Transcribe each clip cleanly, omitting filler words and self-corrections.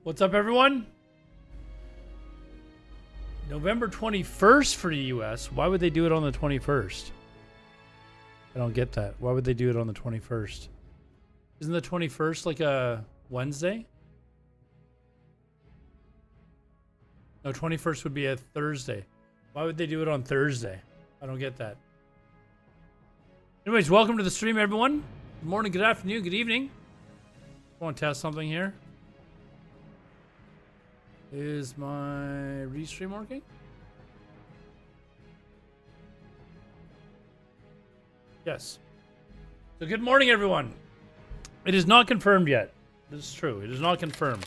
What's up, everyone? November 21st for the US. Why would they do it on the 21st? I don't get that. Why would they do it on the 21st? Isn't the 21st like a Wednesday? No, 21st would be a Thursday. Why would they do it on Thursday? I don't get that. Anyways, welcome to the stream, everyone. Good morning, good afternoon, good evening. I want to test something here. Is my restream working? Yes. So good morning, everyone. It is not confirmed yet. This is true. It is not confirmed.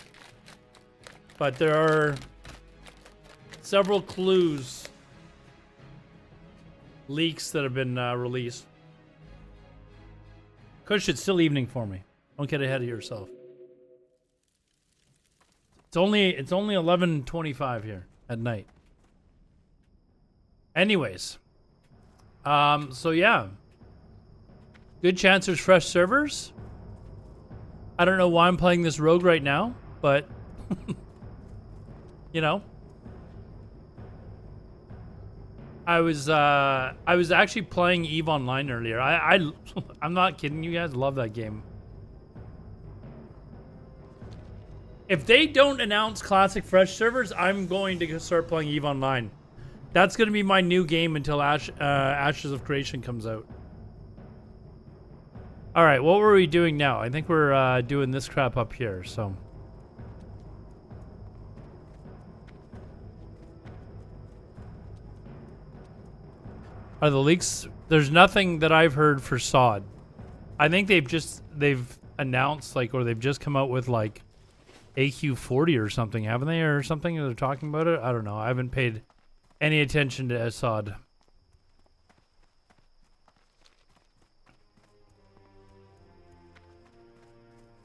But there are several clues, leaks that have been released. Kush, it's still evening for me. Don't get ahead of yourself. It's only 11:25 here at night. Anyways, so yeah, good chance there's fresh servers. I don't know why I'm playing this rogue right now, but you know, I was actually playing EVE Online earlier. I'm not kidding you guys. Love that game. If they don't announce classic fresh servers, I'm going to start playing EVE Online. That's going to be my new game until Ashes of Creation comes out. All right, what were we doing now? I think we're doing this crap up here, so. Are the leaks? There's nothing that I've heard for SOD. I think they've announced, like, or they've just come out with, like, AQ40 or something, haven't they? Or something? They're talking about it? I don't know. I haven't paid any attention to SOD.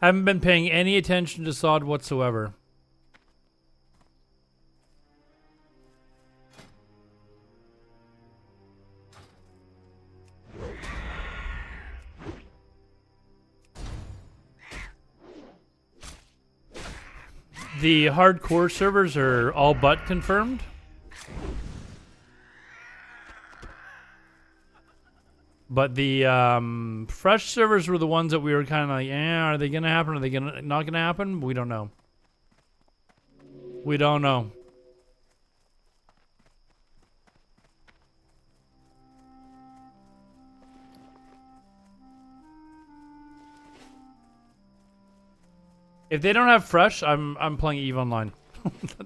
Haven't been paying any attention to SOD whatsoever. The hardcore servers are all but confirmed. But the fresh servers were the ones that we were kind of like, are they going to happen? Are they not going to happen? We don't know. We don't know. If they don't have fresh, I'm playing EVE Online.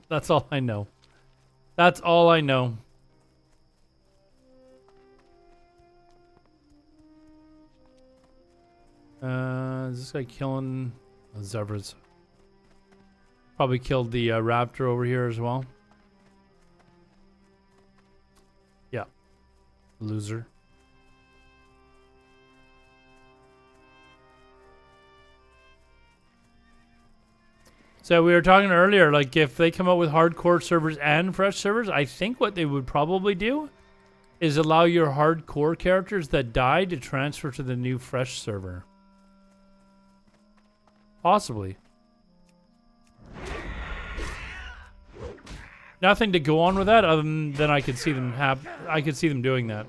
That's all I know. That's all I know. Is this guy killing zebras? Probably killed the raptor over here as well. Yeah. Loser. So we were talking earlier, like if they come out with hardcore servers and fresh servers, I think what they would probably do is allow your hardcore characters that died to transfer to the new fresh server. Possibly. Nothing to go on with that other than I could see them doing that.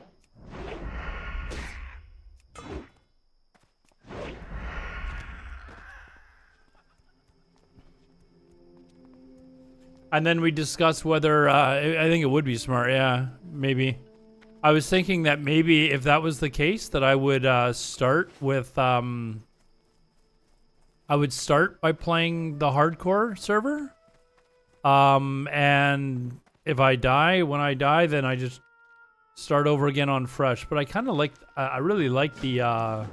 And then we discussed whether, I think it would be smart, yeah, maybe. I was thinking that maybe if that was the case, that I would start with, I would start by playing the hardcore server. And if I die, when I die, then I just start over again on fresh. But I kind of like, I really like the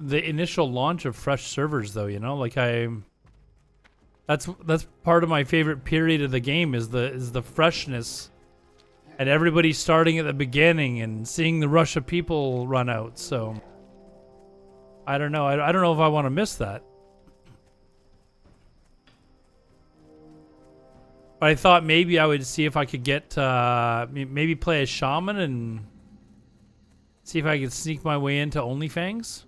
initial launch of fresh servers though, you know, like that's part of my favorite period of the game is the freshness and everybody starting at the beginning and seeing the rush of people run out. So I don't know. I don't know if I want to miss that. But I thought maybe I would see if I could get maybe play a shaman and see if I could sneak my way into OnlyFans.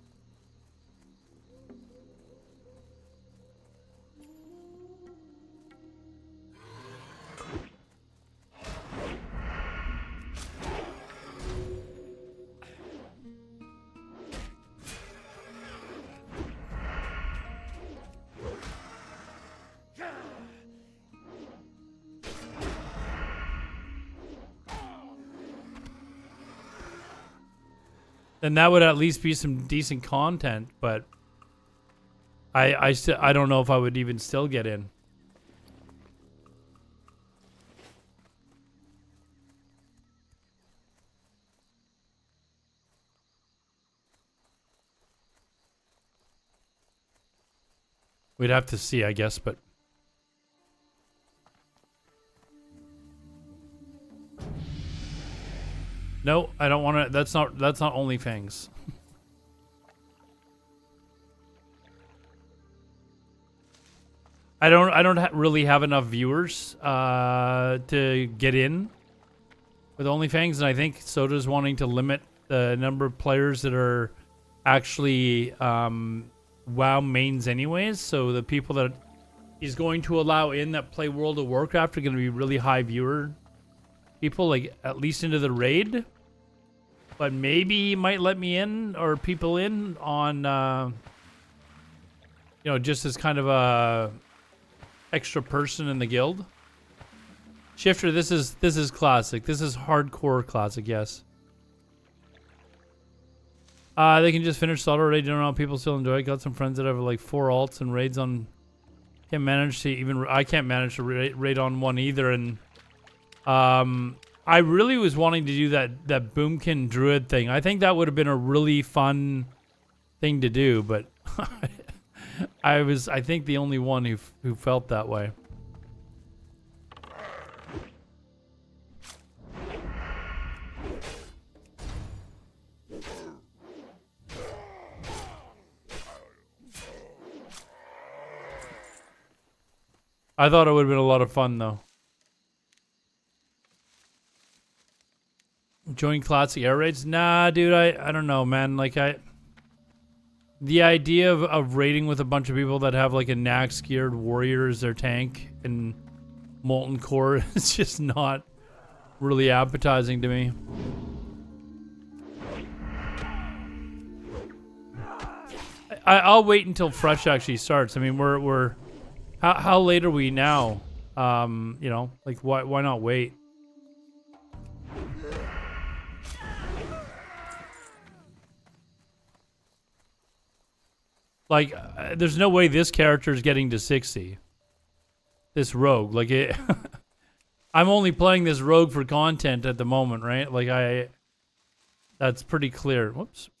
then that would at least be some decent content. But I don't know if I would even still get in. We'd have to see, I guess, but no, I don't want to. That's not OnlyFans. I don't really have enough viewers to get in with OnlyFans, and I think Soda's wanting to limit the number of players that are actually WoW mains anyways. So the people that he's going to allow in that play World of Warcraft are going to be really high viewer people, like at least into the raid. But maybe he might let me in or people in on, you know, just as kind of a extra person in the guild. Shifter, this is classic. This is hardcore classic, yes. They can just finish Slaughter already. Don't know how people still enjoy it. Got some friends that have like 4 alts and raids on. Can't manage to even. I can't manage to raid on one either. And I really was wanting to do that Boomkin Druid thing. I think that would have been a really fun thing to do, but I think the only one who felt that way. I thought it would have been a lot of fun, though. Join classic air raids? Nah, dude, I don't know, man. Like, the idea of raiding with a bunch of people that have, like, a Naxx-geared warrior as their tank and Molten Core is just not really appetizing to me. I'll wait until Fresh actually starts. I mean, we're how late are we now? You know, like why not wait? Like, there's no way this character is getting to 60. This rogue, like it. I'm only playing this rogue for content at the moment, right? Like that's pretty clear. Whoops.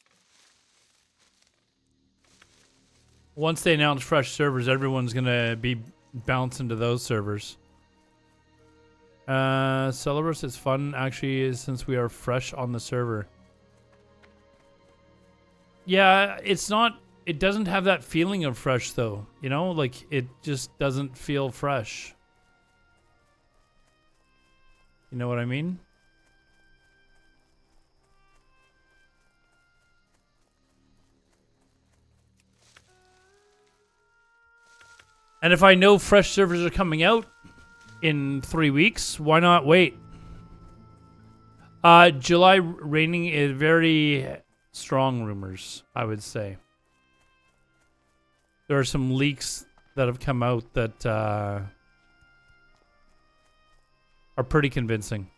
Once they announce fresh servers, everyone's gonna be bouncing to those servers. Celebus is fun actually since we are fresh on the server. Yeah, it's not. It doesn't have that feeling of fresh though. You know, like it just doesn't feel fresh. You know what I mean? And if I know fresh servers are coming out in 3 weeks, why not wait? July raining is very strong rumors, I would say. There are some leaks that have come out that are pretty convincing.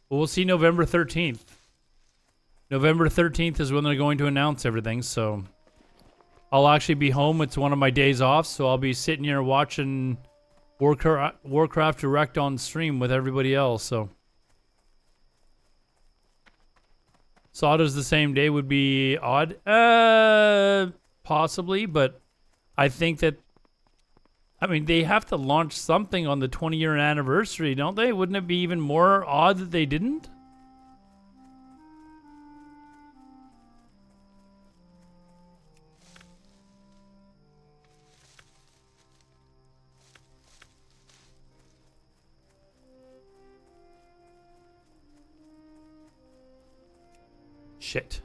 Well, we'll see November 13th. November 13th is when they're going to announce everything, so I'll actually be home. It's one of my days off, so I'll be sitting here watching Warcraft Direct on stream with everybody else, so. Sauda's the same day would be odd. Possibly, but I think that, I mean, they have to launch something on the 20-year anniversary, don't they? Wouldn't it be even more odd that they didn't? Shit.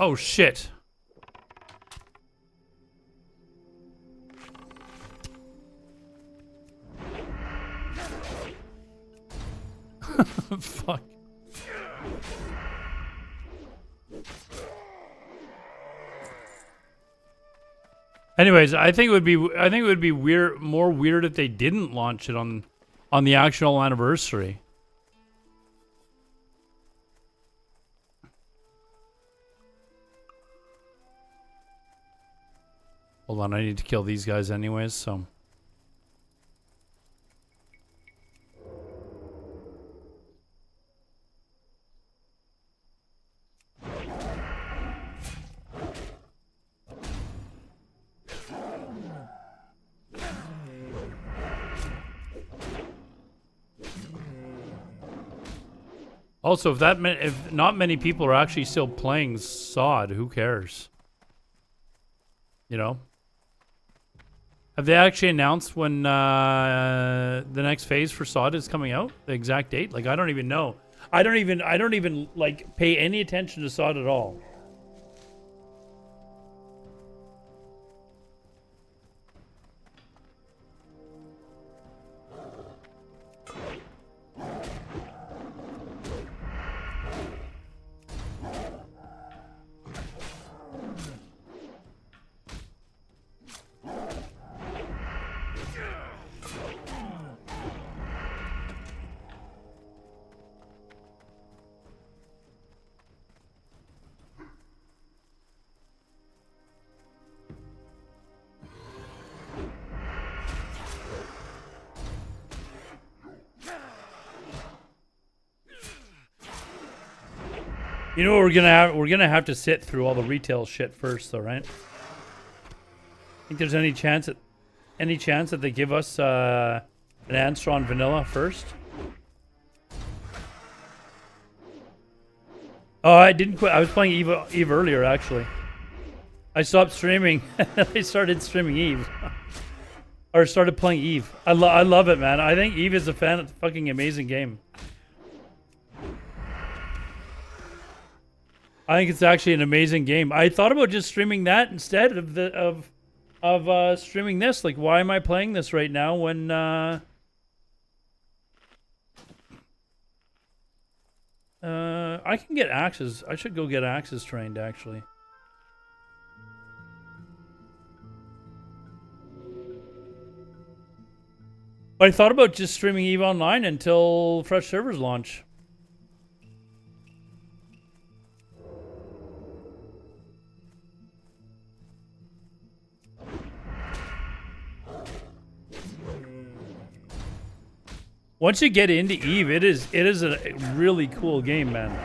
Oh shit. Fuck. Anyways, I think it would be weird, more weird if they didn't launch it on the actual anniversary. Hold on, I need to kill these guys anyways, so. Also, if not many people are actually still playing SOD, who cares? You know? Have they actually announced when the next phase for SOD is coming out? The exact date? Like, I don't even know. I don't even like pay any attention to SOD at all. You know what we're gonna have to sit through all the retail shit first, though, right? Think there's any chance that they give us an answer on vanilla first? Oh, I didn't quit. I was playing Eve earlier, actually. I stopped streaming. I started streaming Eve, or started playing Eve. I love it, man. I think Eve is a fucking amazing game. I think it's actually an amazing game. I thought about just streaming that instead of streaming this. Like, why am I playing this right now when I can get axes? I should go get axes trained, actually. But I thought about just streaming EVE Online until fresh servers launch. Once you get into Eve, it is a really cool game, man.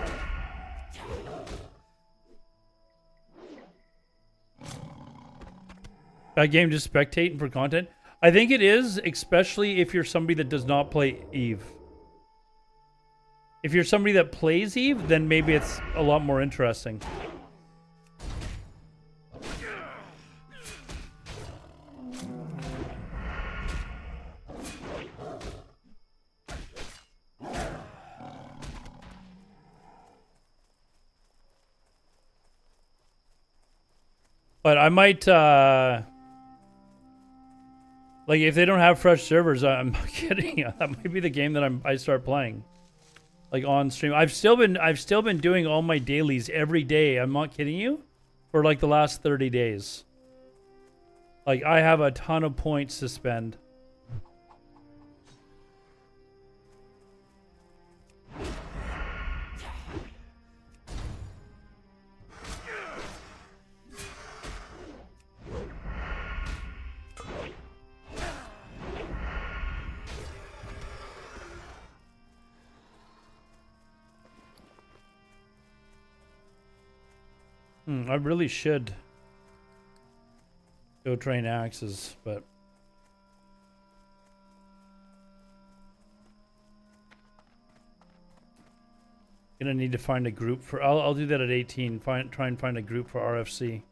That game just spectating for content. I think it is, especially if you're somebody that does not play Eve. If you're somebody that plays Eve, then maybe it's a lot more interesting. But I might, like, if they don't have fresh servers, I'm not kidding. That might be the game that I start playing, like, on stream. I've still been doing all my dailies every day. I'm not kidding you, for like the last 30 days. Like, I have a ton of points to spend. I really should go train axes, but gonna need to find a group for. I'll do that at 18. Try and find a group for RFC.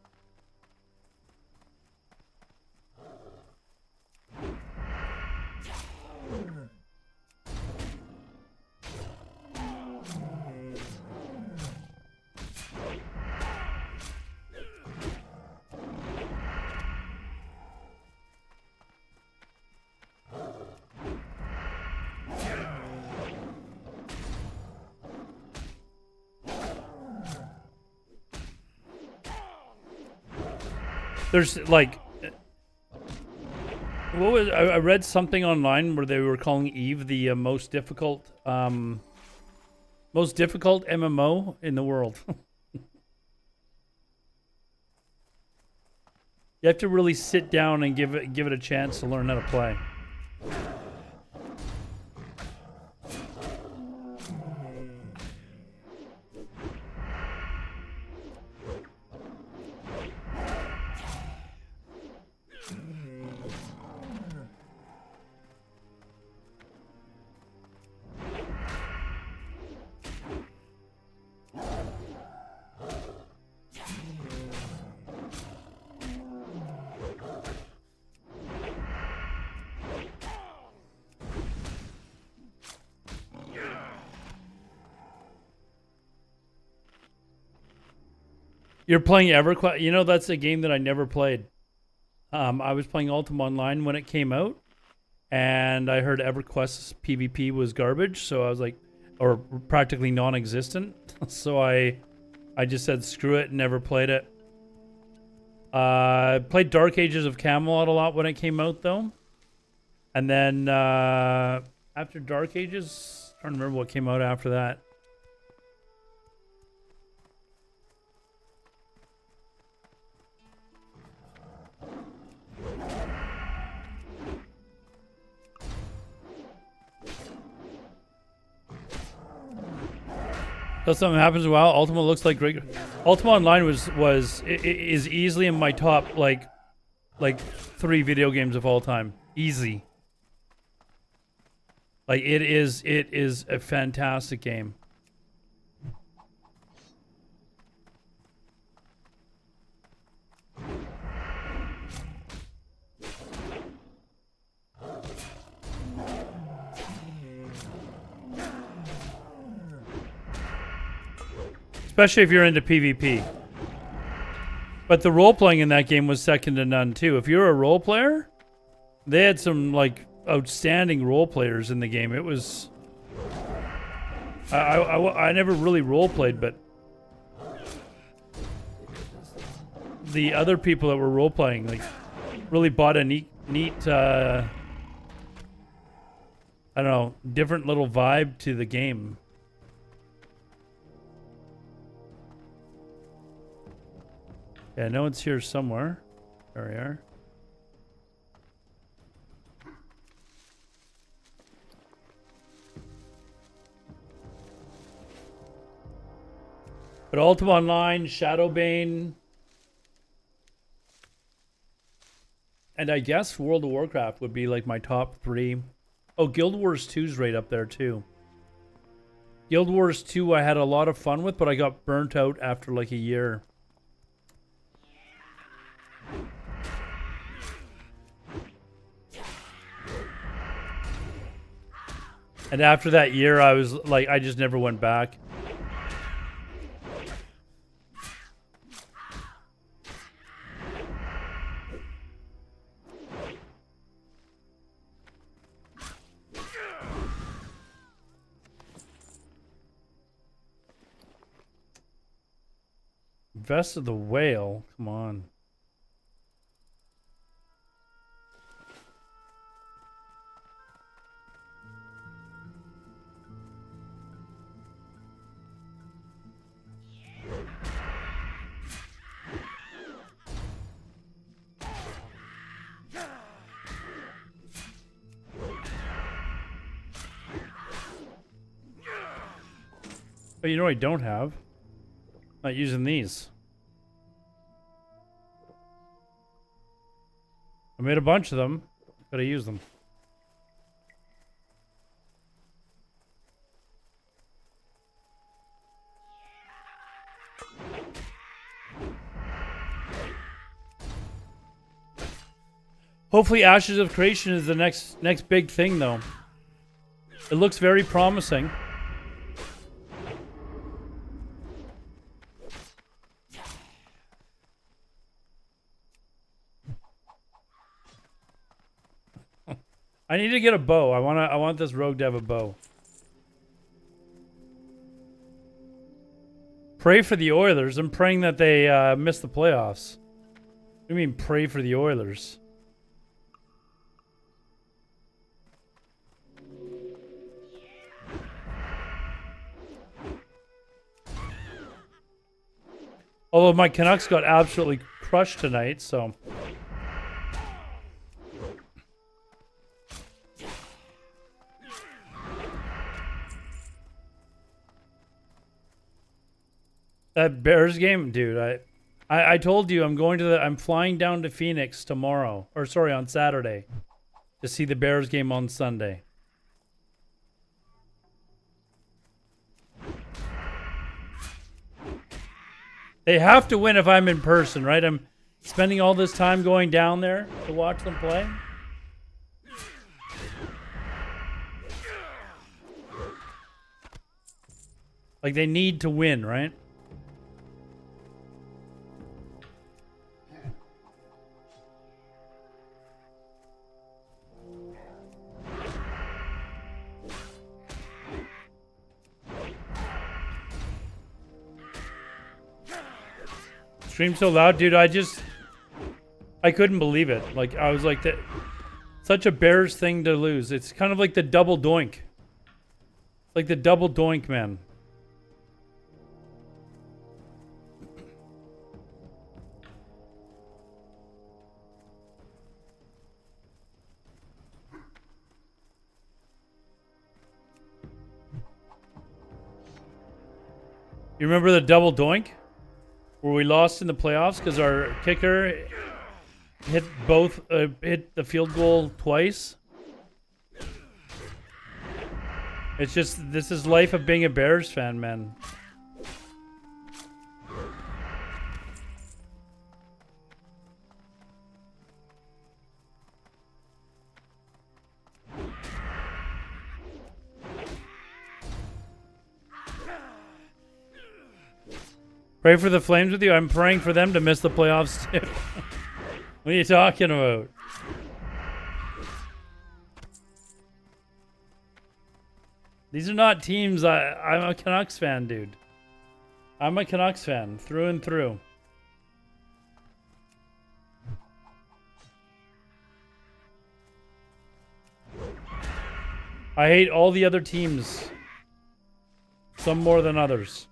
There's like, what was I read something online where they were calling Eve the most difficult MMO in the world. You have to really sit down and give it a chance to learn how to play. You're playing EverQuest. You know, that's a game that I never played. I was playing Ultima Online when it came out, and I heard EverQuest's PvP was garbage, so I was like, or practically non-existent. So I just said screw it and never played it. Played Dark Ages of Camelot a lot when it came out, though. And then after Dark Ages, I'm trying to remember what came out after that. So something happens. Wow, Ultima looks like great. Ultima Online is easily in my top like 3 video games of all time. Easy. Like it is a fantastic game. Especially if you're into PvP. But the role-playing in that game was second to none, too. If you're a role player, they had some, like, outstanding role players in the game. It was... I never really role-played, but... the other people that were role-playing, like, really bought a neat I don't know, different little vibe to the game. Yeah, I know it's here somewhere. There we are. But Ultima Online, Shadowbane, and I guess World of Warcraft would be like my top 3. Oh, Guild Wars 2's right up there too. Guild Wars 2 I had a lot of fun with, but I got burnt out after like a year. And after that year, I was like, I just never went back. Vest of the Whale, come on. But you know what I don't have? Not using these. I made a bunch of them. Gotta use them. Hopefully Ashes of Creation is the next big thing, though. It looks very promising. I need to get a bow. I want this rogue to have a bow. Pray for the Oilers. I'm praying that they miss the playoffs. What do you mean pray for the Oilers? Although my Canucks got absolutely crushed tonight, so... That Bears game, dude, I told you I'm flying down to Phoenix tomorrow, or sorry, on Saturday, to see the Bears game on Sunday. They have to win if I'm in person, right? I'm spending all this time going down there to watch them play. Like, they need to win, right? Stream so loud, dude. I couldn't believe it. Like, I was like, that, such a Bears thing to lose. It's kind of like the double doink. Like the double doink, man. You remember the double doink? Where we lost in the playoffs because our kicker hit the field goal twice. It's just, this is life of being a Bears fan, man. Pray for the Flames with you. I'm praying for them to miss the playoffs too. What are you talking about? These are not teams. I'm a Canucks fan, dude. I'm a Canucks fan through and through. I hate all the other teams. Some more than others.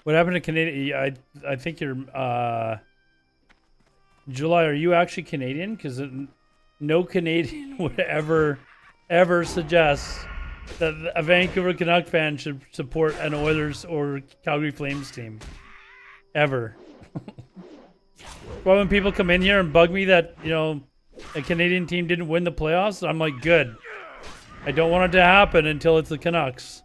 What happened to Canadian? I think you're July. Are you actually Canadian? Because no Canadian would ever suggest that a Vancouver Canuck fan should support an Oilers or Calgary Flames team. Ever. Well, when people come in here and bug me that, you know, a Canadian team didn't win the playoffs, I'm like, good. I don't want it to happen until it's the Canucks.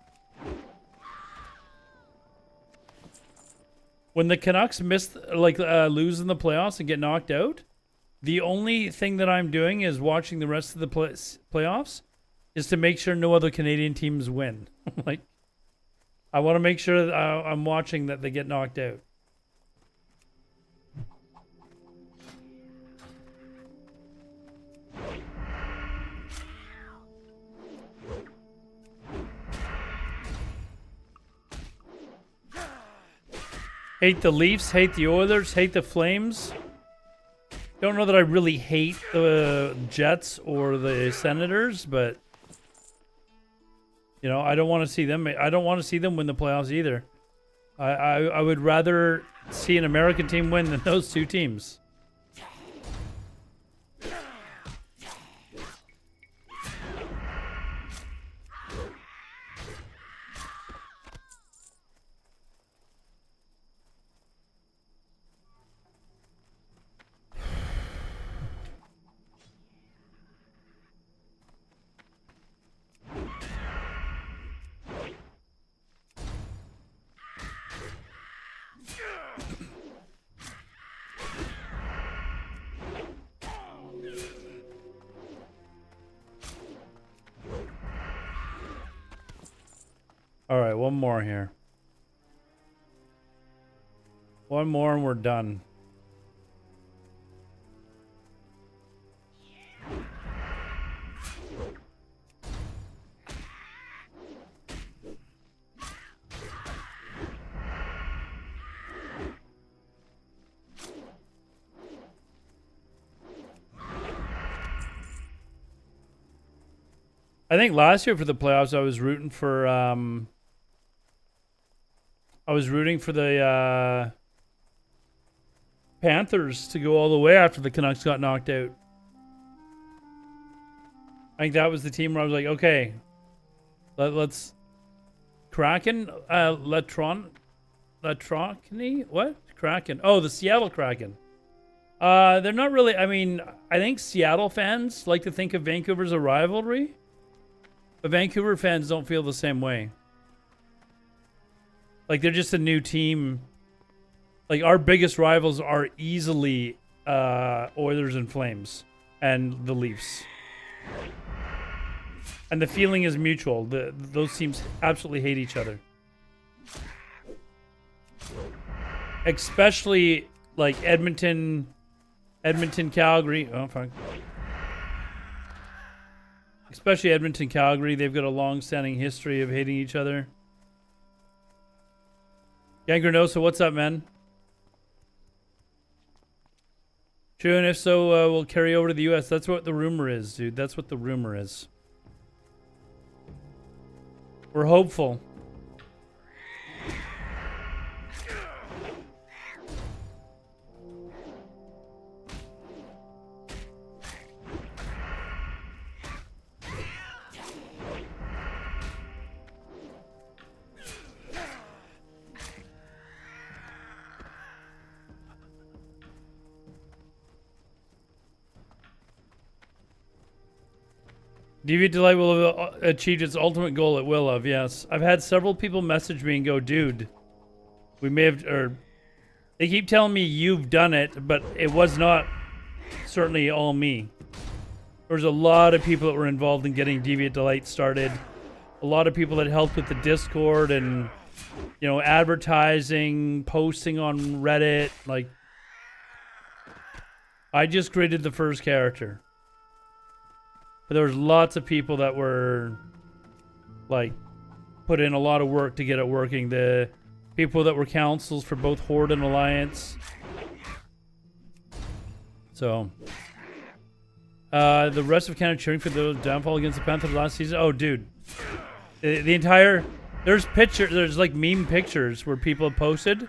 When the Canucks lose in the playoffs and get knocked out, the only thing that I'm doing is watching the rest of the playoffs is to make sure no other Canadian teams win. Like, I want to make sure that I'm watching that they get knocked out. Hate the Leafs, hate the Oilers, hate the Flames. Don't know that I really hate the Jets or the Senators, but you know, I don't want to see them. I don't want to see them win the playoffs either. I would rather see an American team win than those two teams. All right, one more here. One more and we're done. I think last year for the playoffs, I was rooting for the Panthers to go all the way after the Canucks got knocked out. I think that was the team where I was like, okay, let's Kraken, Letroni, what? Kraken. Oh, the Seattle Kraken. They're not really, I mean, I think Seattle fans like to think of Vancouver as a rivalry, but Vancouver fans don't feel the same way. Like, they're just a new team. Like, our biggest rivals are easily Oilers and Flames and the Leafs. And the feeling is mutual. Those teams absolutely hate each other. Especially, like, Edmonton, Calgary. Oh, fuck. Especially Edmonton, Calgary. They've got a long-standing history of hating each other. Gangrenosa, what's up, man? True, and if so, we'll carry over to the U.S. That's what the rumor is, dude. That's what the rumor is. We're hopeful. DV Delight will have achieved its ultimate goal. It will have, yes. I've had several people message me and go, dude, we may have, or they keep telling me you've done it, but it was not certainly all me. There was a lot of people that were involved in getting Deviant Delight started. A lot of people that helped with the Discord and, you know, advertising, posting on Reddit. Like, I just created the first character. But there was lots of people that were, like, put in a lot of work to get it working. The people that were councils for both Horde and Alliance. So, the rest of Canada cheering for the downfall against the Panthers last season. Oh, dude, the entire there's like meme pictures where people have posted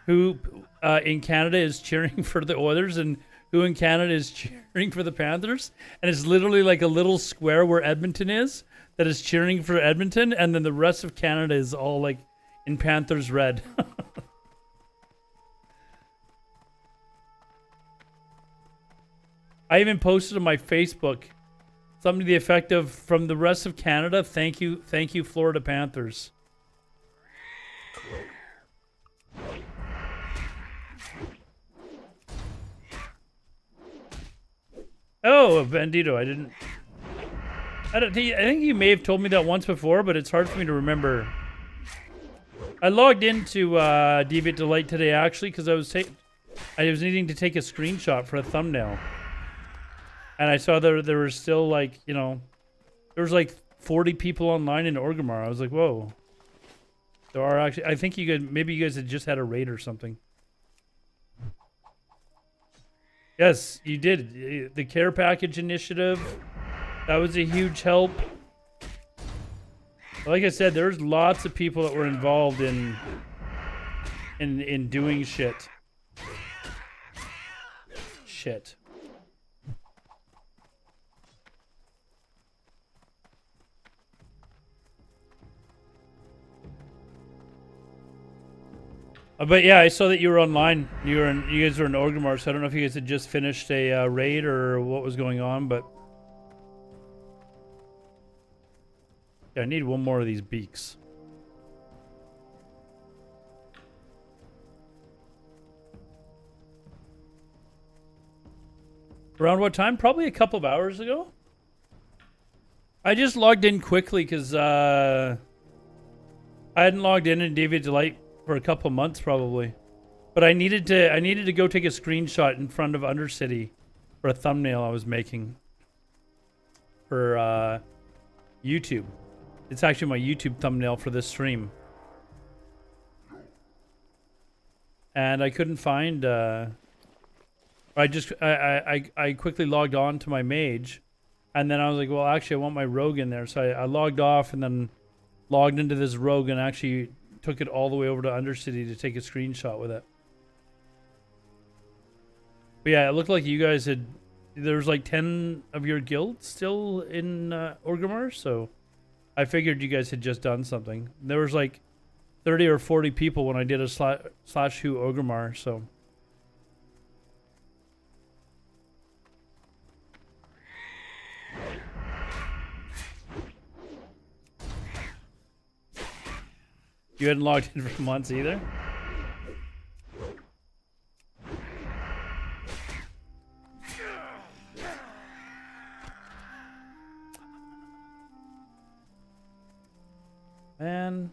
who in Canada is cheering for the Oilers and who in Canada is cheering for the Panthers, and it's literally like a little square where Edmonton is that is cheering for Edmonton, and then the rest of Canada is all like in Panthers red. I even posted on my Facebook something to the effect of, from the rest of Canada, thank you Florida Panthers. Oh, Bandito, I think you may have told me that once before, but it's hard for me to remember. I logged into Deviant Delight today, actually, because I was needing to take a screenshot for a thumbnail. And I saw that there were still, like, you know, there was like 40 people online in Orgrimmar. I was like, whoa. There are actually, I think maybe you guys had just had a raid or something. Yes, you did. The care package initiative, that was a huge help. Like I said, there's lots of people that were involved in doing shit. Shit. But yeah, I saw that you were online. You guys were in Orgrimmar, so I don't know if you guys had just finished a raid or what was going on, but yeah, I need one more of these beaks. Around what time? Probably a couple of hours ago. I just logged in quickly because I hadn't logged in Deviant Delight for a couple months, probably. But I needed to go take a screenshot in front of Undercity for a thumbnail I was making for YouTube. It's actually my YouTube thumbnail for this stream. And I couldn't find I quickly logged on to my mage, and then I was like, well, actually I want my rogue in there. So I logged off and then logged into this rogue and actually took it all the way over to Undercity to take a screenshot with it. But yeah, it looked like you guys had, there was like 10 of your guild still in Orgrimmar, so I figured you guys had just done something. There was like 30 or 40 people when I did a slash who Orgrimmar, so. You hadn't logged in for months either? Man.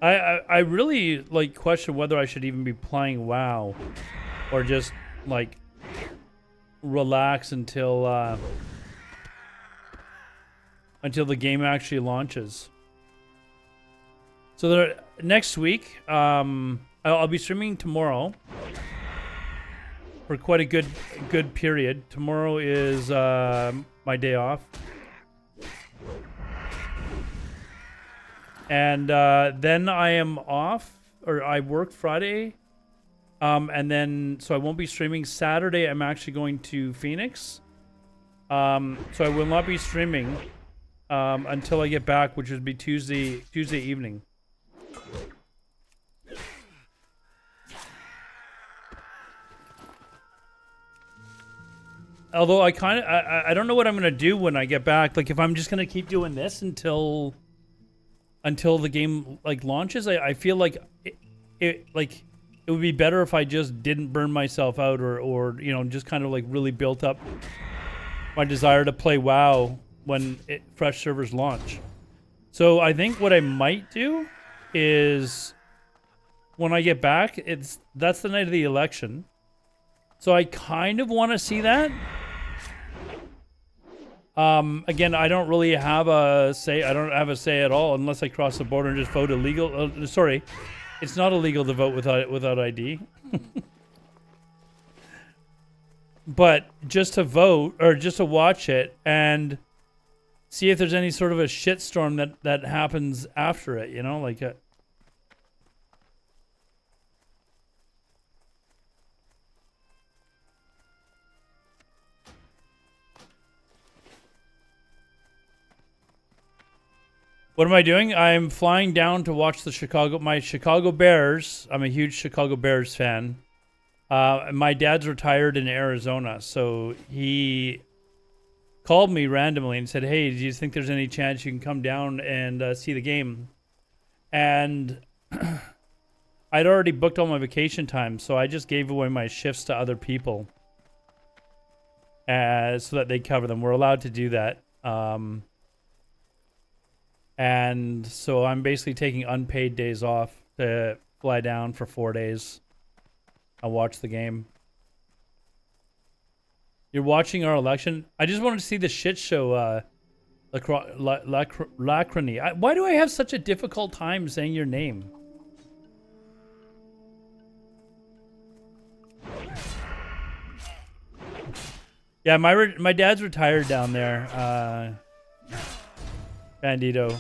I really like question whether I should even be playing WoW or just like relax until the game actually launches. So next week, I'll be streaming tomorrow for quite a good period. Tomorrow is my day off. And then I am off, or I work Friday. And then, so I won't be streaming. Saturday, I'm actually going to Phoenix. So I will not be streaming until I get back, which would be Tuesday evening. Although I don't know what I'm gonna do when I get back. Like if I'm just gonna keep doing this until the game like launches, I feel like it would be better if I just didn't burn myself out or you know, just kind of like really built up my desire to play WoW when fresh servers launch. So I think what I might do is when I get back, that's the night of the election. So I kind of want to see that. Again, I don't really have a say. I don't have a say at all unless I cross the border and just vote illegal. Sorry, it's not illegal to vote without ID. But just to vote or just to watch it and see if there's any sort of a shitstorm that happens after it, you know, like What am I doing? I'm flying down to watch my Chicago Bears. I'm a huge Chicago Bears fan. My dad's retired in Arizona, so he called me randomly and said, hey, do you think there's any chance you can come down and see the game? And I'd already booked all my vacation time, so I just gave away my shifts to other people so that they cover them. We're allowed to do that. And so I'm basically taking unpaid days off to fly down for 4 days. I'll watch the game. You're watching our election? I just wanted to see the shit show, Lacrony. Why do I have such a difficult time saying your name? Yeah, my dad's retired down there. Bandito.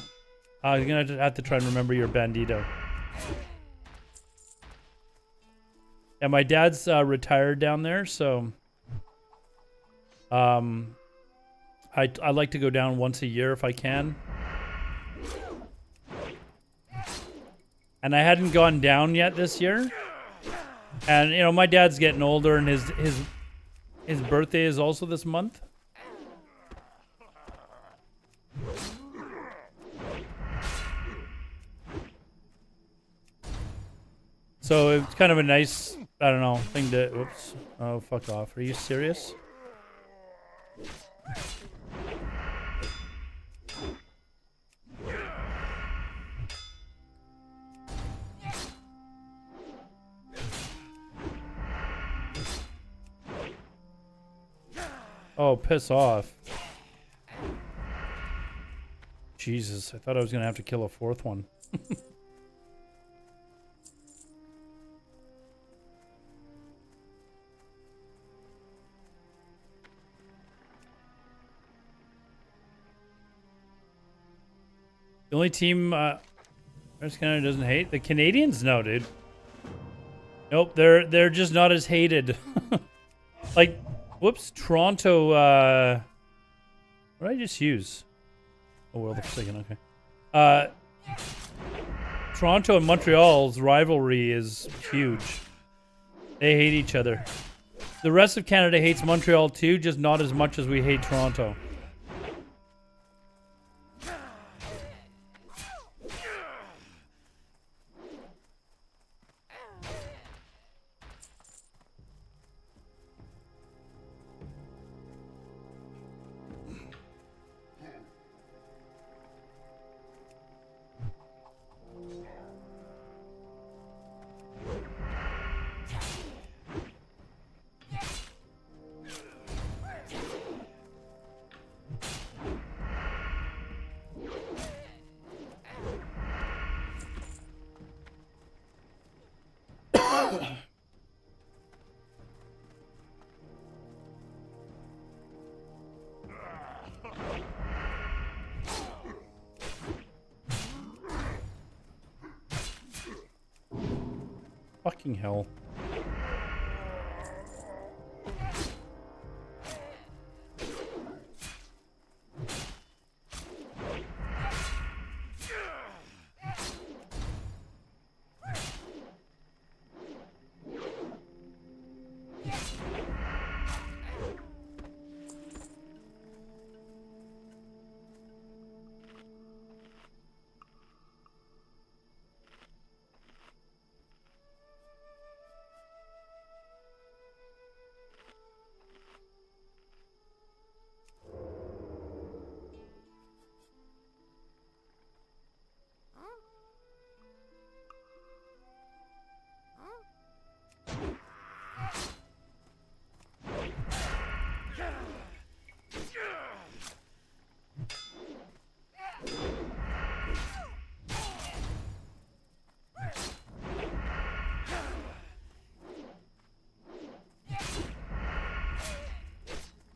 I'm going to have to try and remember your Bandito. Yeah, my dad's retired down there, so I like to go down once a year if I can. And I hadn't gone down yet this year. And you know, my dad's getting older and his birthday is also this month. So it's kind of a nice, I don't know, thing to, whoops. Oh, fuck off. Are you serious? Oh, piss off. Jesus, I thought I was gonna have to kill a fourth one. The only team West Canada doesn't hate the Canadians. No, dude. Nope, they're just not as hated. Like, whoops, Toronto. What did I just use? Oh, World of Forsaken. Okay. Toronto and Montreal's rivalry is huge. They hate each other. The rest of Canada hates Montreal too, just not as much as we hate Toronto. Fucking hell.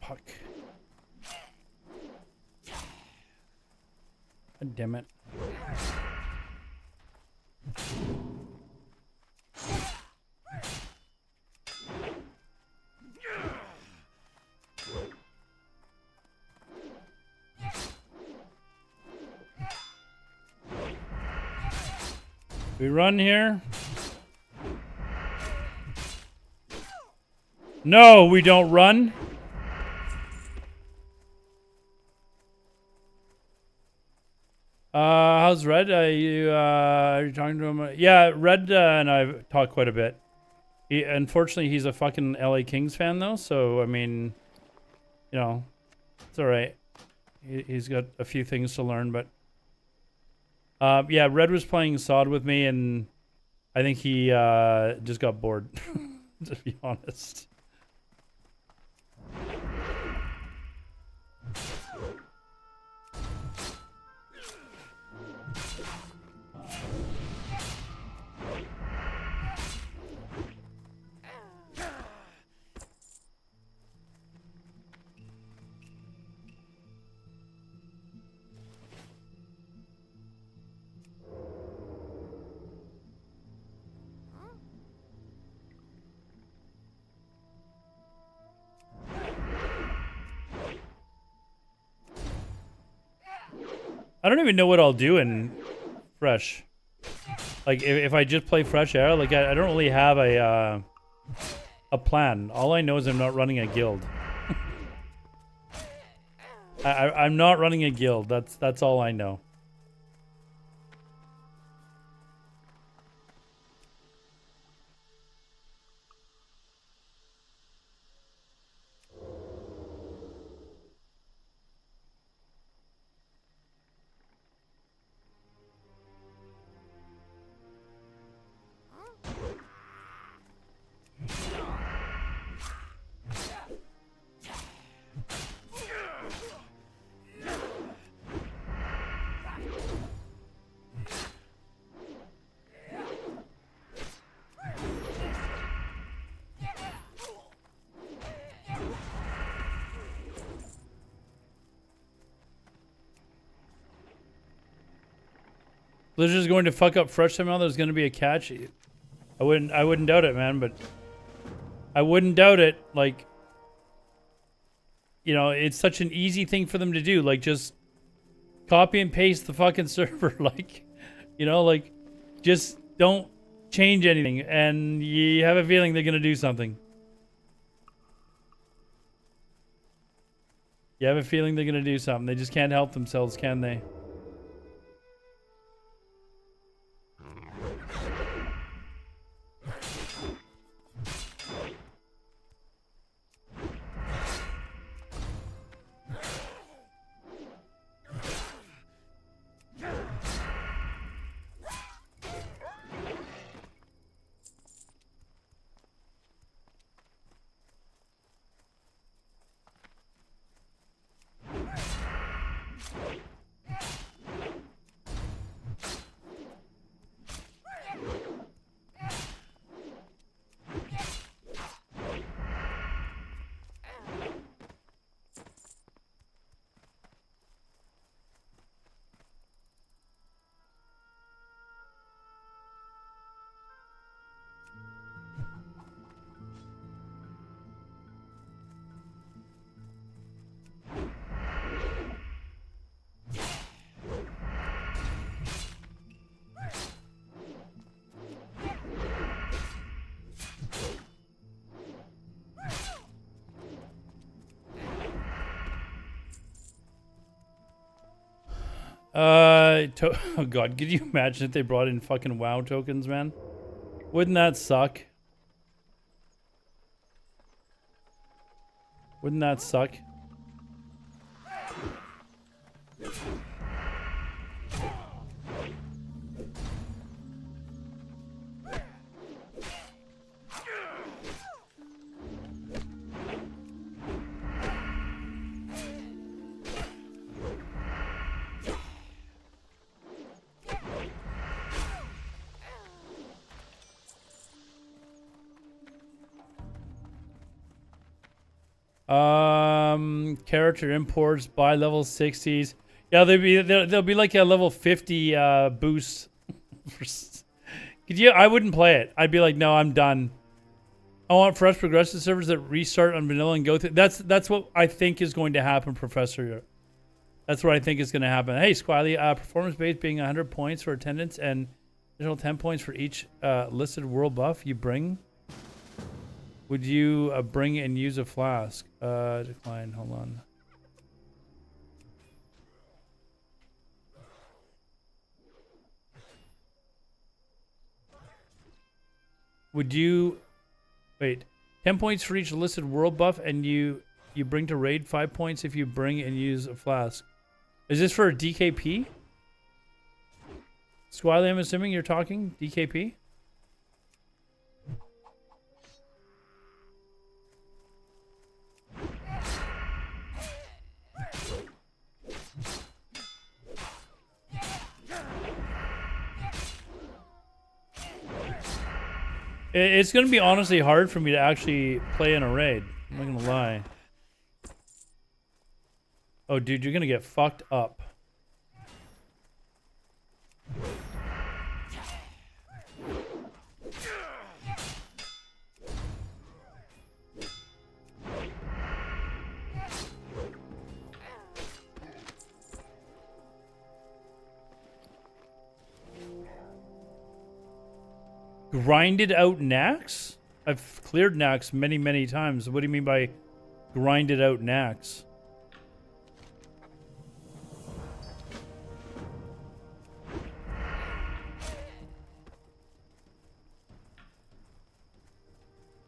Fuck. God damn it. We run here. No, we don't run. How's Red? Are you talking to him? Yeah, Red and I've talked quite a bit. Unfortunately, he's a fucking LA Kings fan though, so I mean, you know, it's all right. He's got a few things to learn, but yeah, Red was playing SOD with me, and I think he just got bored, to be honest. I don't even know what I'll do in Fresh. Like, if I just play Fresh Era, like, I don't really have a plan. All I know is I'm not running a guild. I'm not running a guild. That's all I know. Blizzard's going to fuck up Fresh somehow. There's going to be a catch. I wouldn't doubt it, man. But I wouldn't doubt it. Like, you know, it's such an easy thing for them to do. Like, just copy and paste the fucking server. Like, you know, like, just don't change anything, and you have a feeling they're gonna do something. You have a feeling they're gonna do something. They just can't help themselves, can they? Oh god, could you imagine if they brought in fucking WoW tokens, man? Wouldn't that suck? Wouldn't that suck? Character imports by level 60s. Yeah, they'll be like a level 50 boost. Could you? I wouldn't play it. I'd be like, no, I'm done. I want fresh progressive servers that restart on vanilla and go through. That's what I think is going to happen, Professor. That's what I think is going to happen. Hey, Squiley, performance based being 100 points for attendance and additional 10 points for each listed world buff you bring. Would you bring and use a flask? Decline. Hold on. Would you wait? 10 points for each listed world buff, and you bring to raid 5 points if you bring and use a flask. Is this for a DKP? Squiley, I'm assuming you're talking DKP. It's going to be honestly hard for me to actually play in a raid. I'm not going to lie. Oh, dude, you're going to get fucked up. Grinded out Nax? I've cleared Nax many, many times. What do you mean by grinded out Nax?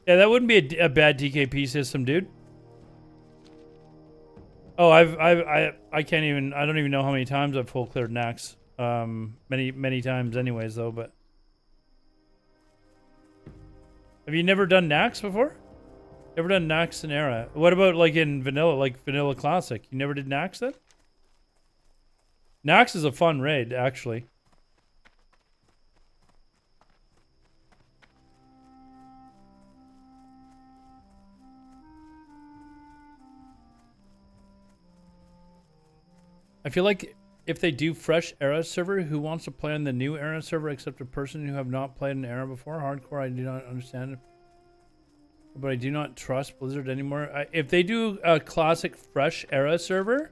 Yeah, that wouldn't be a bad DKP system, dude. Oh, I can't even. I don't even know how many times I've full cleared Nax. Many times, anyways, though. But have you never done Nax before? Never done Nax in Era? What about like in vanilla, like vanilla classic? You never did Nax then? Nax is a fun raid, actually. I feel like If they do fresh era server, who wants to play on the new era server except a person who have not played an era before? Hardcore, I do not understand. But I do not trust Blizzard anymore. If they do a classic fresh era server,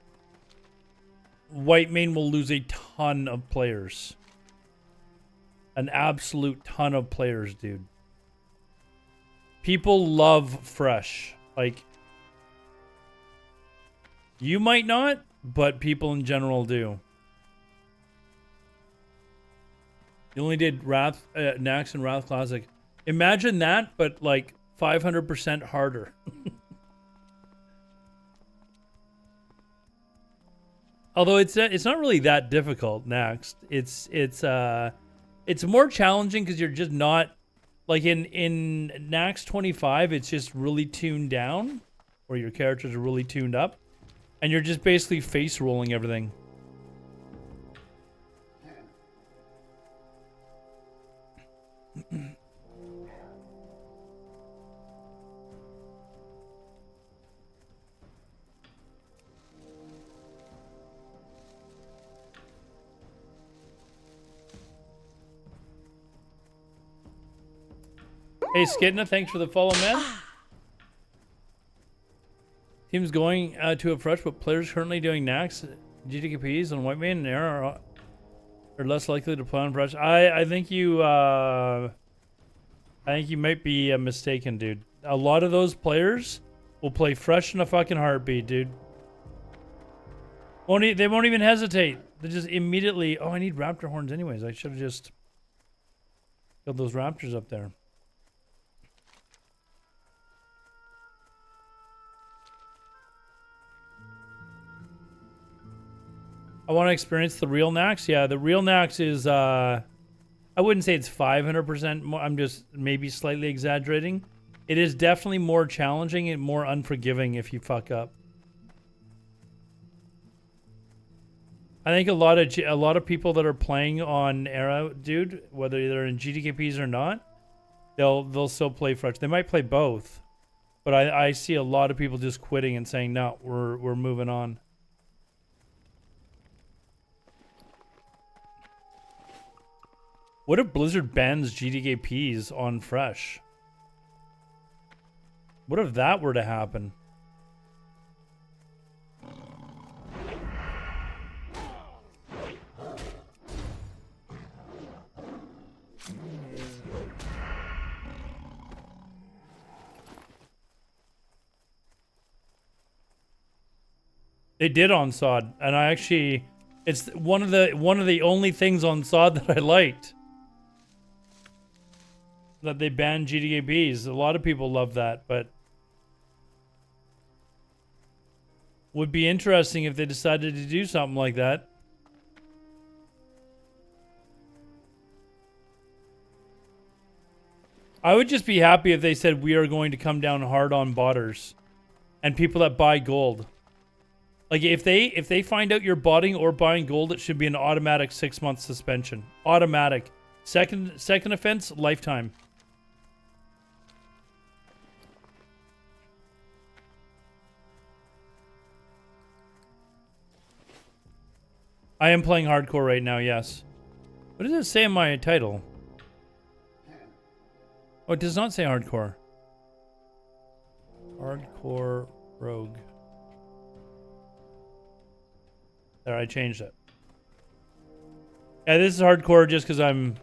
Whitemane will lose a ton of players. An absolute ton of players, dude. People love fresh. Like, you might not, but people in general do. You only did Wrath, Nax and Wrath Classic. Imagine that, but like 500% harder. Although it's not really that difficult. Nax, it's more challenging because you're just not like in Nax 25. It's just really tuned down, where your characters are really tuned up, and you're just basically face rolling everything. Hey Skidna, thanks for the follow, man. Team's going to a fresh, but players currently doing Nax, GTKPs, and Whitemane and Era are less likely to play on fresh. I think you might be mistaken, dude. A lot of those players will play fresh in a fucking heartbeat, dude. They won't even hesitate. They just immediately. Oh, I need raptor horns anyways. I should have just killed those raptors up there. I want to experience the real Nax. Yeah, the real Nax is, I wouldn't say it's 500% more. I'm just maybe slightly exaggerating. It is definitely more challenging and more unforgiving if you fuck up. I think a lot of people that are playing on Era, dude, whether they're in GTKPs or not, they'll still play fresh. They might play both, but I see a lot of people just quitting and saying, no, we're moving on. What if Blizzard bans GTKPs on fresh? What if that were to happen? They did on SOD, and I actually, it's one of the only things on SOD that I liked. That they banned GTKPs. A lot of people love that, but would be interesting if they decided to do something like that. I would just be happy if they said we are going to come down hard on botters and people that buy gold. Like if they find out you're botting or buying gold, it should be an automatic 6-month suspension. Automatic. Second offense, lifetime. I am playing hardcore right now, yes. What does it say in my title? Oh, it does not say hardcore. Hardcore rogue. There, I changed it. Yeah, this is hardcore just because I'm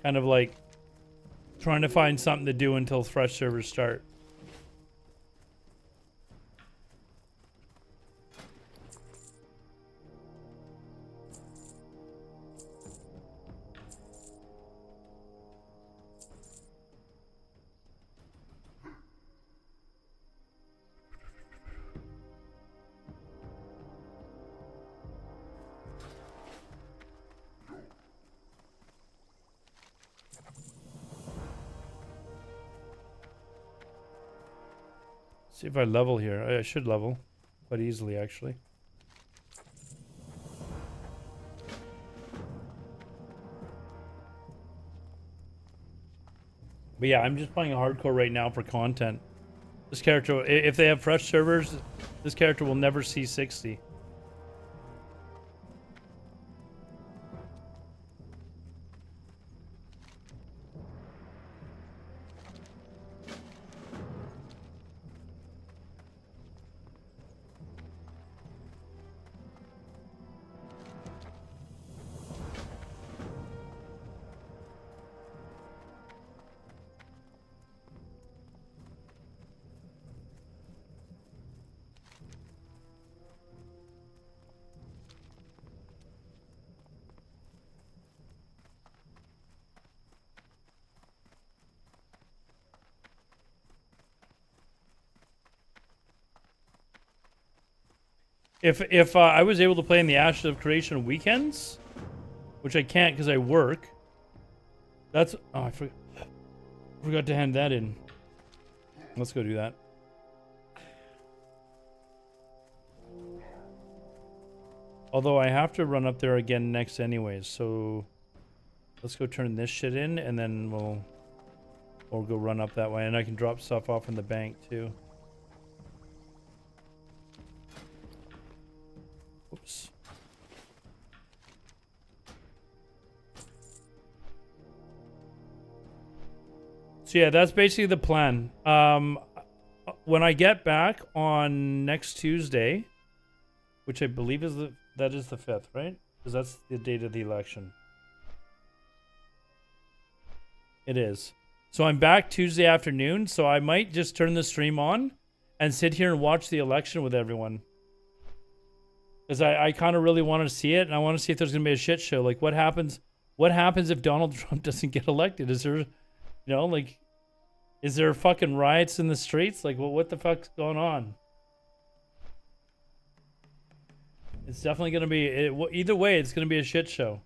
kind of like trying to find something to do until fresh servers start. See if I level here. I should level quite easily, actually. But yeah, I'm just playing hardcore right now for content. This character, if they have fresh servers, this character will never see 60. If I was able to play in the Ashes of Creation weekends, which I can't because I work. That's I forgot to hand that in. Let's go do that. Although I have to run up there again next anyways, so let's go turn this shit in and then we'll go run up that way, and I can drop stuff off in the bank too. Oops. So yeah, that's basically the plan. When I get back on next Tuesday, which I believe is the 5th, right? Because that's the date of the election. It is. So I'm back Tuesday afternoon, so I might just turn the stream on and sit here and watch the election with everyone. Because I kind of really want to see it, and I want to see if there's going to be a shit show. Like, what happens if Donald Trump doesn't get elected? Is there, like, is there fucking riots in the streets? Like, what the fuck's going on? It's definitely going to be, either way, it's going to be a shit show.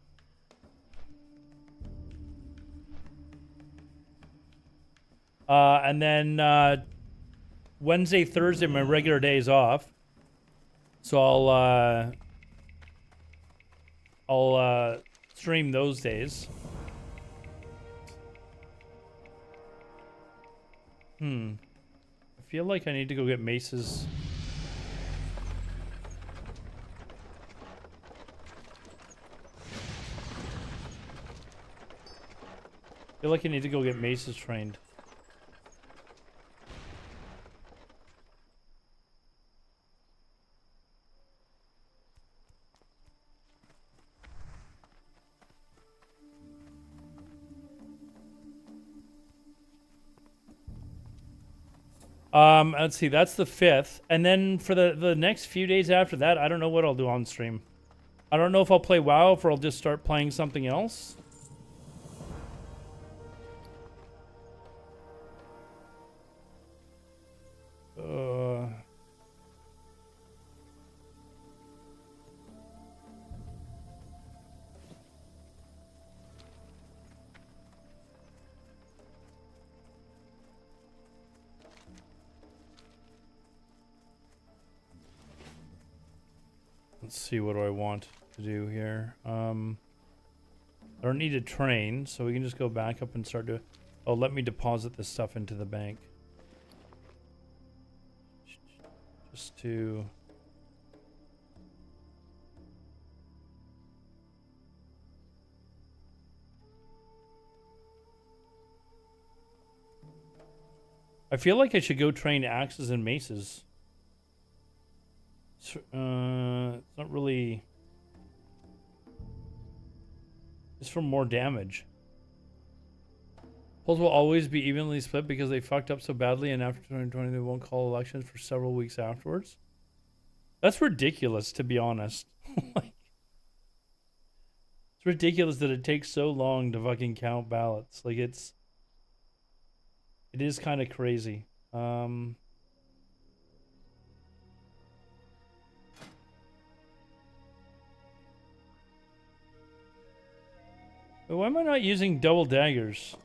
And then Wednesday, Thursday, my regular days off. So I'll stream those days. I feel like I need to go get maces. I feel like I need to go get maces trained. Let's see, that's the 5th. And then for the next few days after that, I don't know what I'll do on stream. I don't know if I'll play WoW or I'll just start playing something else. Let's see, what do I want to do here? I don't need to train, so we can just go back up and start to... Oh, let me deposit this stuff into the bank. Just to... I feel like I should go train axes and maces. It's not really... It's for more damage. Polls will always be evenly split because they fucked up so badly, and after 2020 they won't call elections for several weeks afterwards. That's ridiculous, to be honest. Like, it's ridiculous that it takes so long to fucking count ballots. Like, it is kind of crazy. Why am I not using double daggers?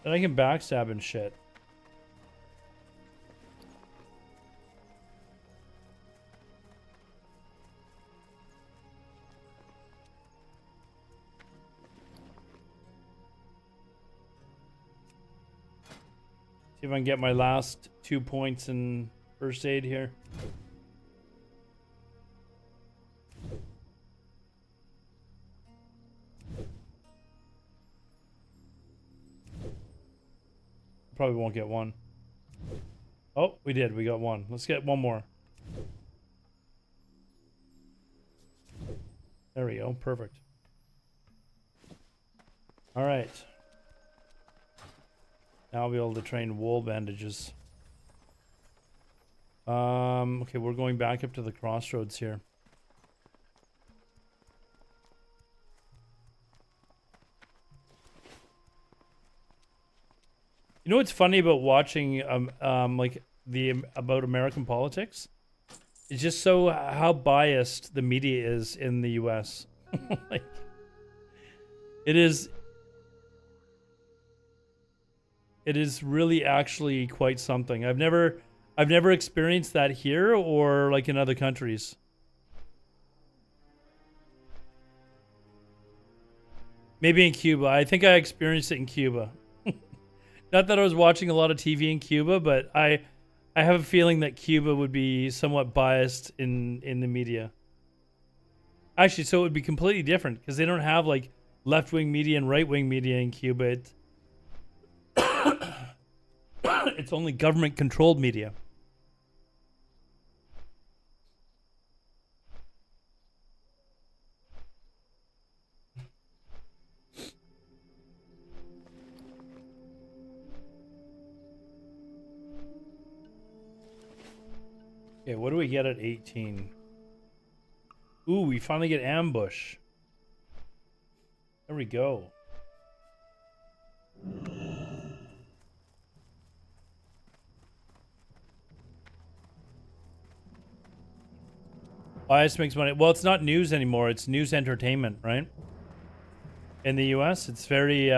And I can backstab and shit. See if I can get my last 2 points in first aid here. Probably won't get one. Oh, we did. We got one. Let's get one more. There we go. Perfect. All right. Now I'll be able to train wool bandages. Okay, we're going back up to the crossroads here. You know what's funny about watching like the about American politics? It's just so how biased the media is in the U.S. Like, it is really actually quite something. I've never experienced that here or like in other countries. Maybe in Cuba. I think I experienced it in Cuba. Not that I was watching a lot of TV in Cuba, but I have a feeling that Cuba would be somewhat biased in the media. Actually, so it would be completely different because they don't have like left-wing media and right-wing media in Cuba. It's only government-controlled media. Okay, what do we get at 18? Ooh, we finally get ambush. There we go. Bias makes money. Well, it's not news anymore. It's news entertainment, right? In the US, it's very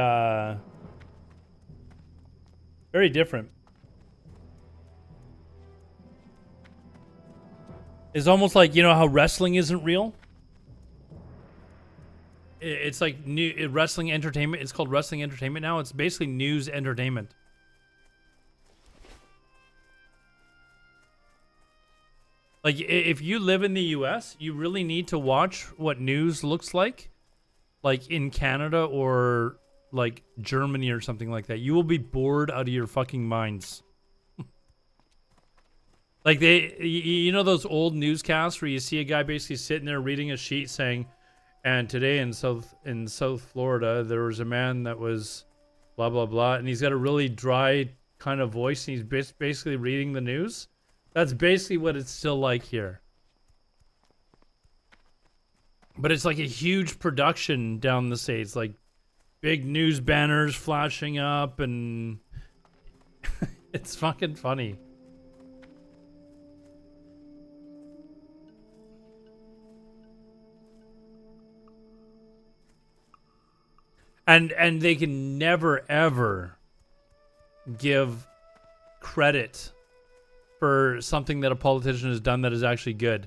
different. It's almost like, you know how wrestling isn't real? It's like wrestling entertainment. It's called wrestling entertainment now. It's basically news entertainment. Like, if you live in the US, you really need to watch what news looks like in Canada or like Germany or something like that. You will be bored out of your fucking minds. Like you know those old newscasts where you see a guy basically sitting there reading a sheet saying, and today in South Florida, there was a man that was blah, blah, blah. And he's got a really dry kind of voice. And he's basically reading the news. That's basically what it's still like here. But it's like a huge production down the States. Like big news banners flashing up. And it's fucking funny. And they can never, ever give credit for something that a politician has done that is actually good.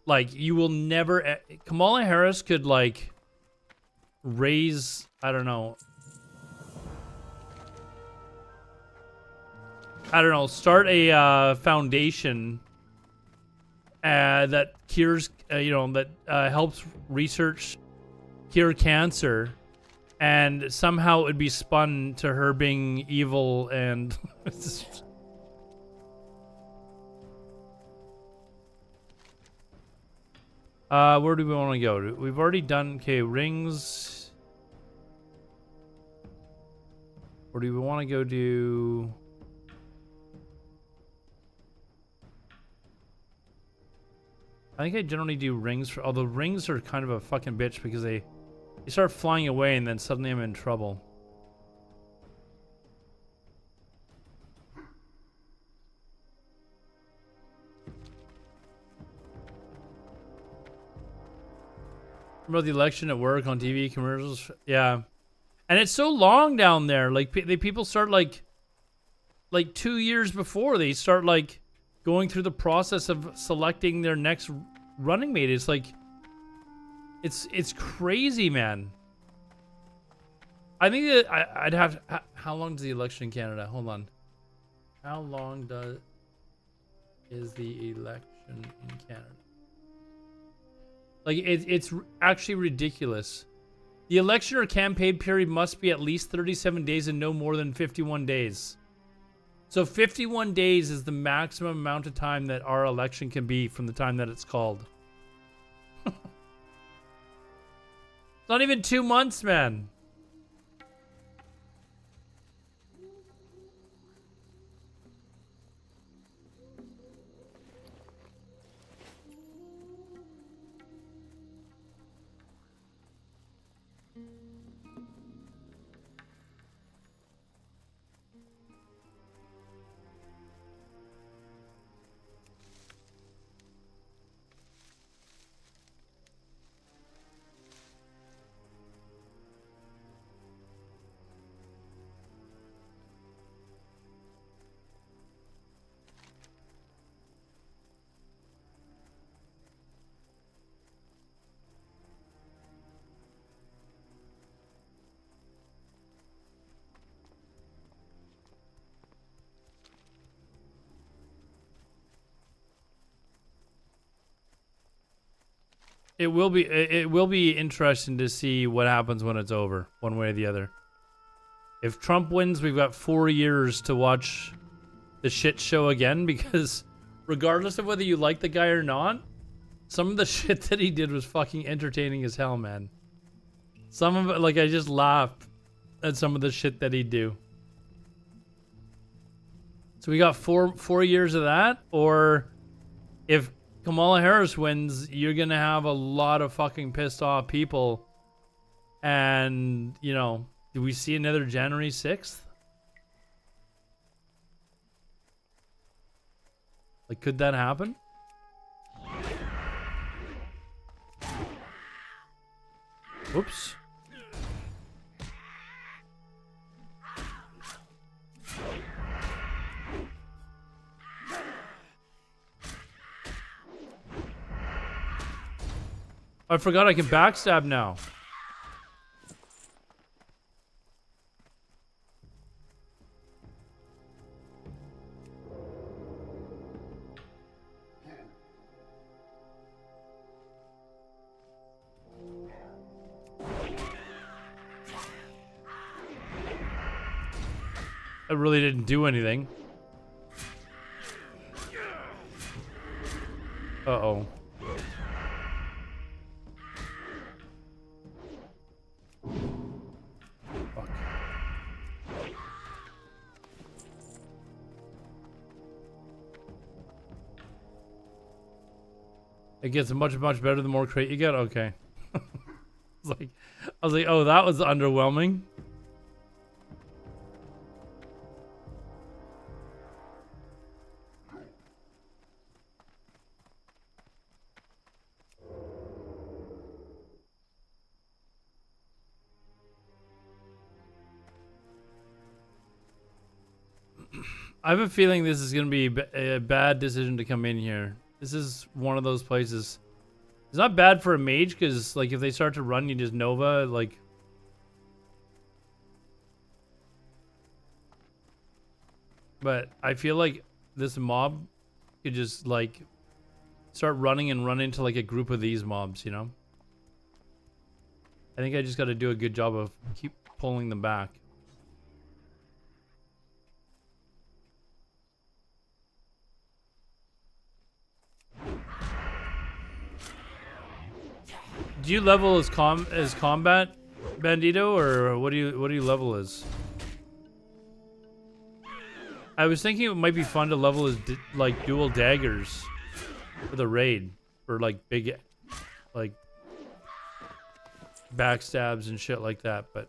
Like, you will never... Kamala Harris could, like, raise... I don't know, start a foundation that cures, that helps research cure cancer, and somehow it would be spun to her being evil and where do we want to go? We've already done, okay, rings. Or do we want to go do... I think I generally do rings, although rings are kind of a fucking bitch because they start flying away and then suddenly I'm in trouble. About the election at work on TV commercials, yeah, and it's so long down there. Like people start like 2 years before they start like going through the process of selecting their next running mate. It's like it's crazy, man. I think that I'd have how long does the election in Canada? Hold on, how long is the election in Canada? Like, it's actually ridiculous. The election or campaign period must be at least 37 days and no more than 51 days. So 51 days is the maximum amount of time that our election can be from the time that it's called. It's not even 2 months, man. It will be. It will be interesting to see what happens when it's over, one way or the other. If Trump wins, we've got 4 years to watch the shit show again, because regardless of whether you like the guy or not, some of the shit that he did was fucking entertaining as hell, man. Some of it, like, I just laughed at some of the shit that he'd do. So we got four years of that, or if Kamala Harris wins, you're gonna have a lot of fucking pissed off people. And, you know, do we see another January 6th? Like, could that happen? Oops. I forgot I can backstab now. I really didn't do anything. Uh-oh. Fuck. It gets much better the more crate you get? Okay. I was like, oh, that was underwhelming. I have a feeling this is going to be a bad decision to come in here. This is one of those places. It's not bad for a mage, because, like, if they start to run, you just Nova, like... But I feel like this mob could just, like, start running and run into, like, a group of these mobs, you know? I think I just got to do a good job of keep pulling them back. Do you level as combat, Bandito, or what do you level as? I was thinking it might be fun to level as like dual daggers for the raid, or like big, like backstabs and shit like that. But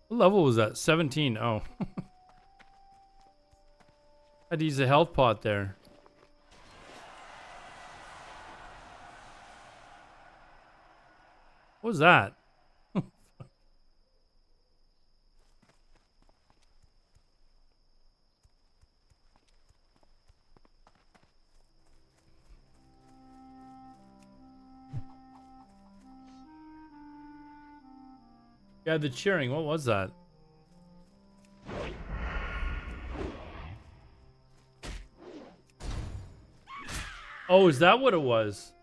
what level was that? 17. Oh. I'd use a health pot there. What was that? Yeah, the cheering. What was that? Oh, is that what it was?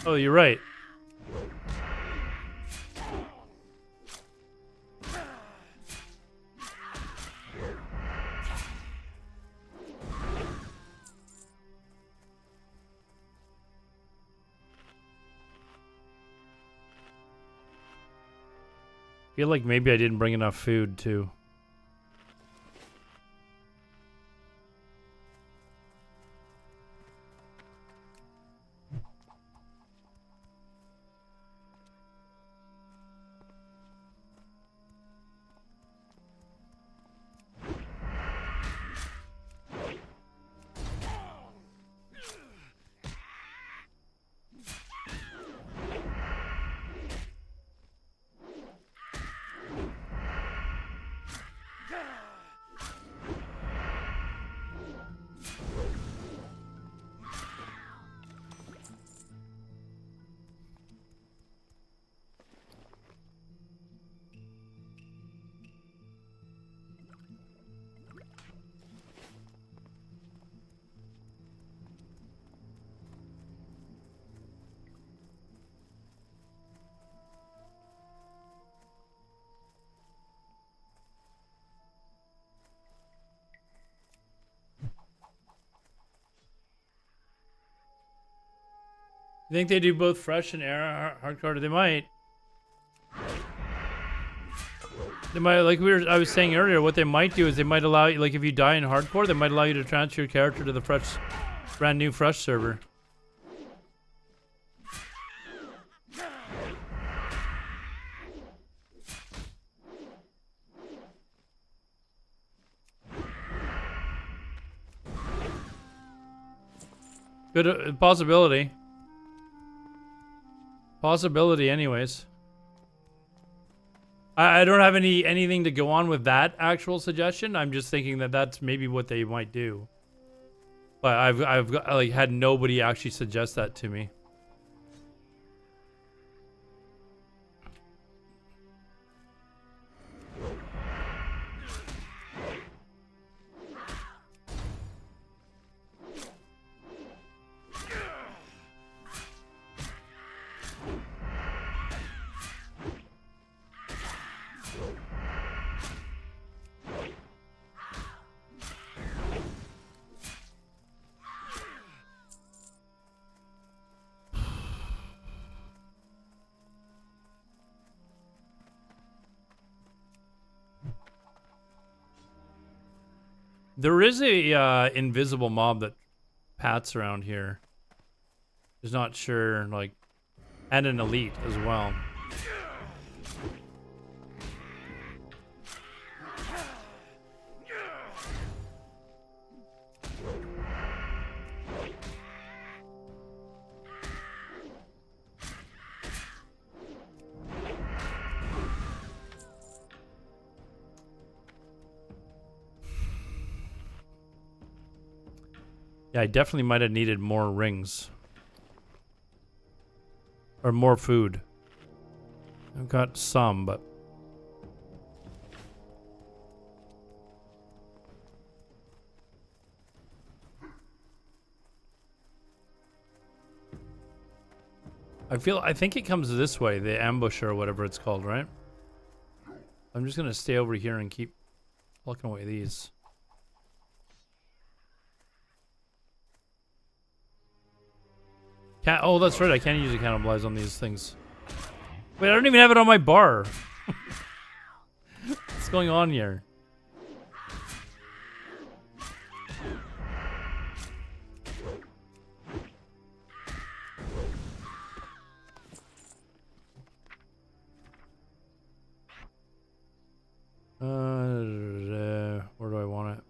Oh, you're right. Feel like maybe I didn't bring enough food too. You think they do both fresh and era hardcore? They might. They might, like I was saying earlier, what they might do is they might allow you, like if you die in hardcore, they might allow you to transfer your character to the brand new fresh server. Good possibility. Possibility, anyways. I don't have anything to go on with that actual suggestion. I'm just thinking that that's maybe what they might do. But I've like had nobody actually suggest that to me. There is a invisible mob that pats around here. Just not sure, like, and an elite as well. Yeah, I definitely might have needed more rings. Or more food. I've got some, but... I think it comes this way, the ambush or whatever it's called, right? I'm just gonna stay over here and keep plucking away these. Oh, that's right. I can't usually cannibalize on these things. Wait, I don't even have it on my bar. What's going on here? Where do I want it?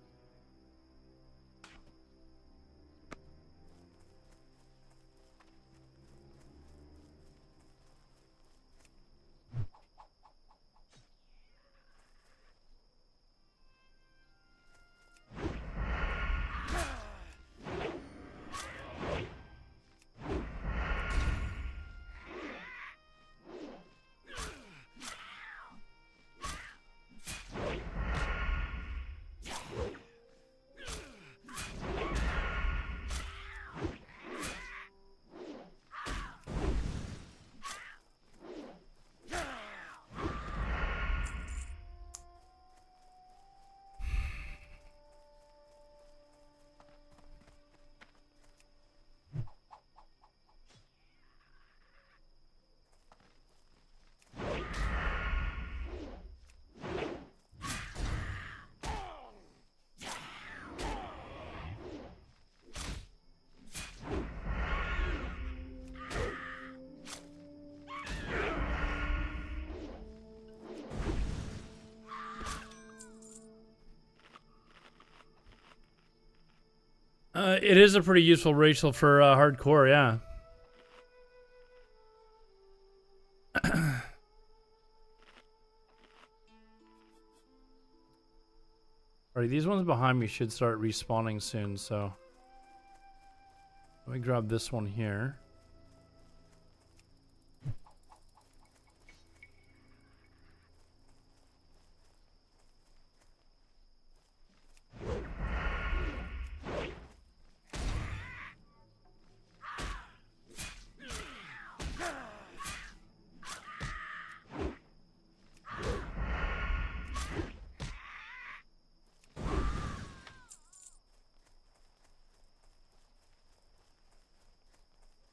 It is a pretty useful racial for hardcore, yeah. Alright, these ones behind me should start respawning soon, so let me grab this one here.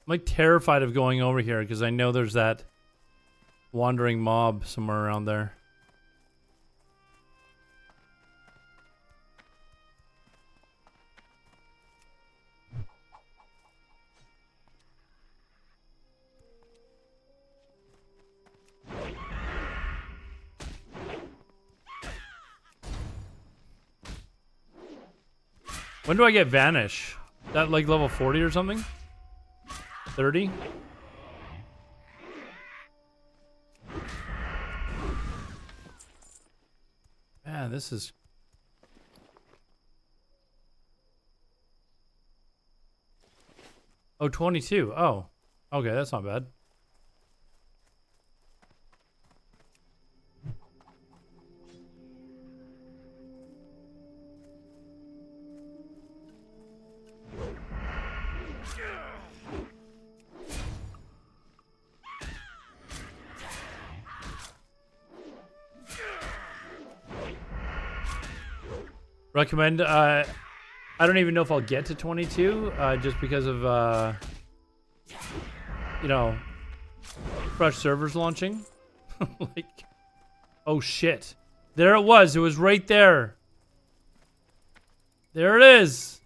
I'm like terrified of going over here because I know there's that wandering mob somewhere around there. When do I get Vanish? That like level 40 or something? 30? Man, this is... Oh, 22. Oh. Okay, that's not bad. Recommend, I don't even know if I'll get to 22, just because of, you know, fresh servers launching. Like, oh shit. There it was right there. There it is.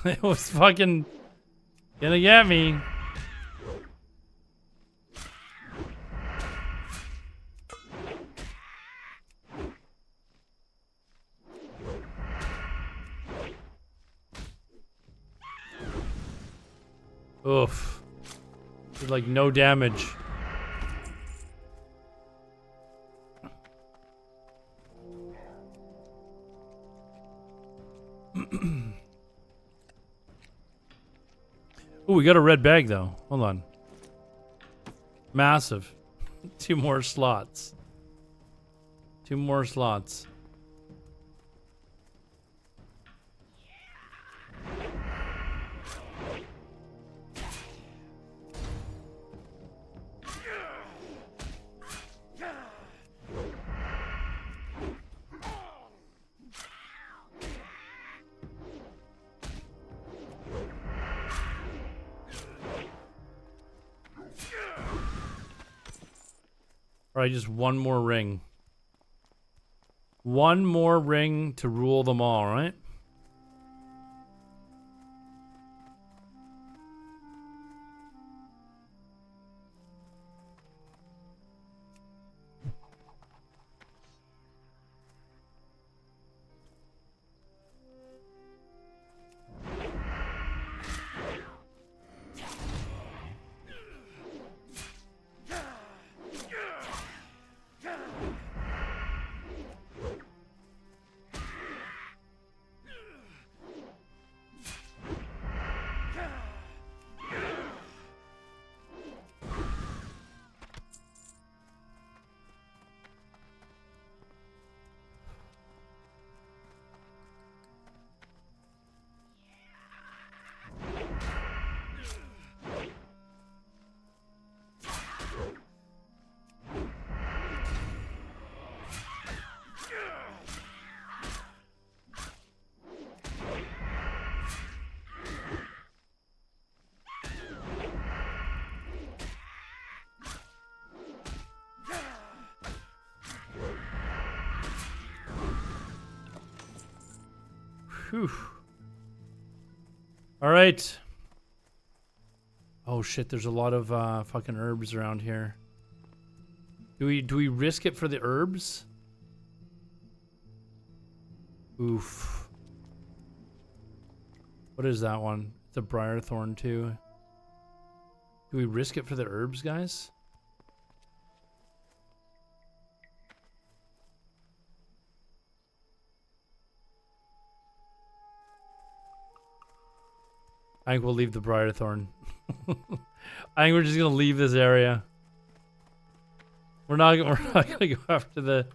It was fucking gonna get me. Oof. Did like no damage. Ooh, we got a red bag though. Hold on. Massive. 2 more slots. 2 more slots. Alright, just 1 more ring. 1 more ring to rule them all, right? Whew. All right. Oh shit, there's a lot of fucking herbs around here. Do we risk it for the herbs? Oof. What is that one? It's a briar thorn too. Do we risk it for the herbs, guys? I think we'll leave the briar thorn. I think we're just gonna leave this area. We're not gonna go after the.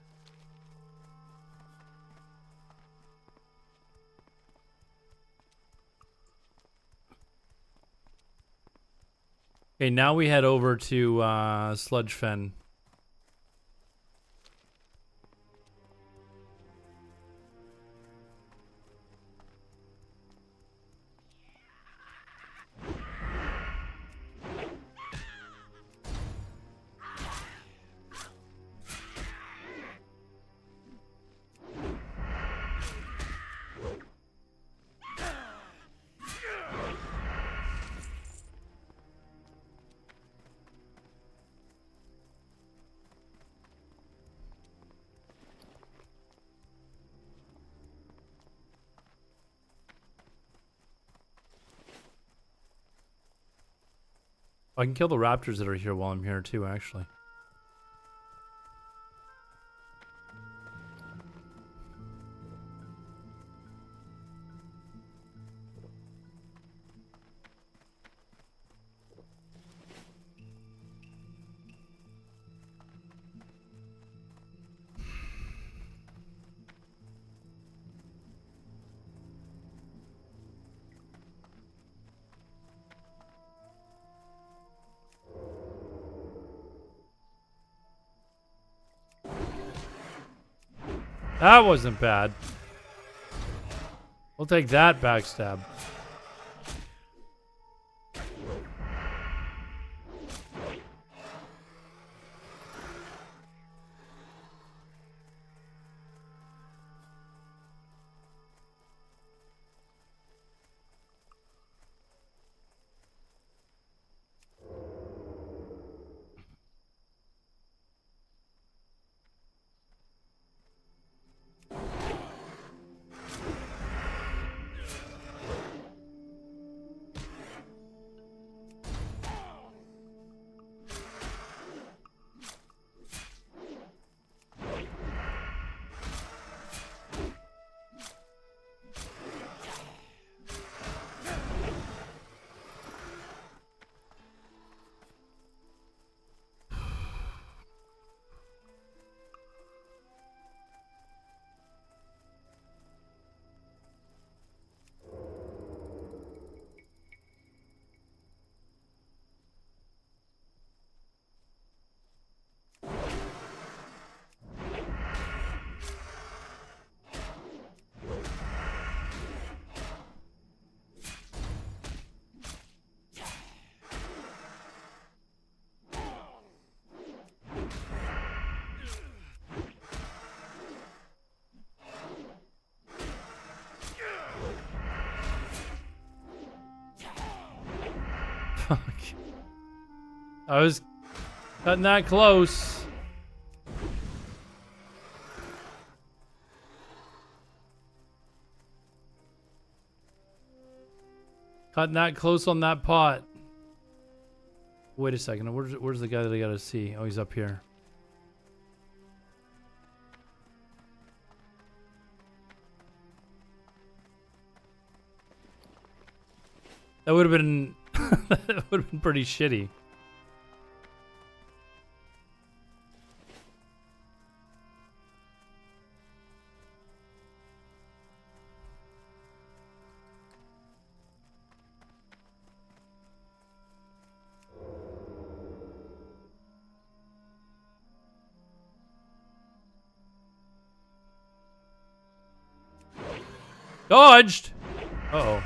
Okay, now we head over to Sludge Fen. I can kill the raptors that are here while I'm here too, actually. That wasn't bad. We'll take that backstab. Fuck. I was cutting that close. Cutting that close on that pot. Wait a second. Where's the guy that I gotta see? Oh, he's up here. That would have been that would have been pretty shitty. Dodged. Uh-oh.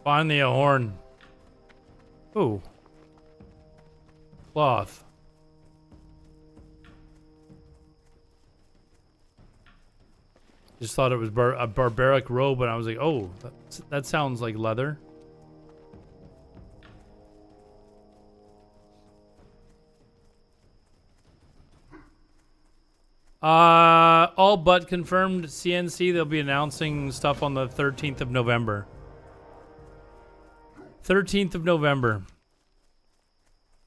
Finally a horn. Ooh. Cloth. Just thought it was a barbaric robe, and I was like, oh, that sounds like leather. All but confirmed CNC. They'll be announcing stuff on the 13th of November. 13th of November.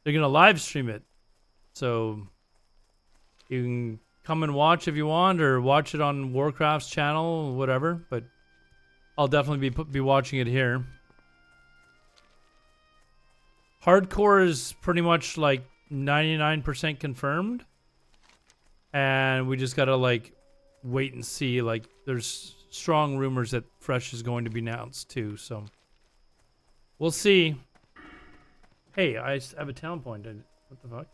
They're going to live stream it. So you can come and watch if you want, or watch it on Warcraft's channel, whatever. But I'll definitely be watching it here. Hardcore is pretty much like 99% confirmed. And we just gotta like wait and see. Like there's strong rumors that Fresh is going to be announced too, so we'll see. Hey, I have a talent point. What the fuck?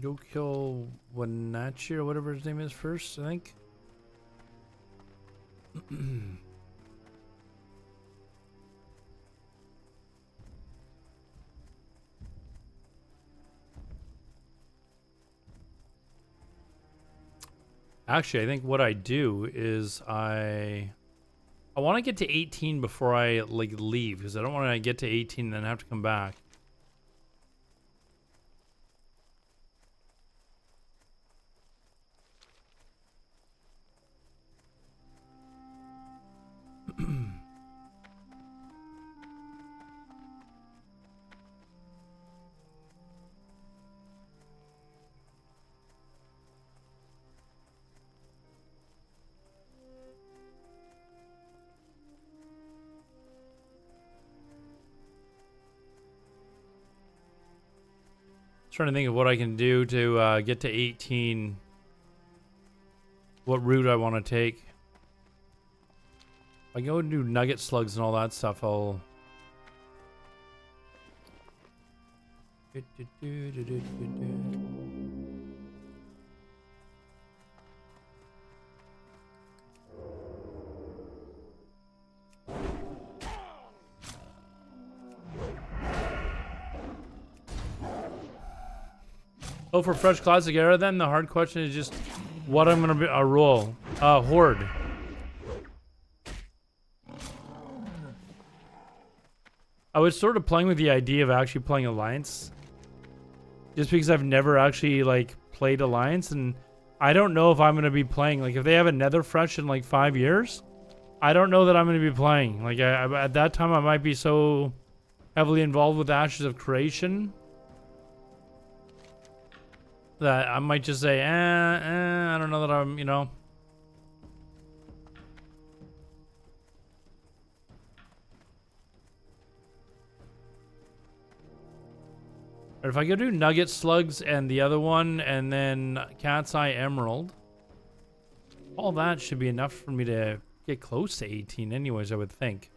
Go kill Wenatchee or whatever his name is first, I think. Actually, I think what I do is I want to get to 18 before I like leave, because I don't want to get to 18 and then have to come back. Trying to think of what I can do to get to 18. What route I want to take. If I go and do nugget slugs and all that stuff, I'll... Oh, for Fresh Classic Era, then the hard question is just what I'm gonna be roll. Horde. I was sort of playing with the idea of actually playing Alliance, just because I've never actually like played Alliance, and I don't know if I'm gonna be playing. Like, if they have another Fresh in like 5 years, I don't know that I'm gonna be playing. Like, at that time, I might be so heavily involved with Ashes of Creation that I might just say, I don't know that I'm, you know. Or if I go do Nugget Slugs and the other one, and then Cat's Eye Emerald, all that should be enough for me to get close to 18 anyways, I would think.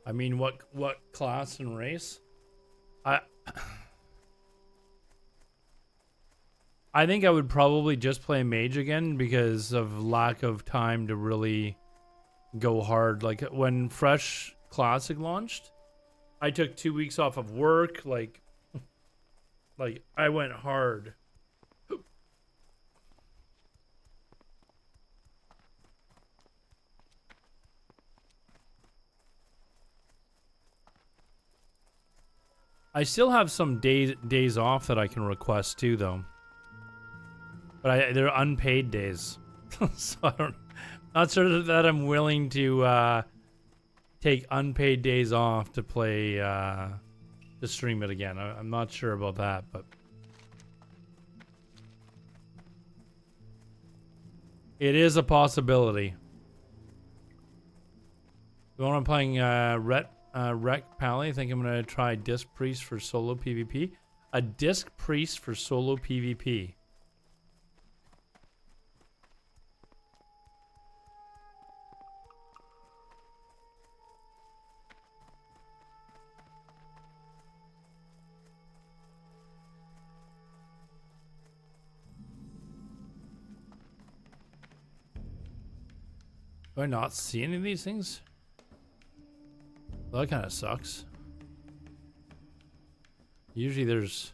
I mean, what class and race? I think I would probably just play mage again because of lack of time to really go hard. Like, when Fresh Classic launched, I took 2 weeks off of work. Like I went hard. I still have some days off that I can request too, though. But they're unpaid days, so I don't. Not sure that I'm willing to take unpaid days off to play to stream it again. I'm not sure about that, but it is a possibility. When I'm playing Rec Pally, I think I'm gonna try Disc Priest for solo PvP. A Disc Priest for solo PvP. Do I not see any of these things? Well, that kind of sucks. Usually there's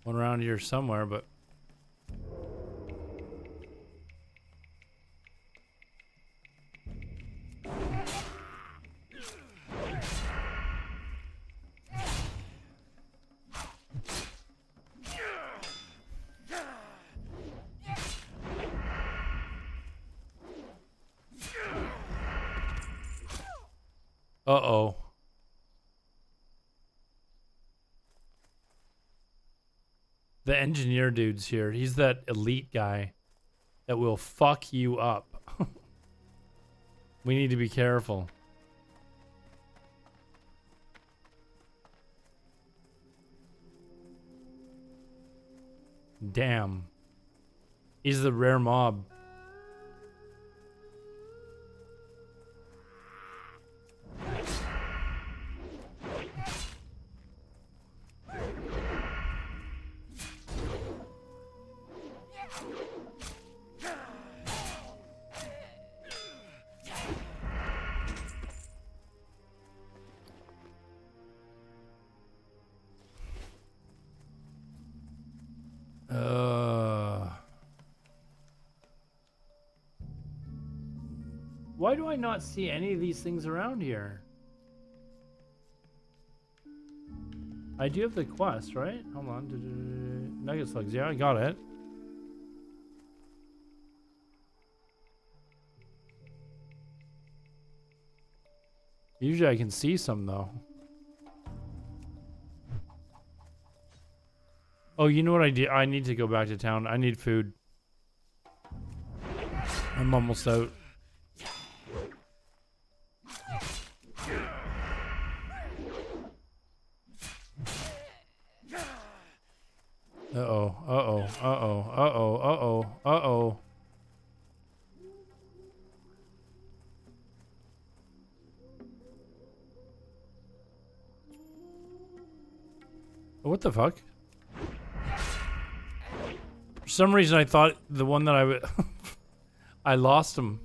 one around here somewhere, but uh-oh. The engineer dude's here. He's that elite guy that will fuck you up. We need to be careful. Damn. He's the rare mob. Why do I not see any of these things around here? I do have the quest, right? Hold on. Nugget slugs. Yeah, I got it. Usually I can see some, though. Oh, you know what I do? I need to go back to town. I need food. I'm almost out. Uh-oh, uh-oh, uh-oh, uh-oh, uh-oh, uh-oh. What the fuck? For some reason I thought the one that I would... I lost him.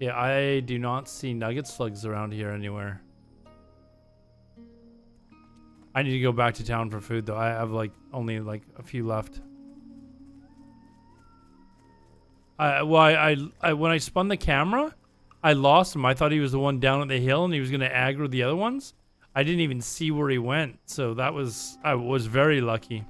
Yeah, I do not see nugget slugs around here anywhere. I need to go back to town for food, though. I have, like, only, like, a few left. When I spun the camera, I lost him. I thought he was the one down at the hill, and he was going to aggro the other ones. I didn't even see where he went, so that was... I was very lucky.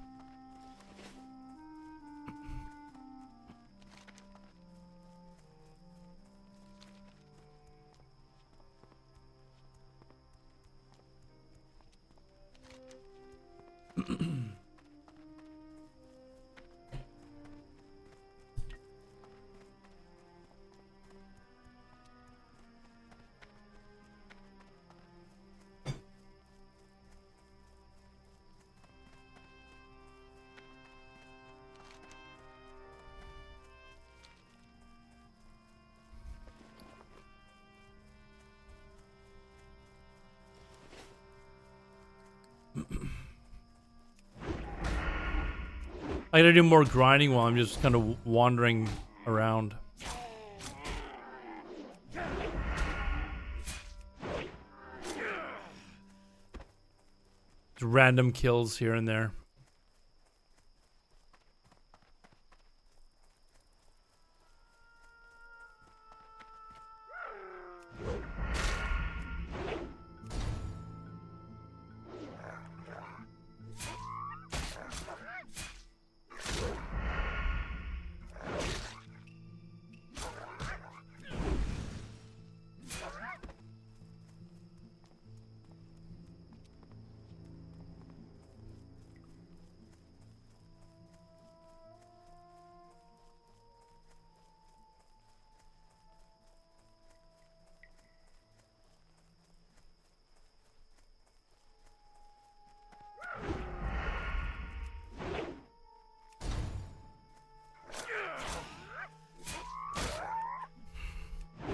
I gotta do more grinding while I'm just kind of wandering around. Just random kills here and there.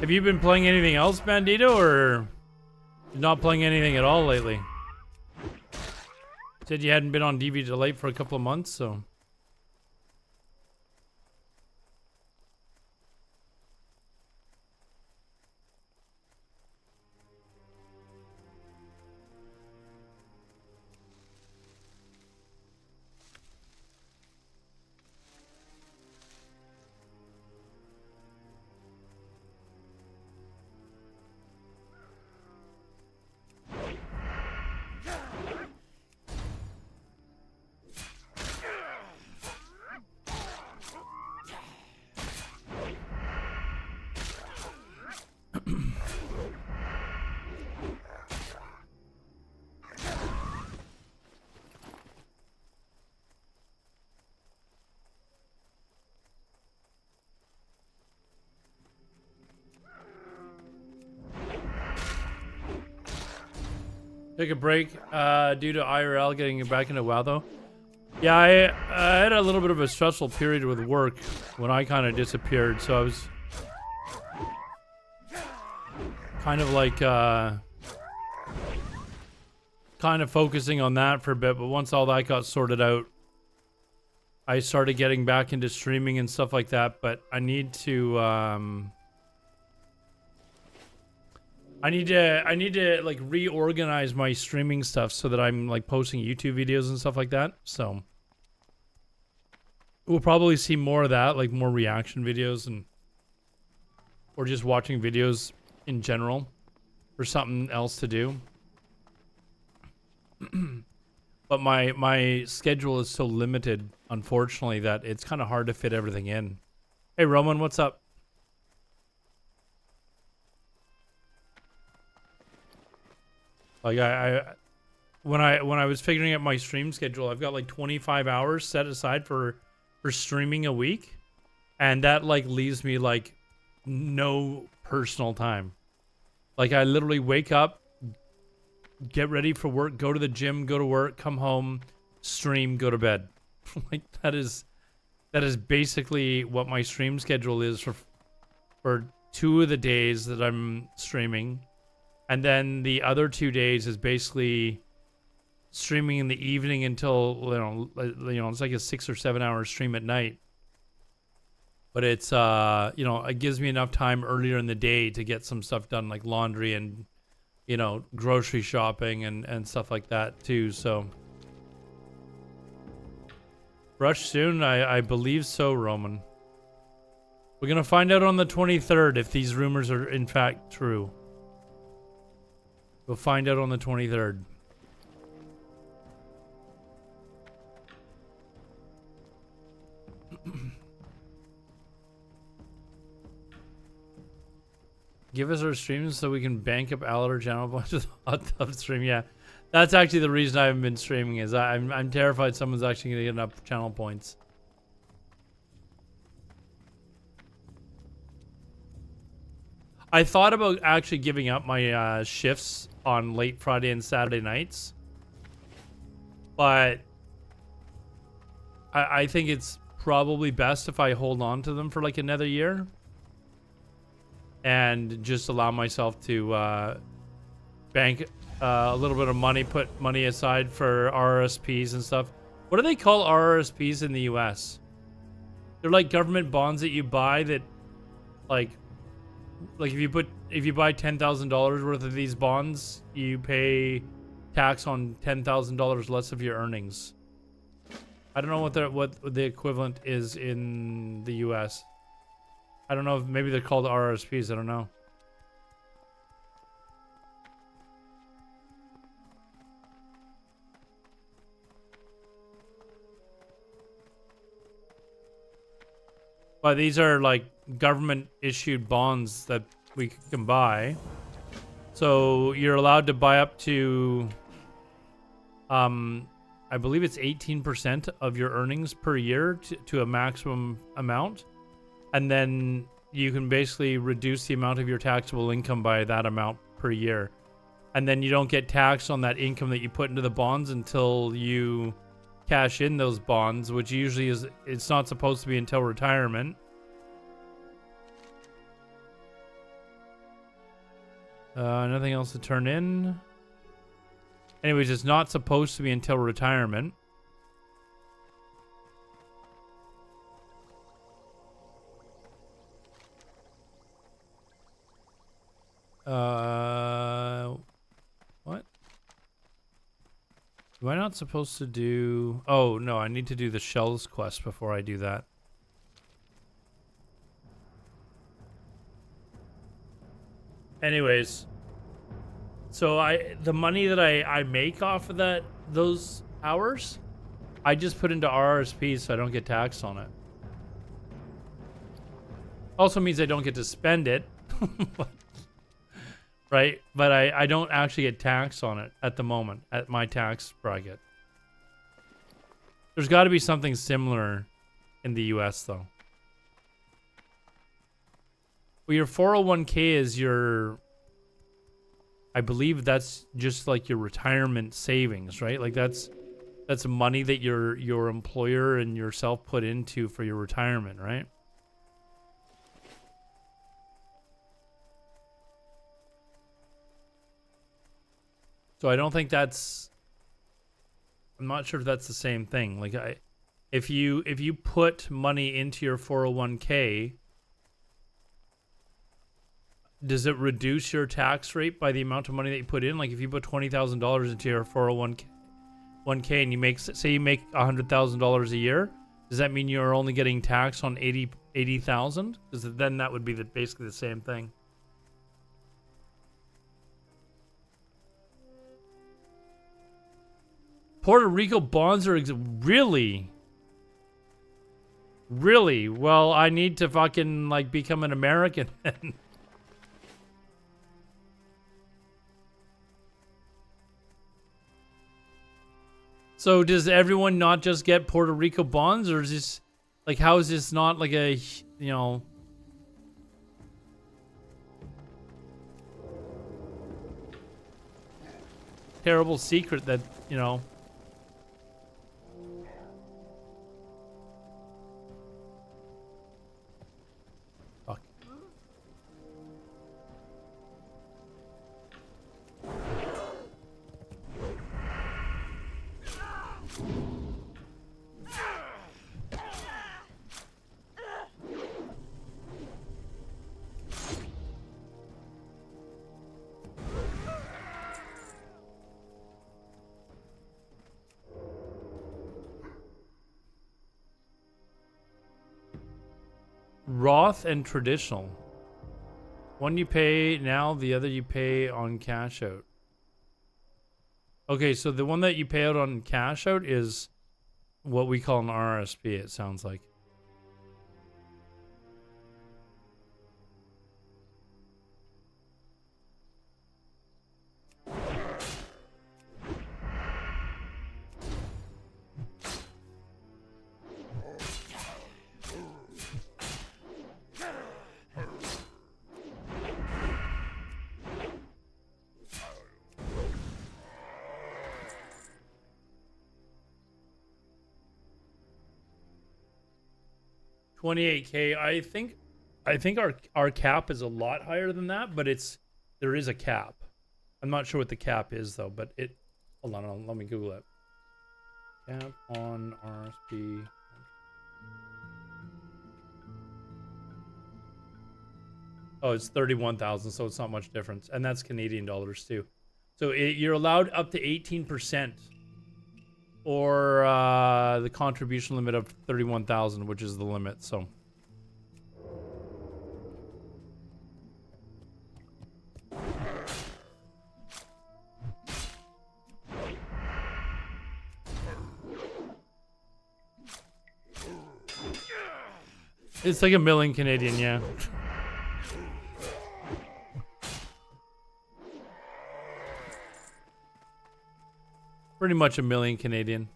Have you been playing anything else, Bandito, or not playing anything at all lately? Said you hadn't been on DV Delay for a couple of months, so. Take a break due to IRL getting back into WoW though. Yeah, I had a little bit of a stressful period with work when I kind of disappeared, so I was kind of like kind of focusing on that for a bit, but once all that got sorted out, I started getting back into streaming and stuff like that, but I need to I need to like reorganize my streaming stuff so that I'm like posting YouTube videos and stuff like that. So we'll probably see more of that, like more reaction videos and or just watching videos in general for something else to do. But my schedule is so limited, unfortunately, that it's kind of hard to fit everything in. Hey Roman, what's up? Like when I was figuring out my stream schedule, I've got like 25 hours set aside for streaming a week, and that like leaves me like no personal time. Like I literally wake up, get ready for work, go to the gym, go to work, come home, stream, go to bed. Like that is basically what my stream schedule is for 2 of the days that I'm streaming. And then the other 2 days is basically streaming in the evening until, it's like a 6 or 7 hour stream at night. But it's, it gives me enough time earlier in the day to get some stuff done, like laundry and, grocery shopping and stuff like that too. So rush soon? I believe so, Roman. We're going to find out on the 23rd if these rumors are in fact true. We'll find out on the 23rd. Give us our streams so we can bank up Alatar channel points with hot tub stream. Yeah, that's actually the reason I haven't been streaming. Is I'm terrified someone's actually gonna get enough channel points. I thought about actually giving up my shifts on late Friday and Saturday nights, but I think it's probably best if I hold on to them for like another year and just allow myself to bank a little bit of money, put money aside for RRSPs and stuff. What do they call RRSPs in the US? They're like government bonds that you buy that like if you buy $10,000 worth of these bonds, you pay tax on $10,000 less of your earnings. I don't know what the equivalent is in the US. I don't know if maybe they're called RRSPs. I don't know. But these are like government issued bonds that we can buy. So you're allowed to buy up to I believe it's 18% of your earnings per year to a maximum amount. And then you can basically reduce the amount of your taxable income by that amount per year. And then you don't get taxed on that income that you put into the bonds until you cash in those bonds, which usually it's not supposed to be until retirement. Nothing else to turn in. Anyways, it's not supposed to be until retirement. What? Am I not supposed to do... Oh, no, I need to do the Shells quest before I do that. Anyways, so the money that I make off of those hours, I just put into RRSP so I don't get taxed on it. Also means I don't get to spend it, right? But I don't actually get taxed on it at the moment at my tax bracket. There's got to be something similar in the US though. Well, your 401k is your, I believe that's just like your retirement savings, right? Like that's money that your employer and yourself put into for your retirement, right? So I don't think that's, I'm not sure if that's the same thing. Like if you put money into your 401k, does it reduce your tax rate by the amount of money that you put in? Like if you put $20,000 into your 401k and you make, say you make $100,000 a year, does that mean you're only getting taxed on 80,000? Because then that would be basically the same thing. Puerto Rico bonds are really? Well, I need to fucking like become an American then. So does everyone not just get Puerto Rico bonds, or is this like, how is this not like a, you know, terrible secret that, you know, fuck. Roth and traditional. One you pay now, the other you pay on cash out. Okay, so the one that you pay out on cash out is what we call an RRSP, it sounds like. $28K. I think our cap is a lot higher than that, but there is a cap. I'm not sure what the cap is though, but hold on, let me Google it. Cap on RSP. Oh, it's 31,000, so it's not much difference, and that's Canadian dollars too. So you're allowed up to 18%, or the contribution limit of 31,000, which is the limit. So. It's like $1 million Canadian, yeah. Pretty much $1 million Canadian.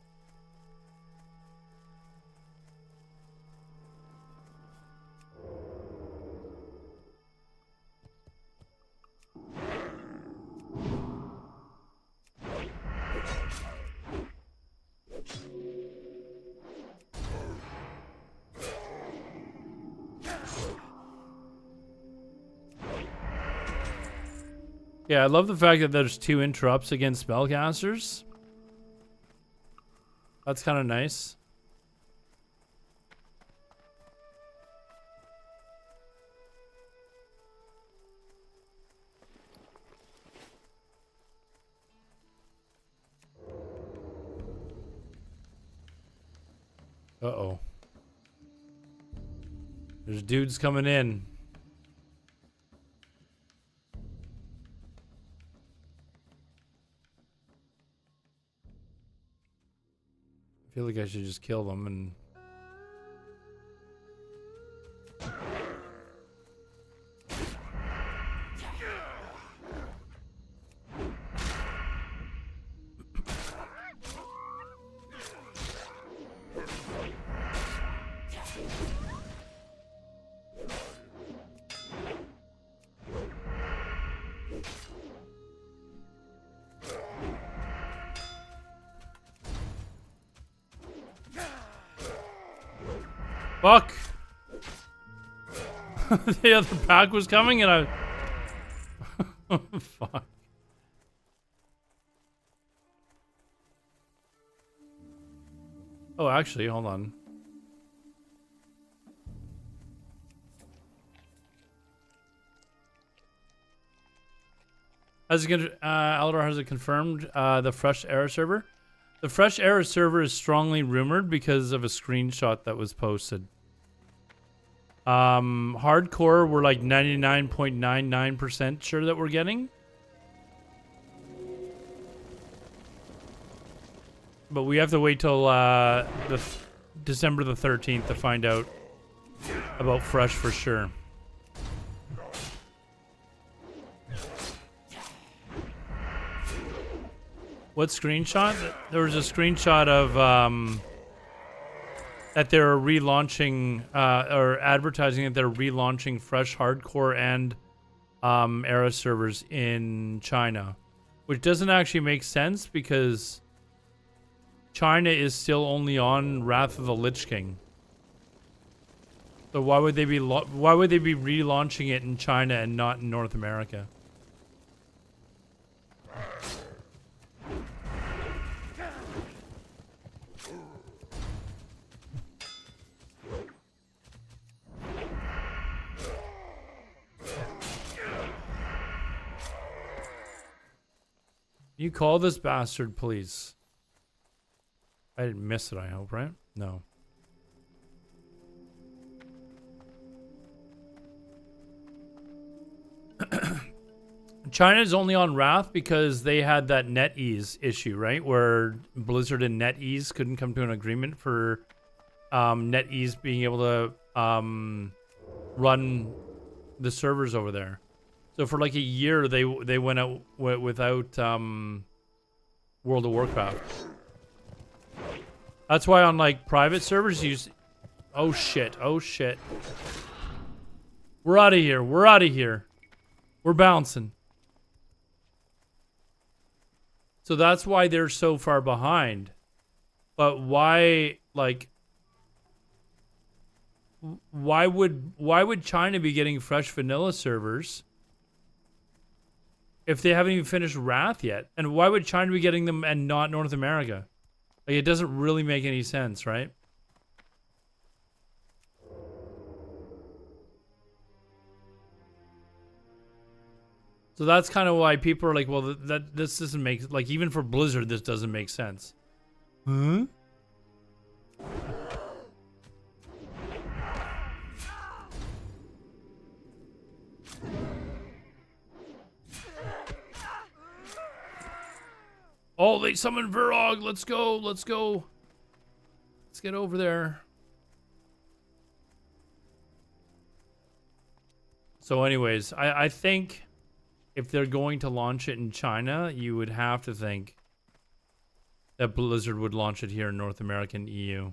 Yeah, I love the fact that there's 2 interrupts against spellcasters. That's kind of nice. Uh-oh. There's dudes coming in. I feel like I should just kill them and... Fuck! The other pack was coming and I... Fuck. Oh, actually, hold on. Aldor has it confirmed, the Fresh Era server? The Fresh Era server is strongly rumored because of a screenshot that was posted. Hardcore, we're like 99.99% sure that we're getting. But we have to wait till December the 13th to find out about Fresh for sure. What screenshot? There was a screenshot of that they're relaunching or advertising that they're relaunching Fresh Hardcore and Era servers in China, which doesn't actually make sense because China is still only on Wrath of the Lich King. So why would they be relaunching it in China and not in North America? You call this bastard, please. I didn't miss it, I hope, right? No. China's only on Wrath because they had that NetEase issue, right? Where Blizzard and NetEase couldn't come to an agreement for NetEase being able to run the servers over there. So for like a year, they went out without World of Warcraft. That's why on like private servers, oh shit, oh shit. We're out of here. We're out of here. We're bouncing. So that's why they're so far behind. But why, like, why would China be getting fresh vanilla servers if they haven't even finished Wrath yet? And why would China be getting them and not North America? Like, it doesn't really make any sense, right? So that's kind of why people are like, well, this doesn't make, like, even for Blizzard, this doesn't make sense. Huh? Oh, they summoned Virog. Let's go. Let's go. Let's get over there. So anyways, I think if they're going to launch it in China, you would have to think that Blizzard would launch it here in North America and EU.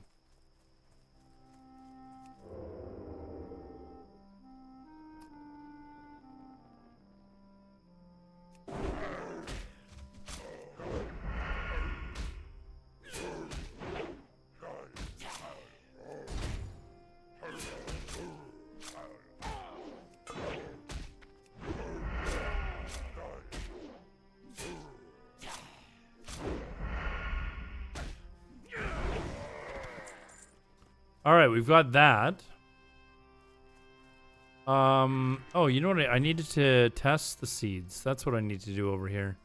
All right, we've got that. Oh, you know what? I needed to test the seeds. That's what I need to do over here.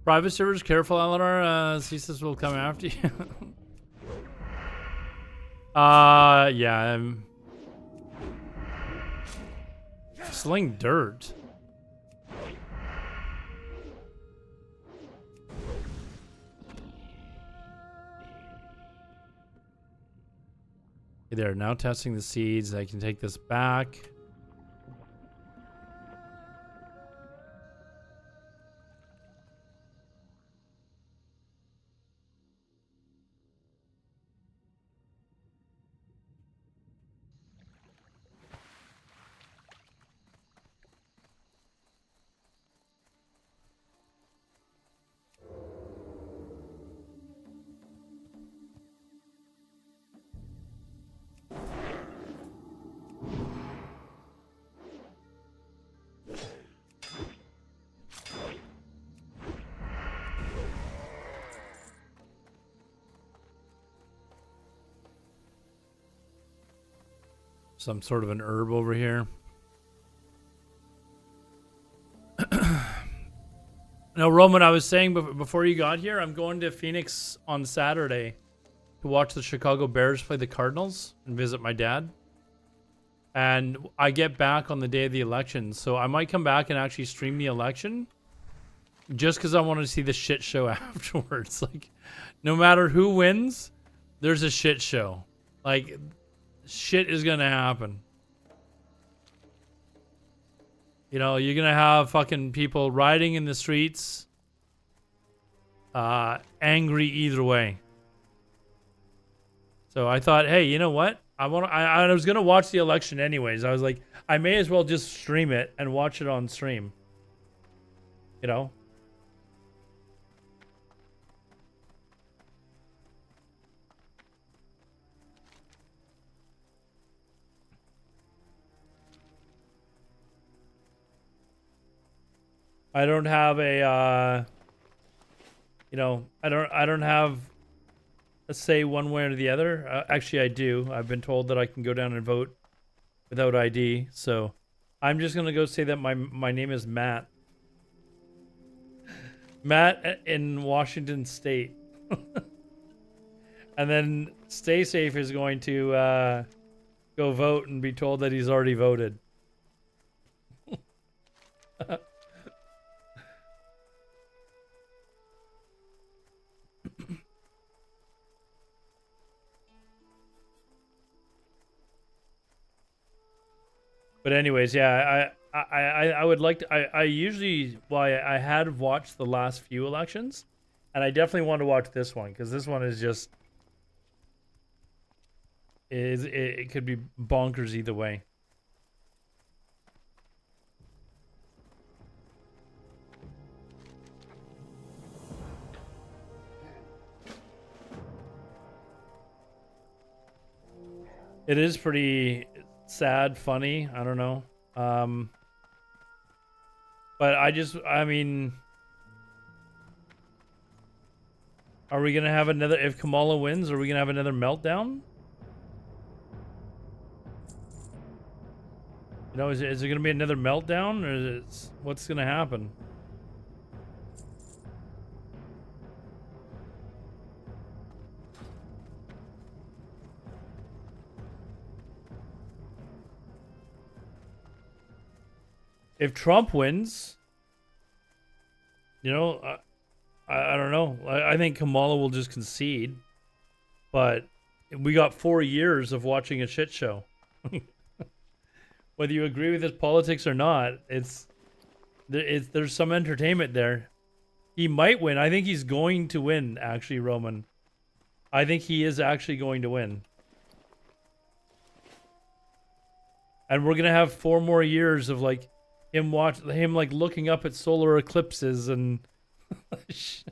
Private servers, careful, Eleanor. CSIS will come after you. Yeah, I'm sling dirt. Okay, there, now testing the seeds. I can take this back. Some sort of an herb over here. No, Roman, I was saying before you got here, I'm going to Phoenix on Saturday to watch the Chicago Bears play the Cardinals and visit my dad. And I get back on the day of the election, so I might come back and actually stream the election just because I want to see the shit show afterwards. Like, no matter who wins, there's a shit show. Like, shit is gonna happen. You know, you're gonna have fucking people riding in the streets, angry either way. So I thought, hey, you know what? I was gonna watch the election anyways. I was like, I may as well just stream it and watch it on stream. You know? I don't have a, you know, I don't have a say one way or the other. Actually, I do. I've been told that I can go down and vote without ID. So I'm just gonna go say that my name is Matt. Matt in Washington State. And then Stay Safe is going to go vote and be told that he's already voted. But anyways, yeah, I would like to. I usually, well, I had watched the last few elections, and I definitely want to watch this one because this one is just it could be bonkers either way. It is pretty sad, funny. I don't know. But I mean, are we gonna have another? If Kamala wins, are we gonna have another meltdown? You know, is it gonna be another meltdown, or what's gonna happen? if Trump wins, you know, I don't know. I think Kamala will just concede, but we got 4 years of watching a shit show. Whether you agree with his politics or not, there's some entertainment there. He might win. I think he's going to win, actually, Roman. I think he is actually going to win. And we're gonna have 4 more years of like him like looking up at solar eclipses and it's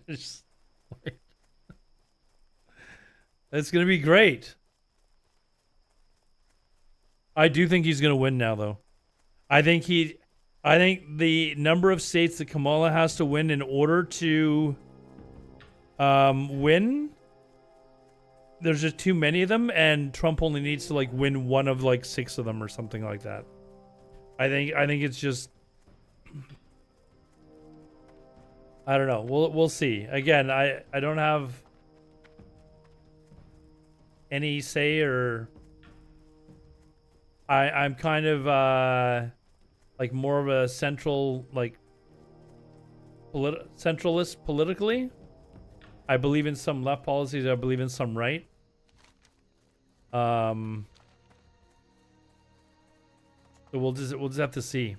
gonna be great. I do think he's gonna win now, though. I think the number of states that Kamala has to win in order to win, there's just too many of them, and Trump only needs to like win one of like 6 of them or something like that. I think it's just, I don't know. We'll see. Again, I don't have any say, or I'm kind of like more of a central, like centralist politically. I believe in some left policies. I believe in some right. So we'll just have to see.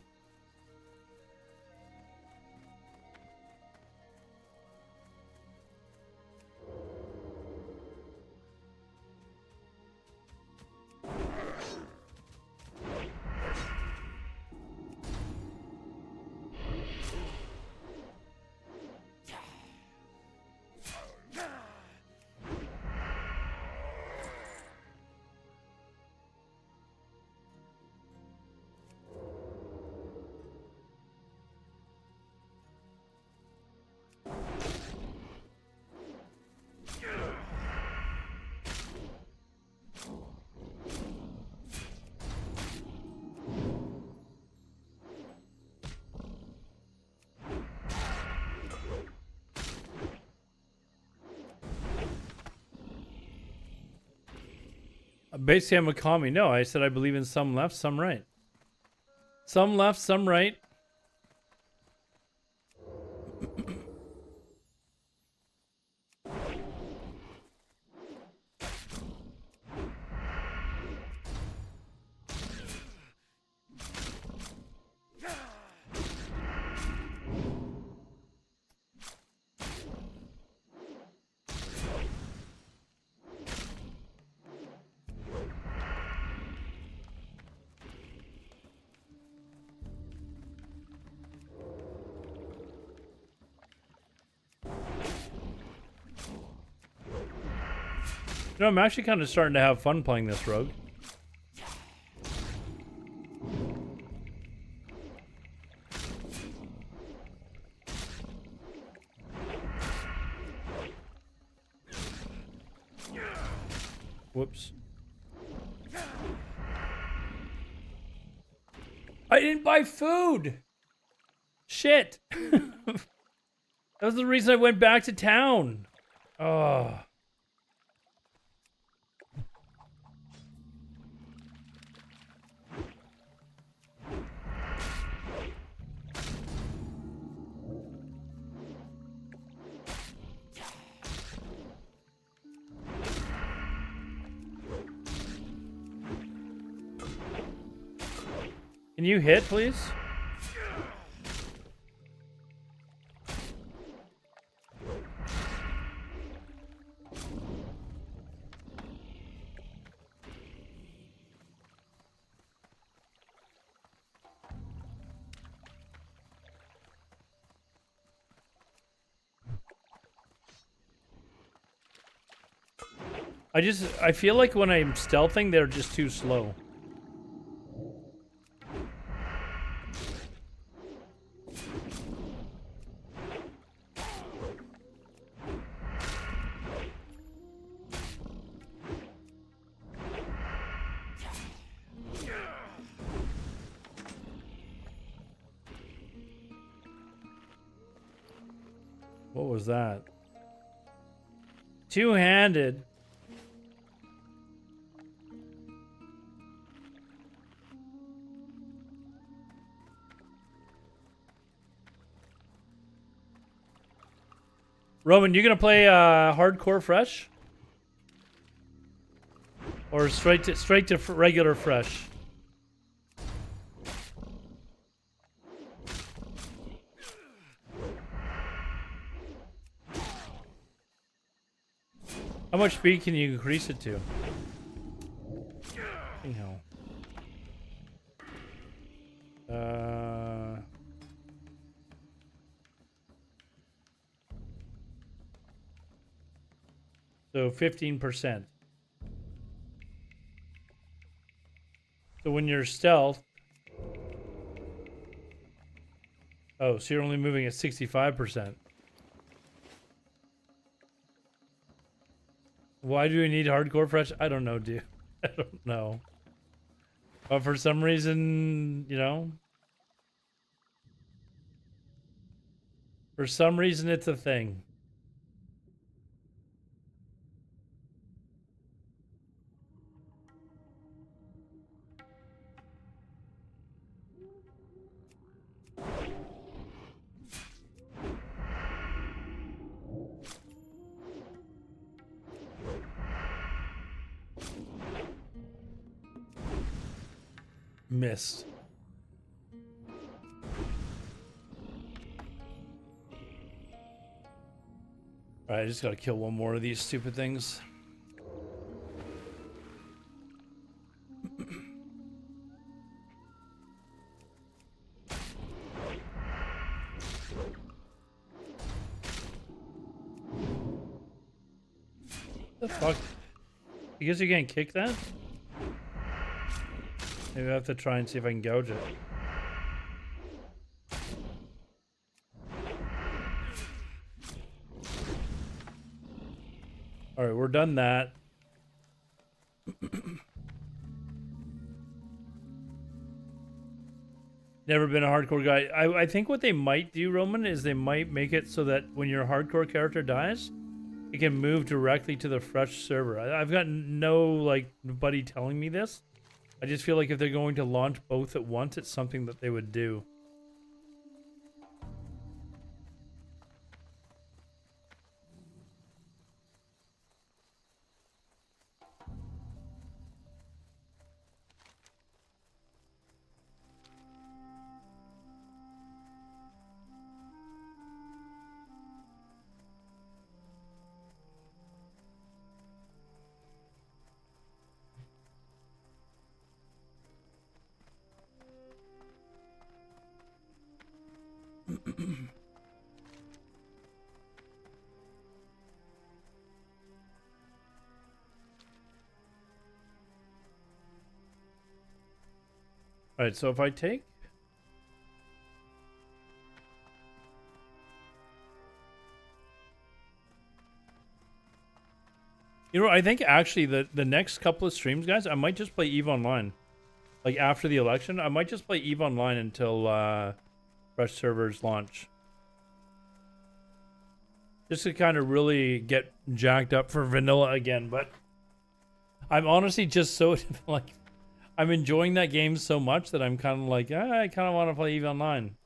Basically, I'm a commie. No, I said I believe in some left, some right. Some left, some right. You know, I'm actually kind of starting to have fun playing this rogue. Whoops. I didn't buy food! Shit! That was the reason I went back to town. Oh. Can you hit, please? I feel like when I'm stealthing, they're just too slow. What was that? Two-handed. Roman, you gonna play hardcore fresh, or straight to regular fresh? How much speed can you increase it to? Anyhow. So 15%. So when you're stealth, oh, so you're only moving at 65%. Why do we need hardcore fresh? I don't know, dude. I don't know. But for some reason, you know, for some reason it's a thing. Missed. Alright, I just gotta kill one more of these stupid things. The fuck? I guess you can't kick that? Maybe I have to try and see if I can gouge it. Alright, we're done that. Never been a hardcore guy. I think what they might do, Roman, is they might make it so that when your hardcore character dies, it can move directly to the fresh server. I've got no, like, buddy telling me this. I just feel like if they're going to launch both at once, it's something that they would do. Alright, so if I take... You know, I think actually the next couple of streams, guys, I might just play EVE Online. Like, after the election, I might just play EVE Online until fresh servers launch. Just to kind of really get jacked up for vanilla again, but... I'm honestly just so, like... I'm enjoying that game so much that I'm kind of like, I kind of want to play EVE Online.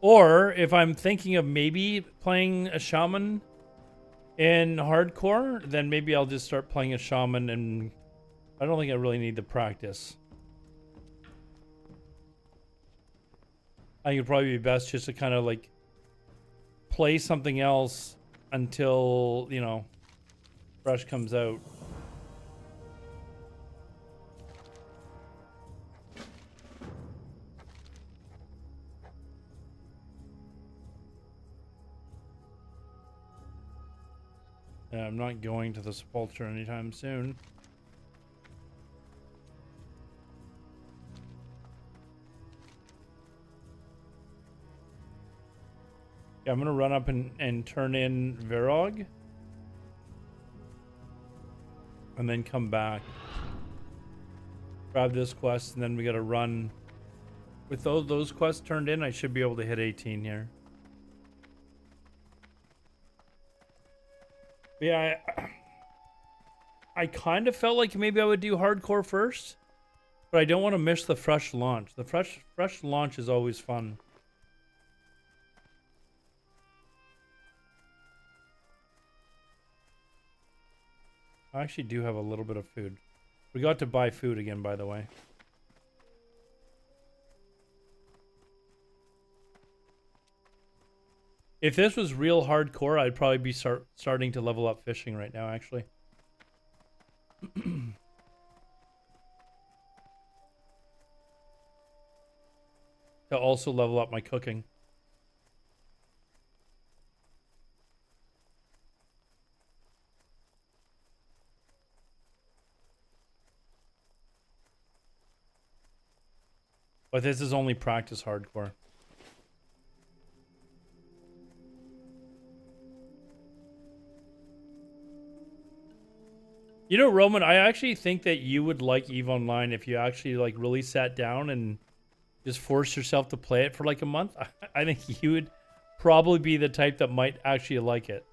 Or if I'm thinking of maybe playing a shaman in hardcore, then maybe I'll just start playing a shaman, and I don't think I really need the practice. I think it'd probably be best just to kind of like play something else until, you know, fresh comes out. Yeah, I'm not going to the Sepulchre anytime soon. Yeah, I'm gonna run up and turn in Verog. And then come back. Grab this quest, and then we gotta run. With those quests turned in, I should be able to hit 18 here. Yeah, I kind of felt like maybe I would do hardcore first, but I don't want to miss the fresh launch. The fresh launch is always fun. I actually do have a little bit of food. We got to buy food again, by the way. If this was real hardcore, I'd probably be starting to level up fishing right now, actually. To also level up my cooking. But this is only practice hardcore. You know, Roman, I actually think that you would like EVE Online if you actually like really sat down and just forced yourself to play it for like a month. I think you would probably be the type that might actually like it.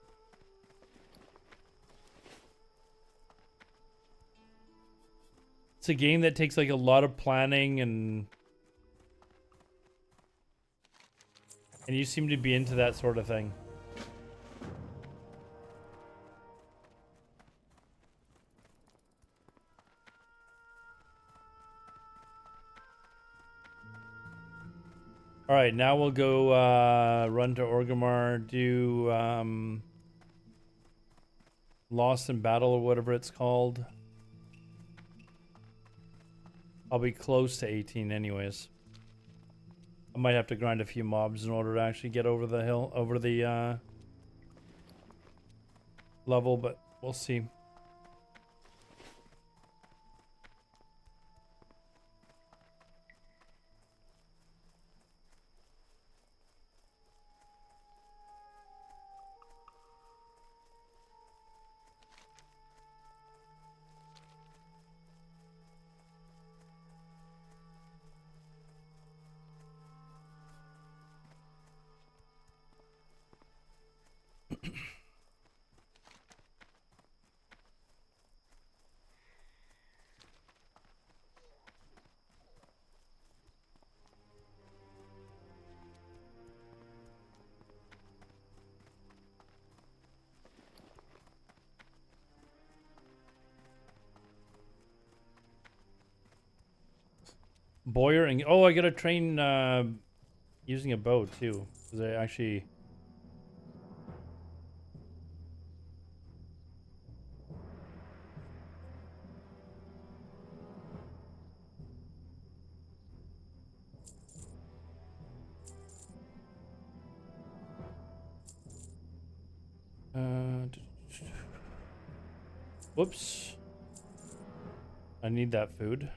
It's a game that takes like a lot of planning and you seem to be into that sort of thing. All right, now we'll go run to Orgrimmar, do Lost in Battle or whatever it's called. I'll be close to 18 anyways. I might have to grind a few mobs in order to actually get over the hill, over the level, but we'll see. Boyer and oh, I gotta train using a bow too, because I actually. Whoops. I need that food.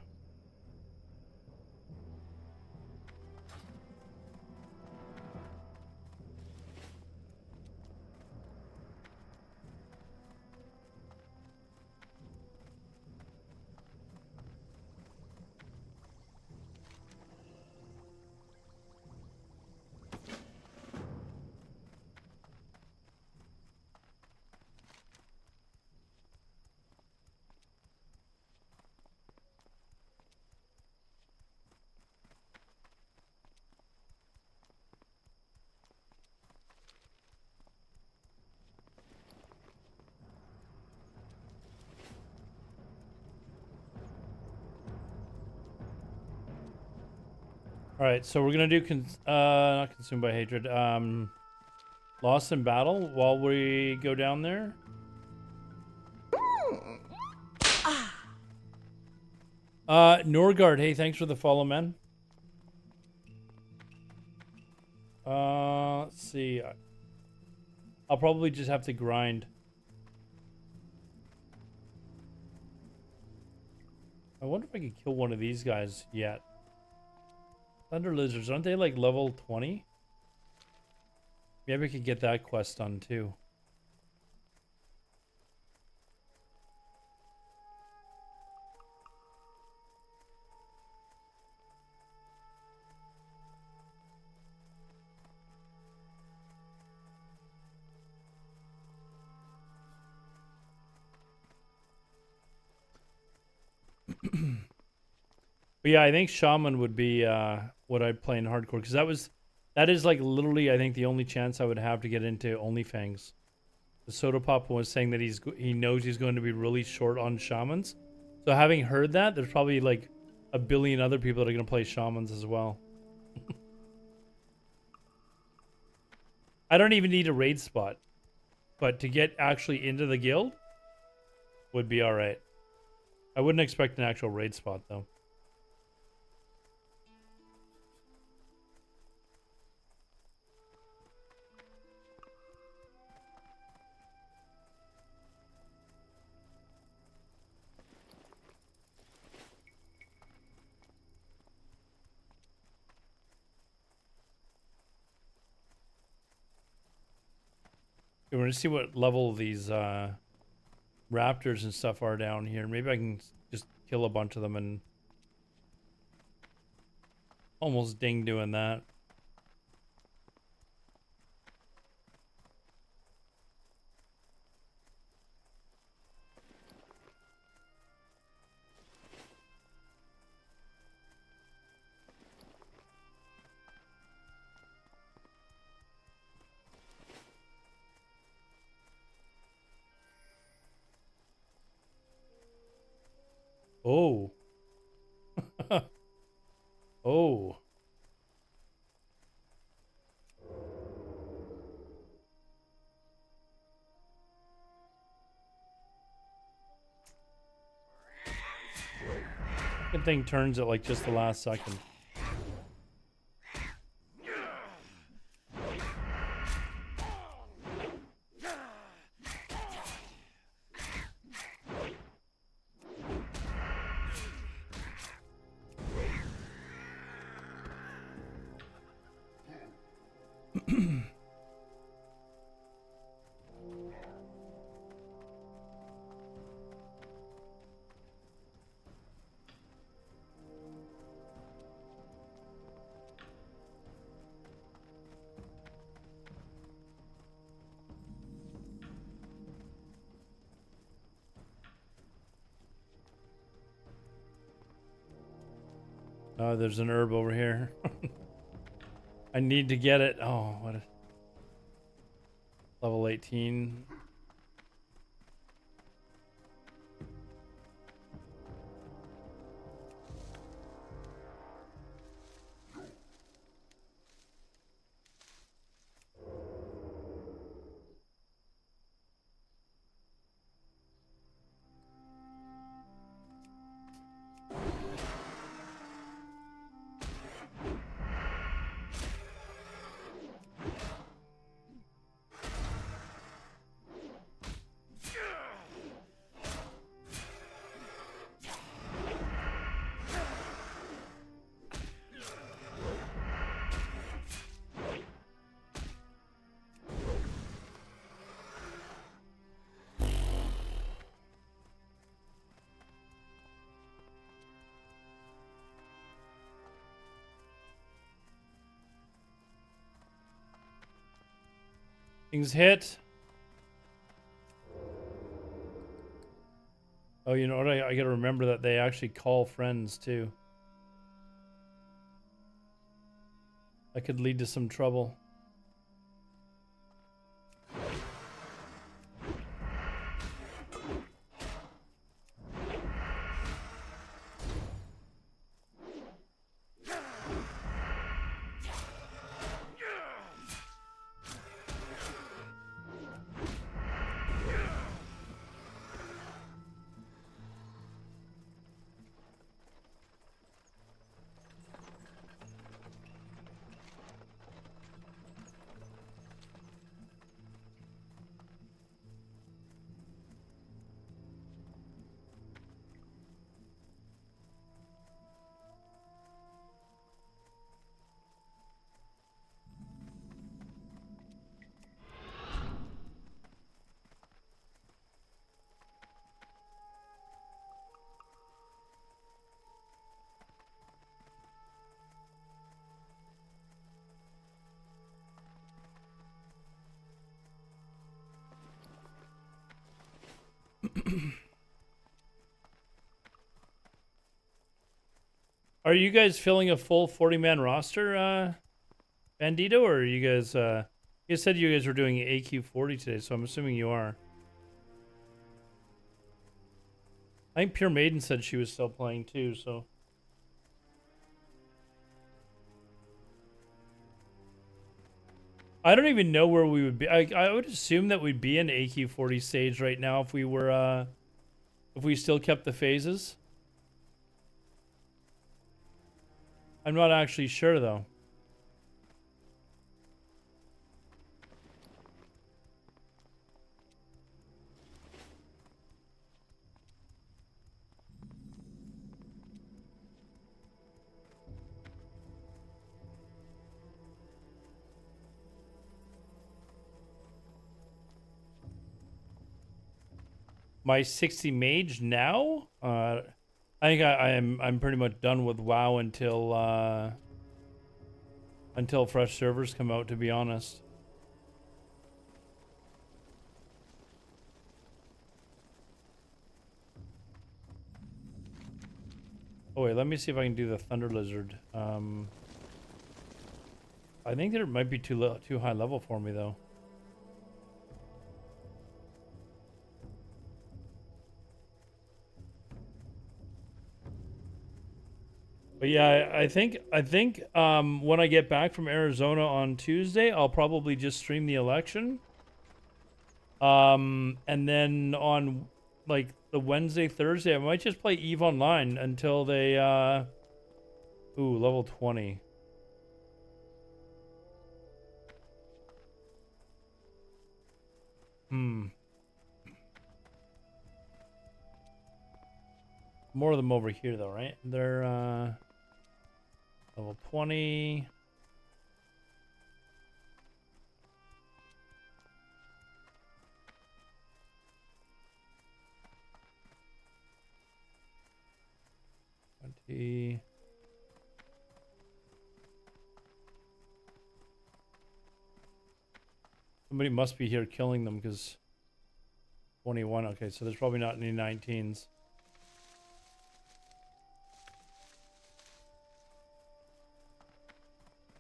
All right, so we're gonna do not consumed by hatred. Lost in battle while we go down there. Norgard, hey, thanks for the follow, man. Let's see. I'll probably just have to grind. I wonder if I could kill one of these guys yet. Thunder lizards, aren't they like level 20? Maybe I could get that quest done too. But yeah, I think Shaman would be what I'd play in hardcore because that is like literally I think the only chance I would have to get into OnlyFans. The Soda Pop was saying that he knows he's going to be really short on Shamans. So having heard that, there's probably like a billion other people that are going to play Shamans as well. I don't even need a raid spot, but to get actually into the guild would be all right. I wouldn't expect an actual raid spot though. We're gonna see what level these raptors and stuff are down here. Maybe I can just kill a bunch of them and almost ding doing that. Oh. Oh. Good thing turns at like just the last second. Oh, there's an herb over here. I need to get it. Oh, what a level 18. Things hit. Oh, you know what? I gotta remember that they actually call friends too. That could lead to some trouble. Are you guys filling a full 40-man roster, Bandito, or are you guys? You said you guys were doing AQ40 today, so I'm assuming you are. I think Pure Maiden said she was still playing too, so. I don't even know where we would be. I would assume that we'd be in AQ40 stage right now if we were, if we still kept the phases. I'm not actually sure though. My 60 mage now? I think I'm pretty much done with WoW until fresh servers come out, to be honest. Oh wait, let me see if I can do the Thunder Lizard. I think there might be too high level for me though. But yeah, I think when I get back from Arizona on Tuesday, I'll probably just stream the election. And then on like the Wednesday, Thursday, I might just play EVE Online until they ooh, level 20. More of them over here though, right? They're level 20. Somebody must be here killing them because 21. Okay, so there's probably not any 19s.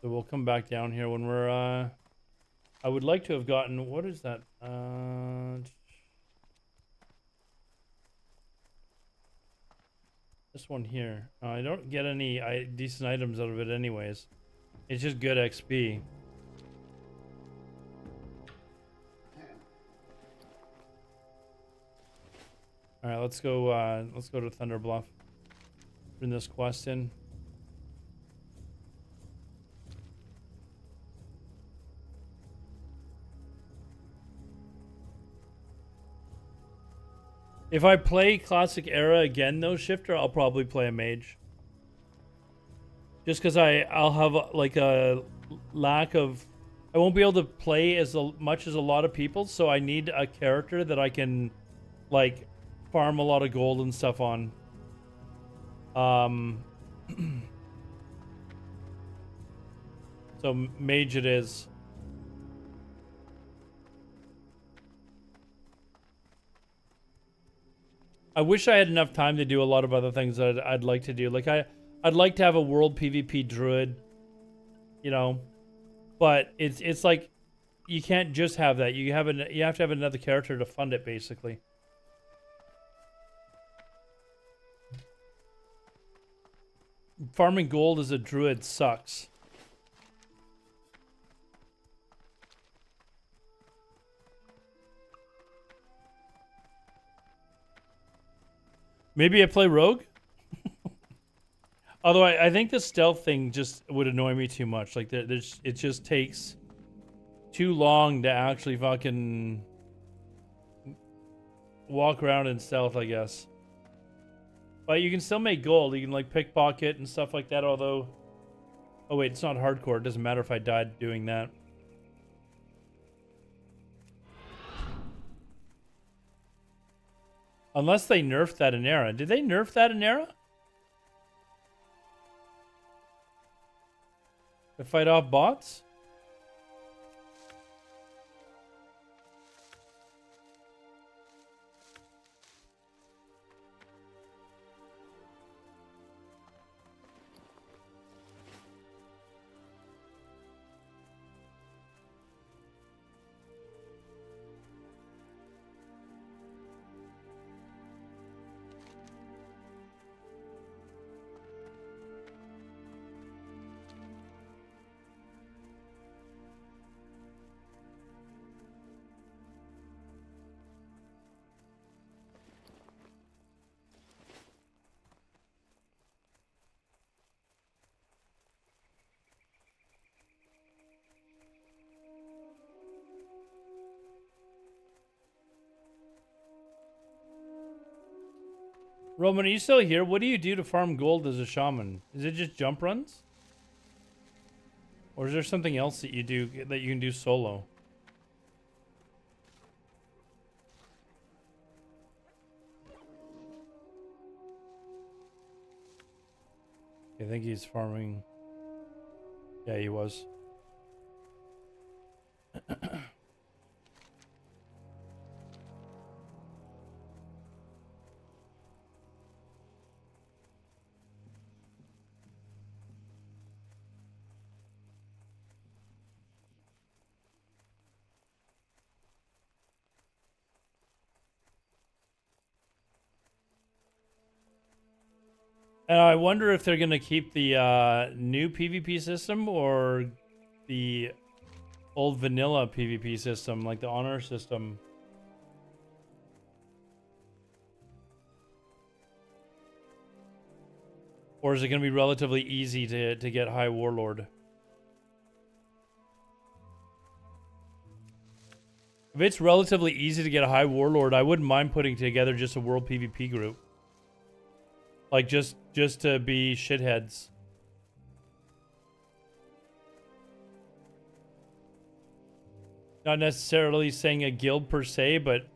So we'll come back down here when we're I would like to have gotten, what is that? This one here. I don't get any decent items out of it anyways. It's just good XP. All right, let's go to Thunder Bluff. Bring this quest in. If I play Classic Era again, though, Shifter, I'll probably play a mage. Just because I'll have like a lack of... I won't be able to play as much as a lot of people, so I need a character that I can, like, farm a lot of gold and stuff on. So mage it is. I wish I had enough time to do a lot of other things that I'd like to do. Like I'd like to have a world PvP druid, you know, but it's like you can't just have that. You have to have another character to fund it, basically. Farming gold as a druid sucks. Maybe I play rogue. Although I think the stealth thing just would annoy me too much. Like it just takes too long to actually fucking walk around in stealth, I guess. But you can still make gold. You can like pickpocket and stuff like that. Although, oh wait, it's not hardcore. It doesn't matter if I died doing that. Unless they nerfed that in Era. Did they nerf that in Era? To fight off bots? Roman, are you still here? What do you do to farm gold as a shaman? Is it just jump runs? Or is there something else that you do that you can do solo? I think he's farming. Yeah, he was. And I wonder if they're gonna keep the new PvP system or the old vanilla PvP system, like the honor system. Or is it gonna be relatively easy to get High Warlord? If it's relatively easy to get a High Warlord, I wouldn't mind putting together just a world PvP group. Like just to be shitheads. Not necessarily saying a guild per se, but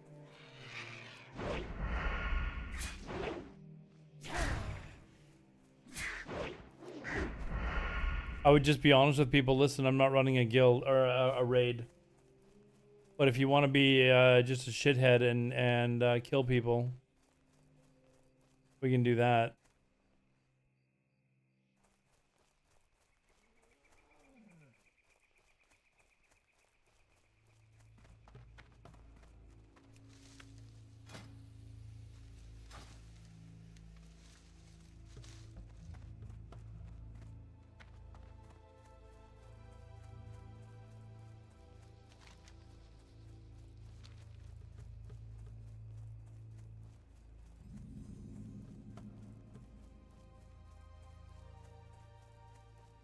I would just be honest with people. Listen, I'm not running a guild or a raid. But if you want to be just a shithead and kill people, we can do that.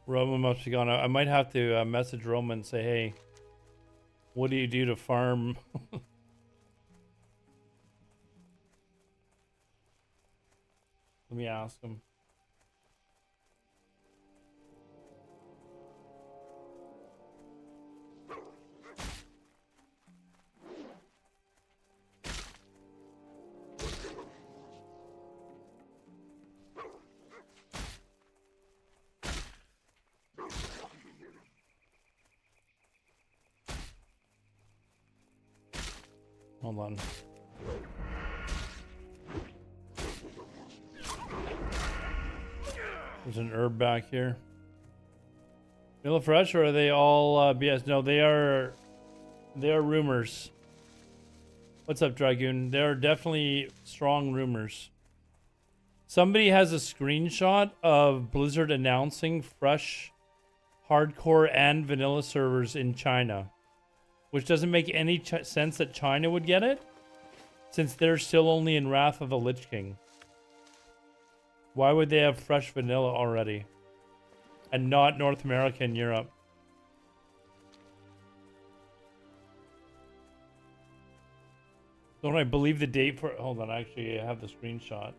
Roman must be gone. I might have to message Roman and say, hey, what do you do to farm? Let me ask him. Hold on. There's an herb back here. Vanilla Fresh, or are they all BS? No, they are rumors. What's up, Dragoon? There are definitely strong rumors. Somebody has a screenshot of Blizzard announcing fresh, hardcore, and vanilla servers in China. Which doesn't make any sense that China would get it, since they're still only in Wrath of the Lich King. Why would they have fresh vanilla already? And not North America and Europe? Don't I believe the date for... Hold on, actually, I have the screenshot.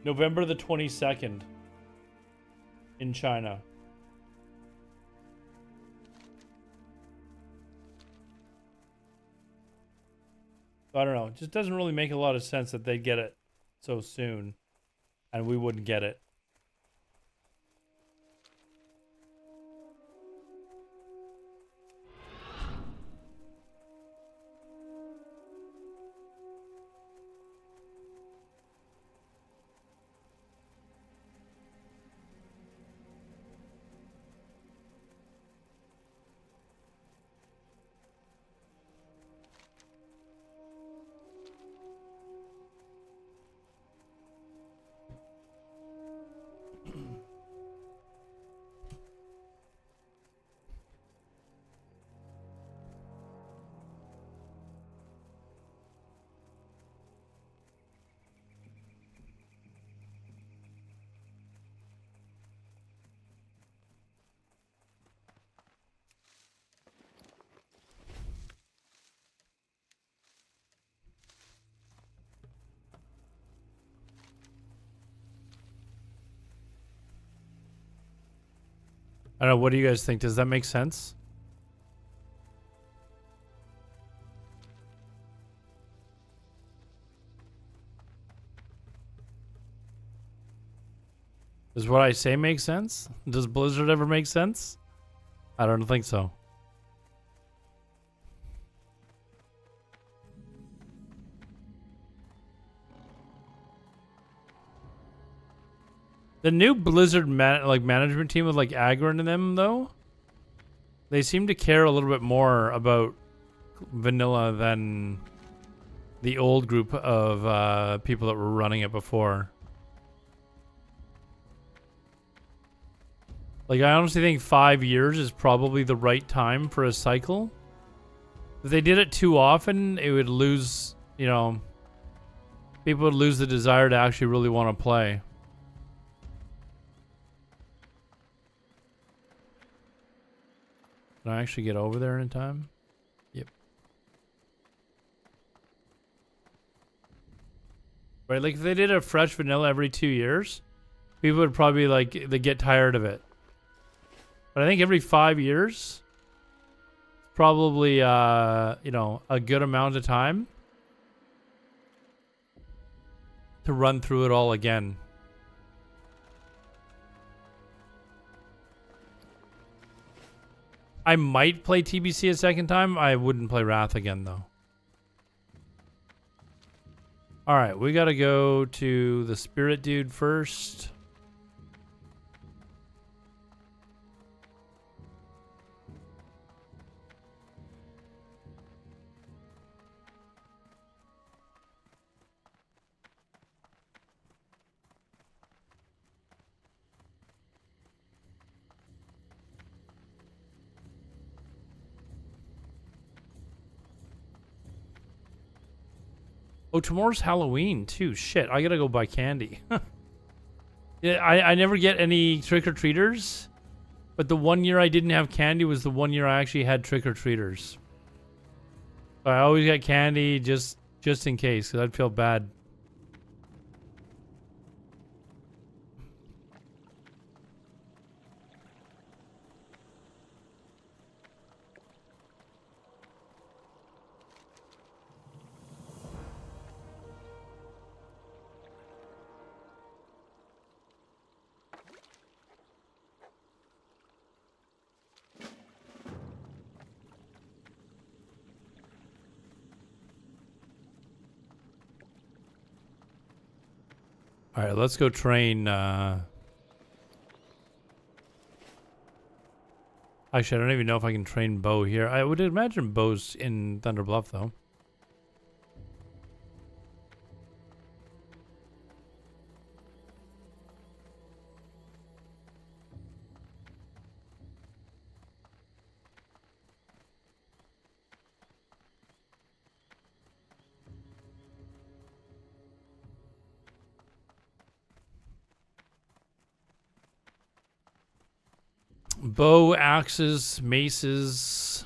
November the 22nd. In China. I don't know. It just doesn't really make a lot of sense that they'd get it so soon and we wouldn't get it. I don't know. What do you guys think? Does that make sense? Does what I say make sense? Does Blizzard ever make sense? I don't think so. The new Blizzard management team with like Agron in them though, they seem to care a little bit more about vanilla than the old group of people that were running it before. Like, I honestly think 5 years is probably the right time for a cycle. If they did it too often, it would lose, you know, people would lose the desire to actually really want to play. Can I actually get over there in time? Yep. Right, like if they did a fresh vanilla every 2 years, people would probably like, they get tired of it. But I think every 5 years, probably, you know, a good amount of time to run through it all again. I might play TBC a second time. I wouldn't play Wrath again, though. All right, we got to go to the Spirit Dude first. Oh, tomorrow's Halloween, too. Shit, I gotta go buy candy. Yeah, I never get any trick-or-treaters, but the 1 year I didn't have candy was the 1 year I actually had trick-or-treaters. So I always get candy just in case, because I'd feel bad. All right, let's go train. Actually, I don't even know if I can train Bo here. I would imagine Bo's in Thunder Bluff, though. Bow, axes, maces.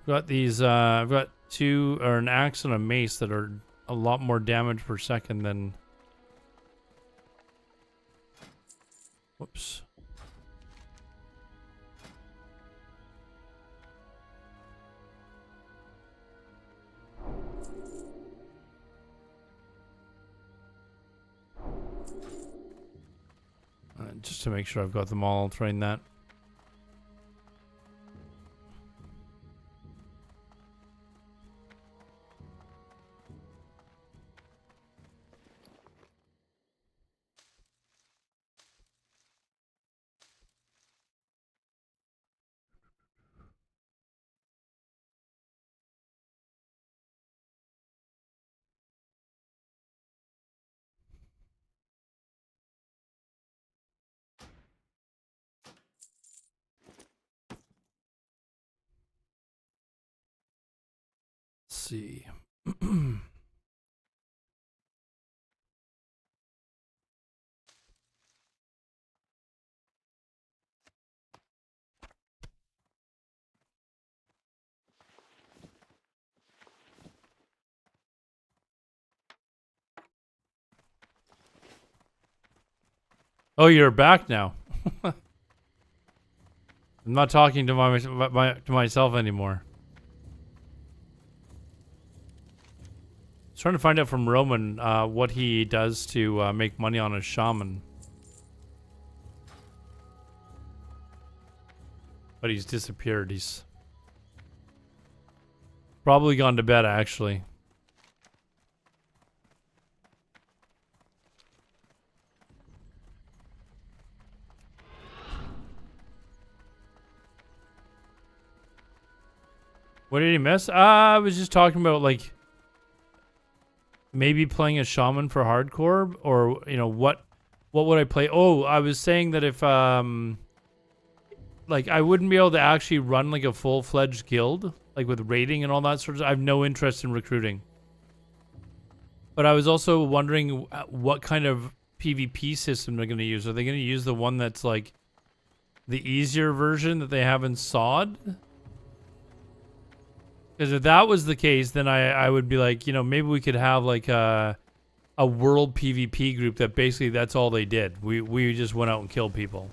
Got these, I've got two, or an axe and a mace that are a lot more damage per second than... Whoops. Just to make sure I've got them all, I'll train that. Let's see. Oh, you're back now. I'm not talking to to myself anymore. I was trying to find out from Roman what he does to make money on a shaman. But he's disappeared. He's probably gone to bed, actually. What did he miss? I was just talking about, like, maybe playing a shaman for hardcore, or, you know, what would I play? Oh, I was saying that if, like, I wouldn't be able to actually run, like, a full-fledged guild, like, with raiding and all that sort of stuff. I have no interest in recruiting. But I was also wondering what kind of PvP system they're going to use. Are they going to use the one that's, like, the easier version that they have in SOD? Because if that was the case, then I would be like, you know, maybe we could have, like, a world PvP group that basically that's all they did. We just went out and killed people.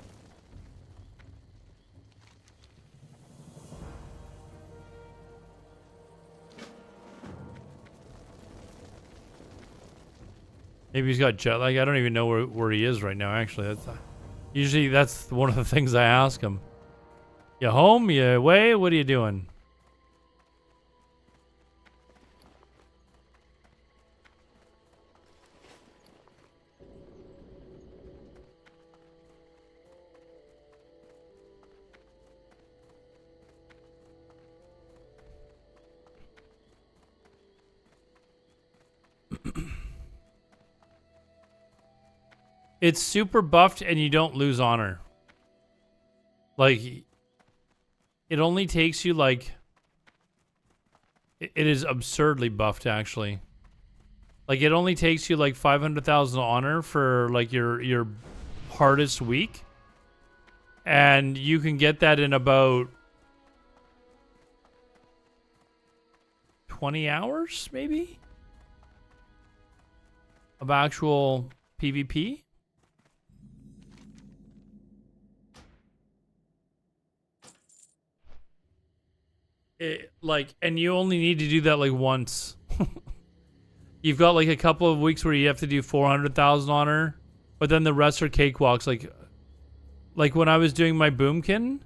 Maybe he's got jet lag. I don't even know where he is right now, actually. Usually that's one of the things I ask him. You home? You away? What are you doing? It's super buffed and you don't lose honor. Like, it only takes you, like, it is absurdly buffed, actually. Like, it only takes you, like, 500,000 honor for, like, your hardest week. And you can get that in about 20 hours, maybe? Of actual PvP. And you only need to do that, like, once. You've got, like, a couple of weeks where you have to do 400,000 honor, but then the rest are cakewalks. Like when I was doing my boomkin,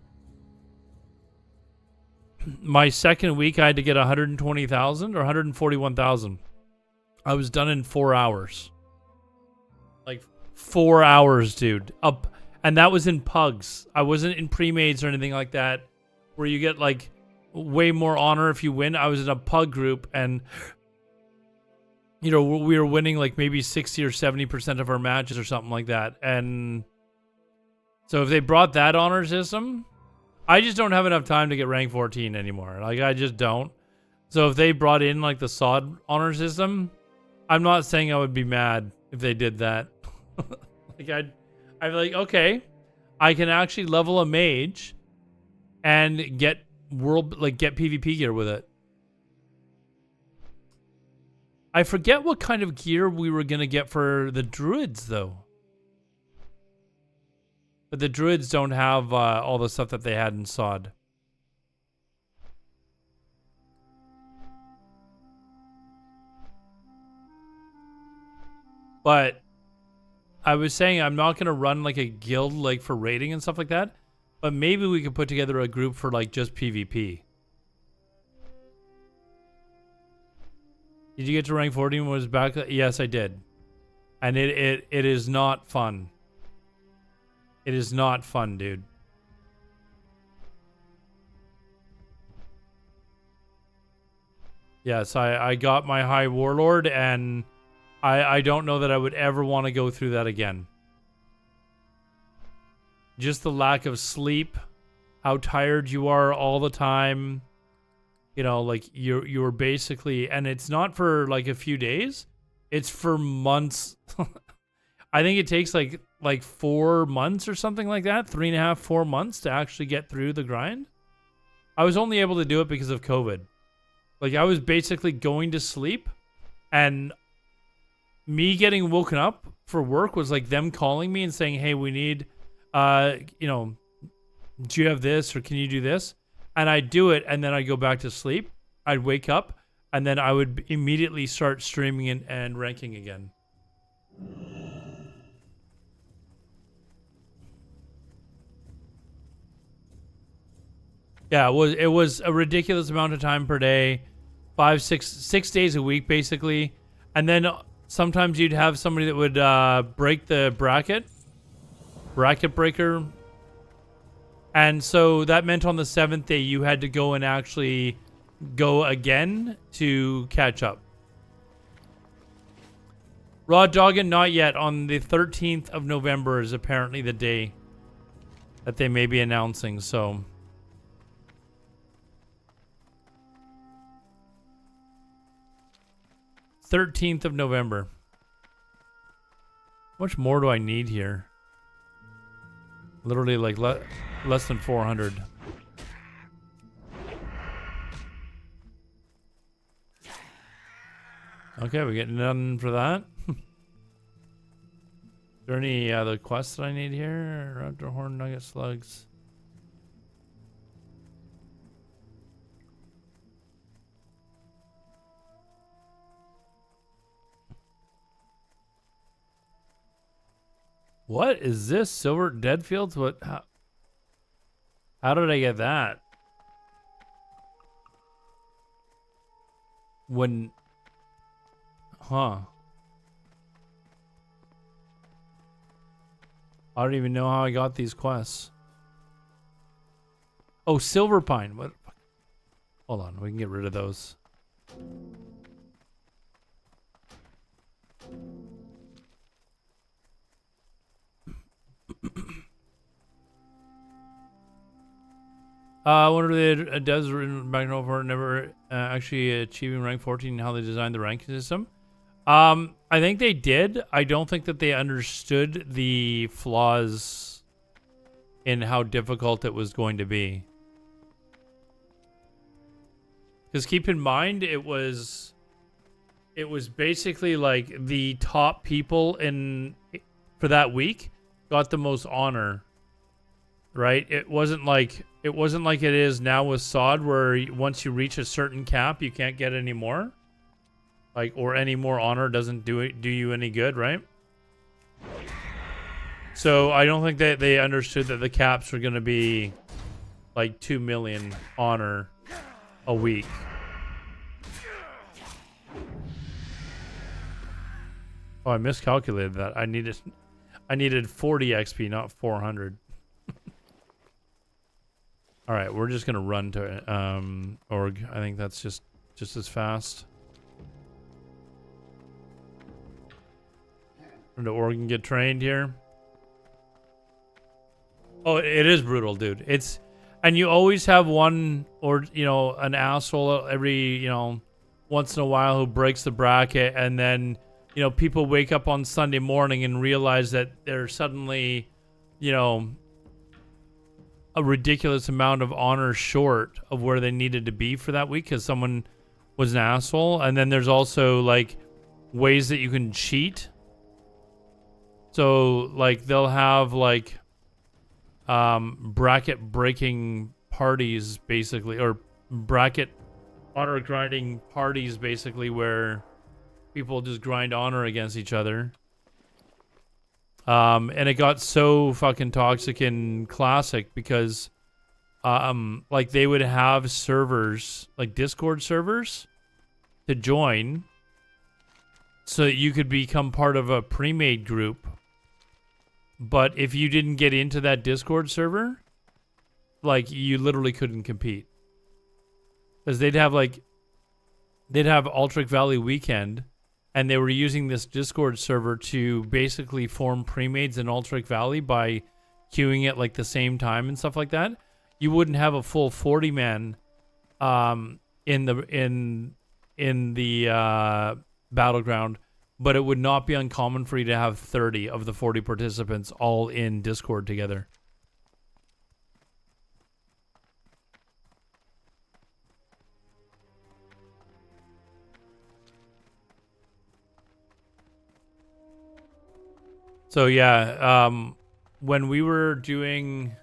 my second week I had to get 120,000 or 141,000. I was done in 4 hours. Like, 4 hours, dude. And that was in pugs. I wasn't in pre-mades or anything like that, where you get, like, way more honor if you win. I was in a pug group, and, you know, we were winning, like, maybe 60 or 70% of our matches or something like that. And so if they brought that honor system, I just don't have enough time to get rank 14 anymore. Like, I just don't. So if they brought in, like, the SOD honor system, I'm not saying I would be mad if they did that. Like, I'd be like, okay, I can actually level a mage and get get PvP gear with it. I forget what kind of gear we were gonna get for the druids, though. But the druids don't have all the stuff that they had in SOD. But I was saying I'm not going to run, like, a guild, like, for raiding and stuff like that. But maybe we could put together a group for, like, just PvP. Did you get to rank 14 when it was back? Yes, I did. And it is not fun. It is not fun, dude. Yes, I got my High Warlord, and I don't know that I would ever want to go through that again. Just the lack of sleep, how tired you are all the time. You know, like, you're basically, and it's not for, like, a few days. It's for months. I think it takes like 4 months or something like that, 3.5, 4 months to actually get through the grind. I was only able to do it because of COVID. Like, I was basically going to sleep, and me getting woken up for work was like them calling me and saying, hey, we need you know, do you have this or can you do this? And I'd do it, and then I'd go back to sleep. I'd wake up, and then I would immediately start streaming and ranking again. Yeah, it was a ridiculous amount of time per day, 6 days a week basically, and then sometimes you'd have somebody that would break the bracket breaker, and so that meant on the 7th day you had to go and actually go again to catch up. Raw Doggin, not yet. On the 13th of November is apparently the day that they may be announcing, so. 13th of November. How much more do I need here? Literally like less than 400. Okay, we get none for that. Is there any other quests that I need here? Raptor Horn, Nugget Slugs. What is this? Silver Deadfields? What? How did I get that? When... Huh. I don't even know how I got these quests. Oh, Silver Pine. What? Hold on, we can get rid of those. I wonder if it does back and over never actually achieving rank 14 and how they designed the ranking system. I think they did. I don't think that they understood the flaws in how difficult it was going to be. Because keep in mind, it was basically like the top people for that week got the most honor, right? It wasn't like it is now with SOD, where once you reach a certain cap, you can't get any more. Like, or any more honor doesn't do you any good, right? So I don't think that they understood that the caps were going to be like 2 million honor a week. Oh, I miscalculated that. I needed 40 XP, not 400. All right, we're just gonna run to org. I think that's just as fast. Run to org and get trained here. Oh, it is brutal, dude. And you always have one, or an asshole every once in a while who breaks the bracket, and then people wake up on Sunday morning and realize that they're suddenly a ridiculous amount of honor short of where they needed to be for that week because someone was an asshole. And then there's also like ways that you can cheat. So like they'll have like bracket breaking parties basically, or bracket honor grinding parties basically, where people just grind honor against each other. And it got so fucking toxic in Classic because, like they would have servers, like Discord servers, to join, so that you could become part of a pre-made group. But if you didn't get into that Discord server, like you literally couldn't compete, because they'd have Ultric Valley Weekend. And they were using this Discord server to basically form pre-mades in Ultric Valley by queuing at like the same time and stuff like that. You wouldn't have a full 40-man in the battleground, but it would not be uncommon for you to have 30 of the 40 participants all in Discord together. So yeah, when we were doing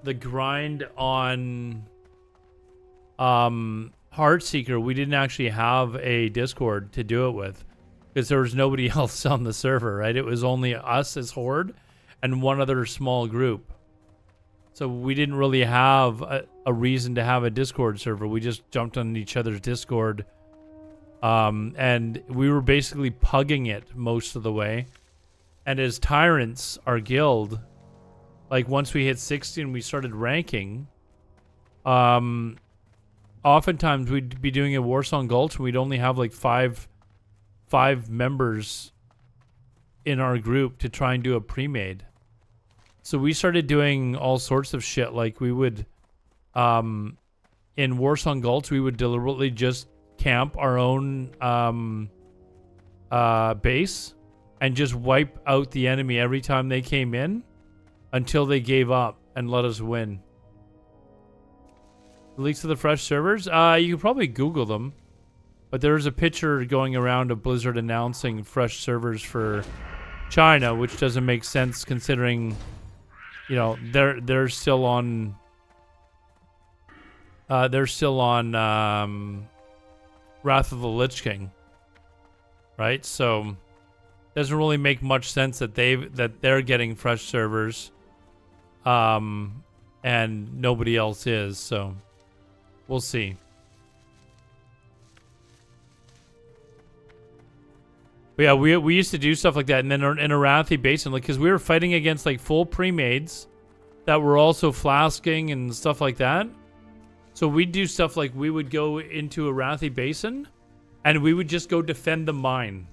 the grind on Heartseeker, we didn't actually have a Discord to do it with because there was nobody else on the server, right? It was only us as Horde and one other small group. So we didn't really have a reason to have a Discord server. We just jumped on each other's Discord. And we were basically pugging it most of the way. And as Tyrants, our guild, like once we hit 60 and we started ranking, oftentimes we'd be doing a Warsong Gulch and we'd only have like five members in our group to try and do a pre-made. So we started doing all sorts of shit. Like we would, in Warsong Gulch, we would deliberately just camp our own base and just wipe out the enemy every time they came in until they gave up and let us win. Leaks of the fresh servers? You could probably Google them. But there's a picture going around of Blizzard announcing fresh servers for China, which doesn't make sense considering, you know, they're still on Wrath of the Lich King, right? So doesn't really make much sense that they're getting fresh servers, and nobody else is. So we'll see. But yeah, we used to do stuff like that, and then in Arathi Basin, like, because we were fighting against like full pre-mades that were also flasking and stuff like that. So we'd do stuff like we would go into Arathi Basin, and we would just go defend the mine.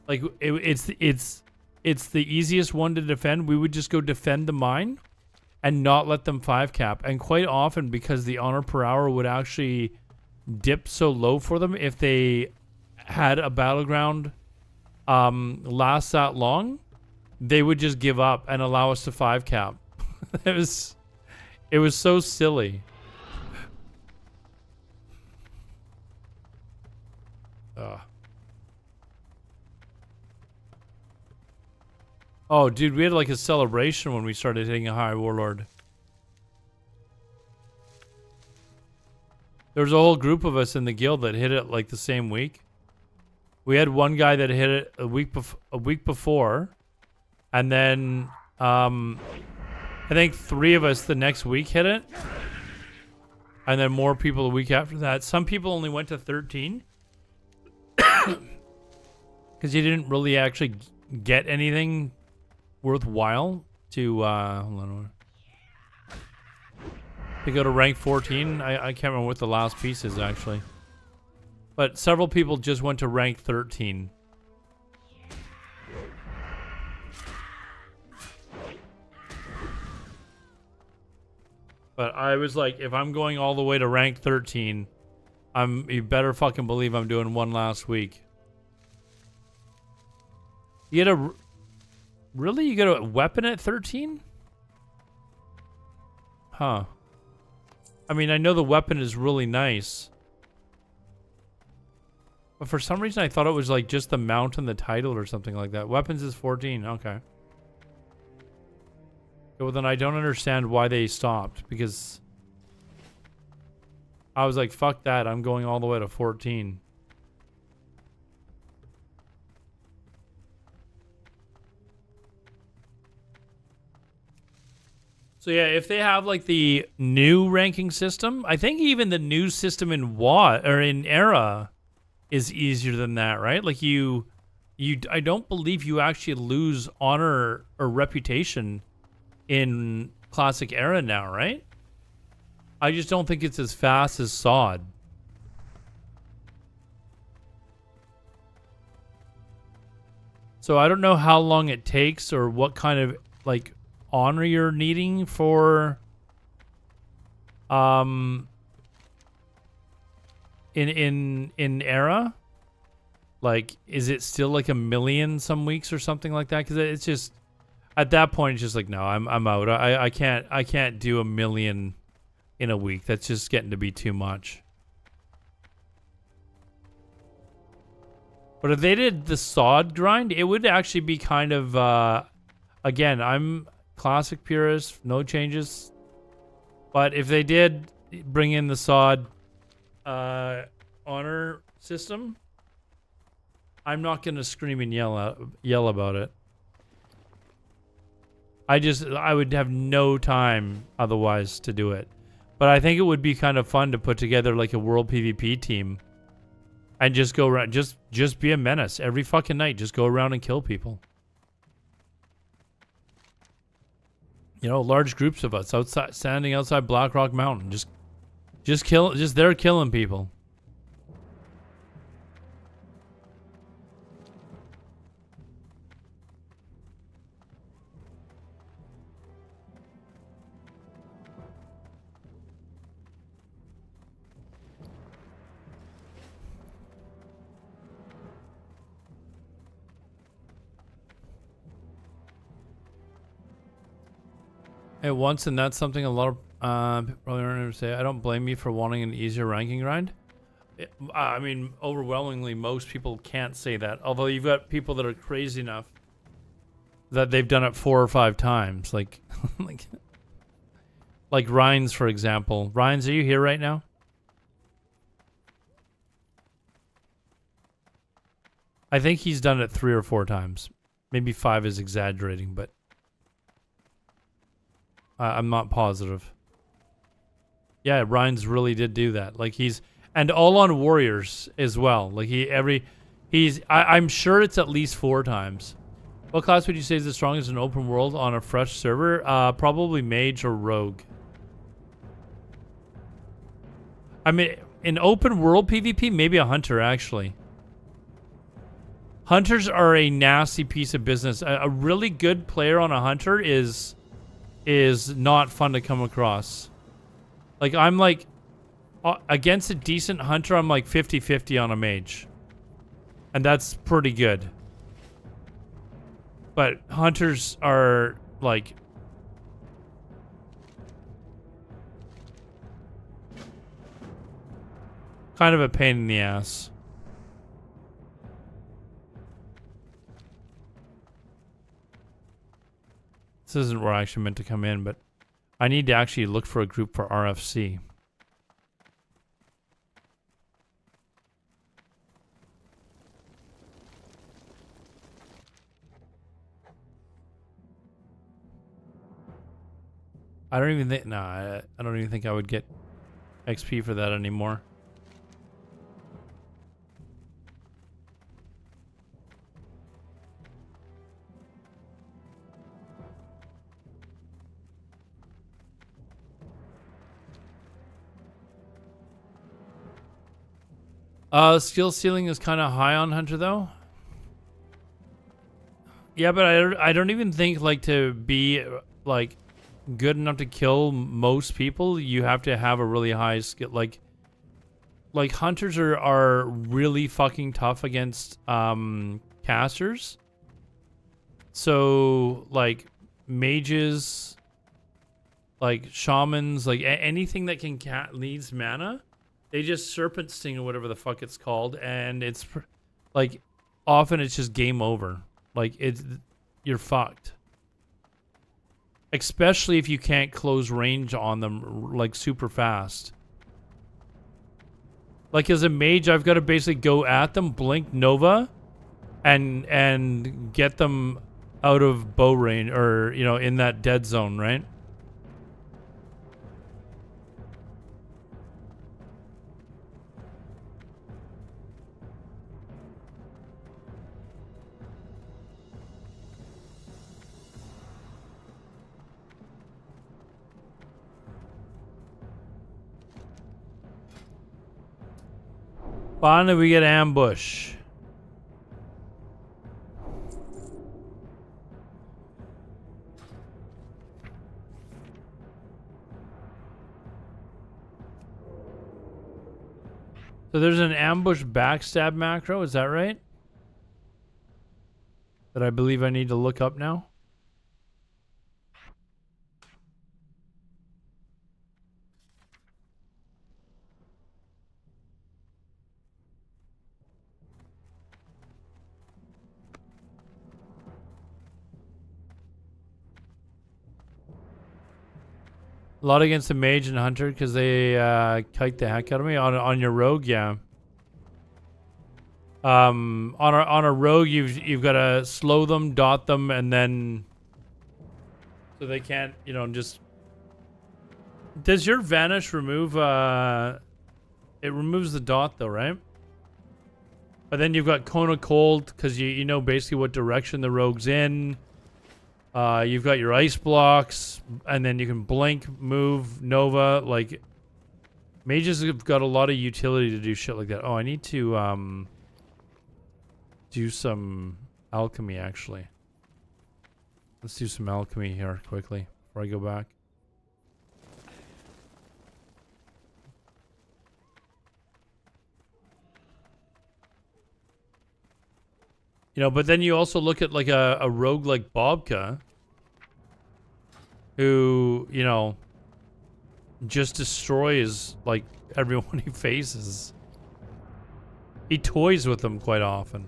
Like it's the easiest one to defend. We would just go defend the mine, and not let them 5-cap. And quite often, because the honor per hour would actually dip so low for them, if they had a battleground last that long, they would just give up and allow us to 5-cap. it was so silly. Oh, dude, we had like a celebration when we started hitting a high warlord. There was a whole group of us in the guild that hit it like the same week. We had one guy that hit it a week before, and then I think 3 of us the next week hit it, and then more people a week after that. Some people only went to 13 because you didn't really actually get anything worthwhile to hold on. To go to rank 14. I can't remember what the last piece is actually. But several people just went to rank 13. But I was like, if I'm going all the way to rank 13, you better fucking believe I'm doing one last week. You get a... Really? You get a weapon at 13? Huh. I mean, I know the weapon is really nice. But for some reason, I thought it was like just the mount and the title or something like that. Weapons is 14. Okay. Well, then I don't understand why they stopped. Because I was like, fuck that. I'm going all the way to 14. So yeah, if they have like the new ranking system, I think even the new system in in Era is easier than that, right? Like I don't believe you actually lose honor or reputation in Classic Era now, right? I just don't think it's as fast as SOD. So I don't know how long it takes or what kind of like honor you're needing for in Era. Like, is it still like 1 million some weeks or something like that? Because it's just at that point it's just like, no, I'm out. I can't do 1 million in a week. That's just getting to be too much. But if they did the SOD grind, it would actually be kind of Again, I'm classic purist, no changes. But if they did bring in the SOD honor system, I'm not gonna scream and yell about it. I would have no time otherwise to do it. But I think it would be kind of fun to put together like a world PvP team and just go around, just be a menace every fucking night. Just go around and kill people. You know, large groups of us standing outside Blackrock Mountain, just there killing people. At once, and that's something a lot of people probably aren't going to say. I don't blame you for wanting an easier ranking grind. I mean, overwhelmingly, most people can't say that. Although you've got people that are crazy enough that they've done it 4 or 5 times, like, like Rhines, for example. Rhines, are you here right now? I think he's done it 3 or 4 times. Maybe 5 is exaggerating, but I'm not positive. Yeah, Rhines really did do that. Like and all on warriors as well. Like I'm sure it's at least 4 times. What class would you say is the strongest in open world on a fresh server? Probably mage or rogue. I mean, in open world PvP, maybe a hunter actually. Hunters are a nasty piece of business. A really good player on a hunter is not fun to come across. Like, I'm like, against a decent hunter, I'm like 50-50 on a mage. And that's pretty good. But hunters are, like, kind of a pain in the ass. This isn't where I actually meant to come in, but I need to actually look for a group for RFC. I don't even think, I don't even think I would get XP for that anymore. Skill ceiling is kind of high on Hunter though. Yeah, but I don't even think like to be like good enough to kill most people, you have to have a really high skill. Like hunters are really fucking tough against casters. So like mages, like shamans, like anything that can needs mana, they just serpent sting or whatever the fuck it's called, and it's like often it's just game over. Like you're fucked. Especially if you can't close range on them like super fast. Like as a mage, I've got to basically go at them, blink Nova, and get them out of bow range, or you know, in that dead zone, right? Finally, we get ambush. So there's an ambush backstab macro, is that right? That I believe I need to look up now. A lot against the mage and hunter because they kite the heck out of me on your rogue. Yeah. On a rogue, you've got to slow them, dot them, and then so they can't, just. Does your vanish remove? It removes the dot though, right? But then you've got Cone of Cold because you know basically what direction the rogue's in. You've got your ice blocks, and then you can blink, move, Nova. Like, mages have got a lot of utility to do shit like that. Oh, I need to do some alchemy actually. Let's do some alchemy here quickly before I go back. But then you also look at like a rogue like Bobka, who, just destroys like everyone he faces. He toys with them quite often.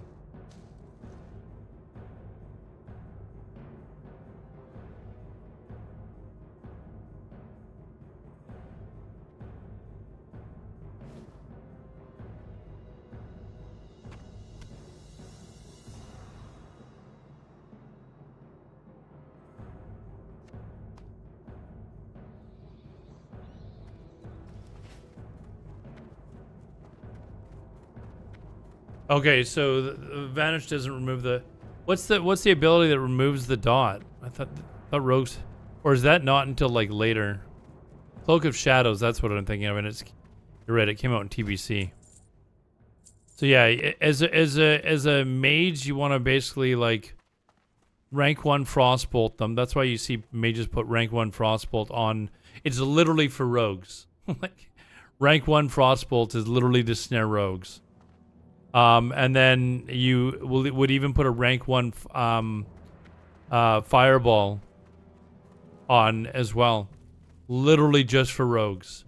Okay, so the vanish doesn't remove the. What's the ability that removes the dot? I thought rogues, or is that not until like later? Cloak of Shadows. That's what I'm thinking of, and you're right. It came out in TBC. So yeah, as a mage, you want to basically like rank 1 frostbolt them. That's why you see mages put rank 1 frostbolt on. It's literally for rogues. Like rank 1 frostbolt is literally to snare rogues. And then you would even put a rank 1 fireball on as well. Literally just for rogues.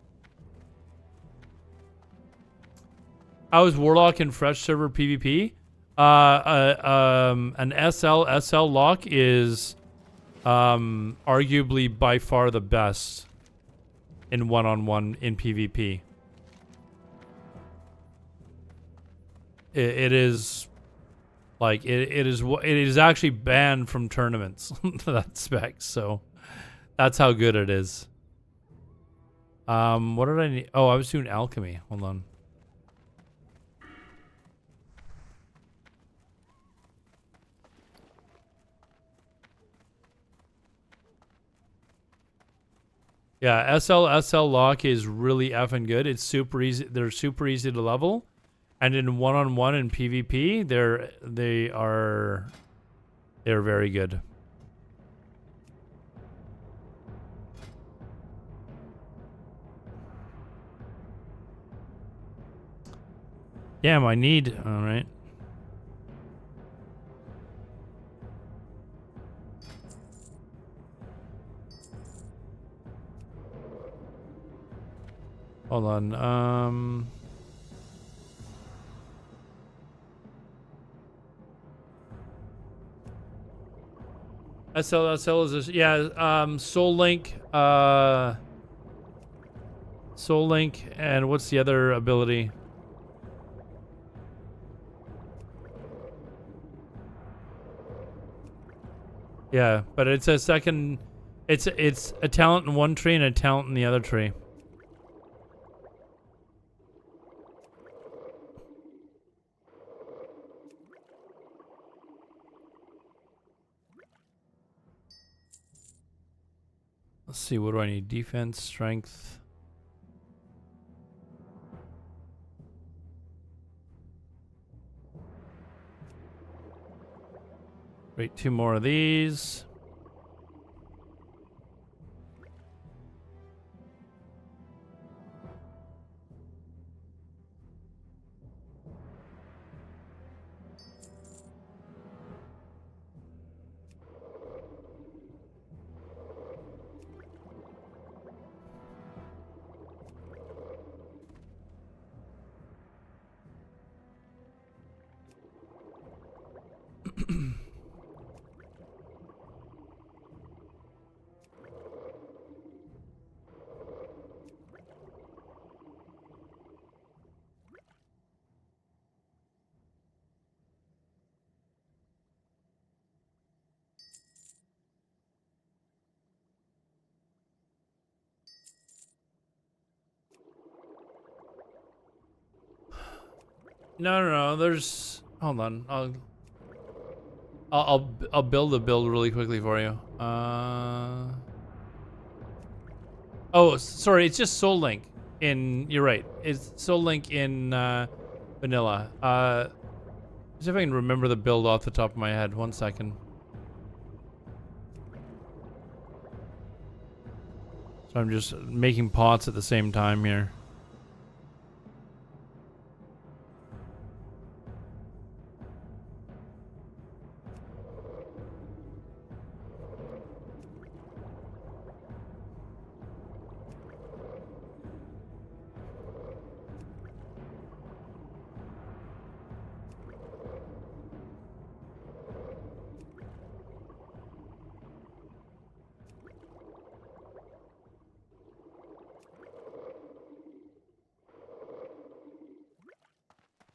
How is Warlock in Fresh Server PvP? An SL lock is arguably by far the best in one-on-one in PvP. It is like it is actually banned from tournaments. That spec, so that's how good it is. What did I need? Oh, I was doing alchemy. Hold on. Yeah, SL lock is really effing good. It's super easy. They're super easy to level. And in one-on-one and PvP, they're very good. Damn, I need. All right. Hold on. SL is this, yeah. Soul Link. Soul Link, and what's the other ability? Yeah, but it's a second. It's a talent in one tree and a talent in the other tree. Let's see, what do I need? Defense, strength. Wait, 2 more of these. No. There's. Hold on. I'll build a build really quickly for you. Oh, sorry. It's just Soul Link. You're right. It's Soul Link in vanilla. See if I can remember the build off the top of my head. 1 second. So I'm just making pots at the same time here.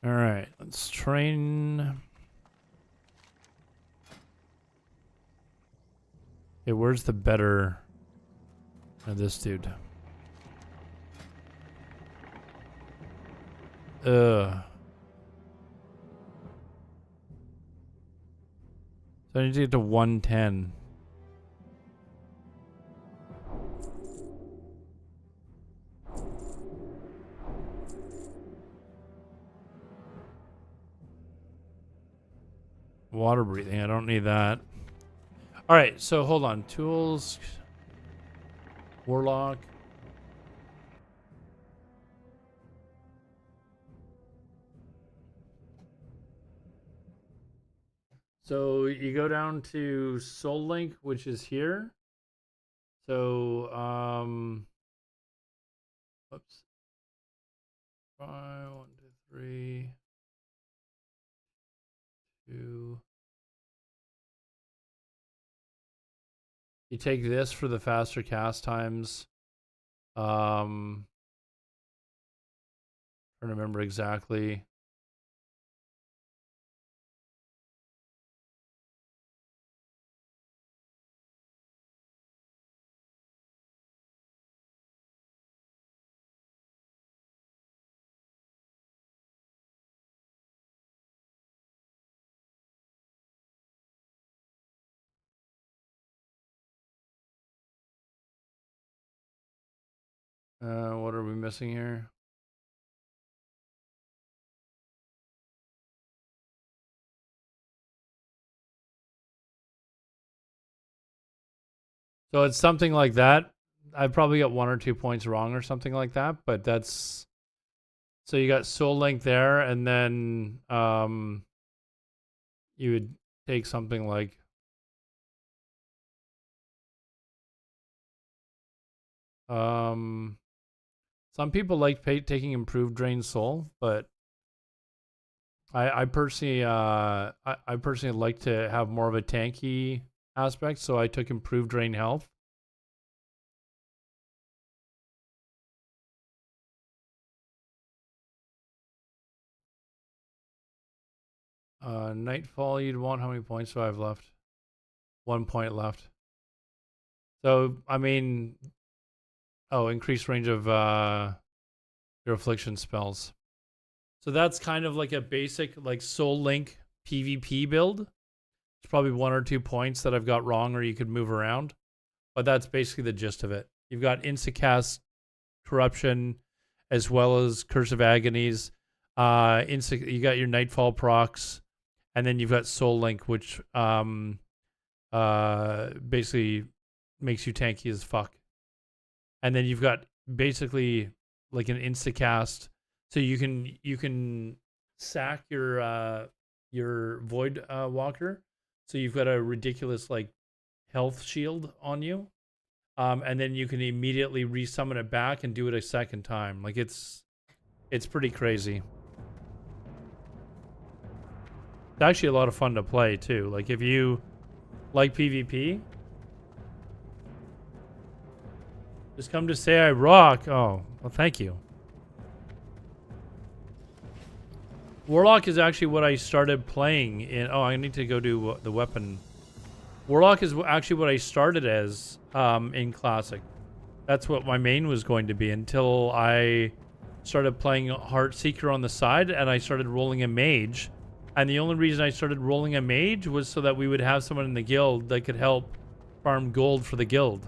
All right, let's train. Okay, where's the better of this dude? So I need to get to 110. Water breathing, I don't need that. All right, so hold on. Tools, Warlock. So you go down to Soul Link, which is here. So, oops. 5, 1, 2, 3, 2. You take this for the faster cast times. Trying to remember exactly. What are we missing here? So it's something like that. I probably got 1 or 2 points wrong or something like that, but that's so you got Soul Link there, and then you would take something like some people like taking improved drain soul, but I personally I personally like to have more of a tanky aspect, so I took improved drain health. Nightfall, you'd want how many points do I have left? 1 point left. So I mean, increased range of your affliction spells. So that's kind of like a basic like Soul Link PvP build. It's probably 1 or 2 points that I've got wrong, or you could move around, but that's basically the gist of it. You've got Instacast, Corruption, as well as Curse of Agonies. You got your Nightfall procs, and then you've got Soul Link, which basically makes you tanky as fuck. And then you've got basically like an Instacast, so you can sack your Void Walker. So you've got a ridiculous like health shield on you. And then you can immediately resummon it back and do it a second time. Like it's pretty crazy. It's actually a lot of fun to play too. Like if you like PvP, just come to say I rock. Oh, well, thank you. Warlock is actually what I started playing in. Oh, I need to go do the weapon. Warlock is actually what I started as in Classic. That's what my main was going to be until I started playing Heartseeker on the side, and I started rolling a mage. And the only reason I started rolling a mage was so that we would have someone in the guild that could help farm gold for the guild.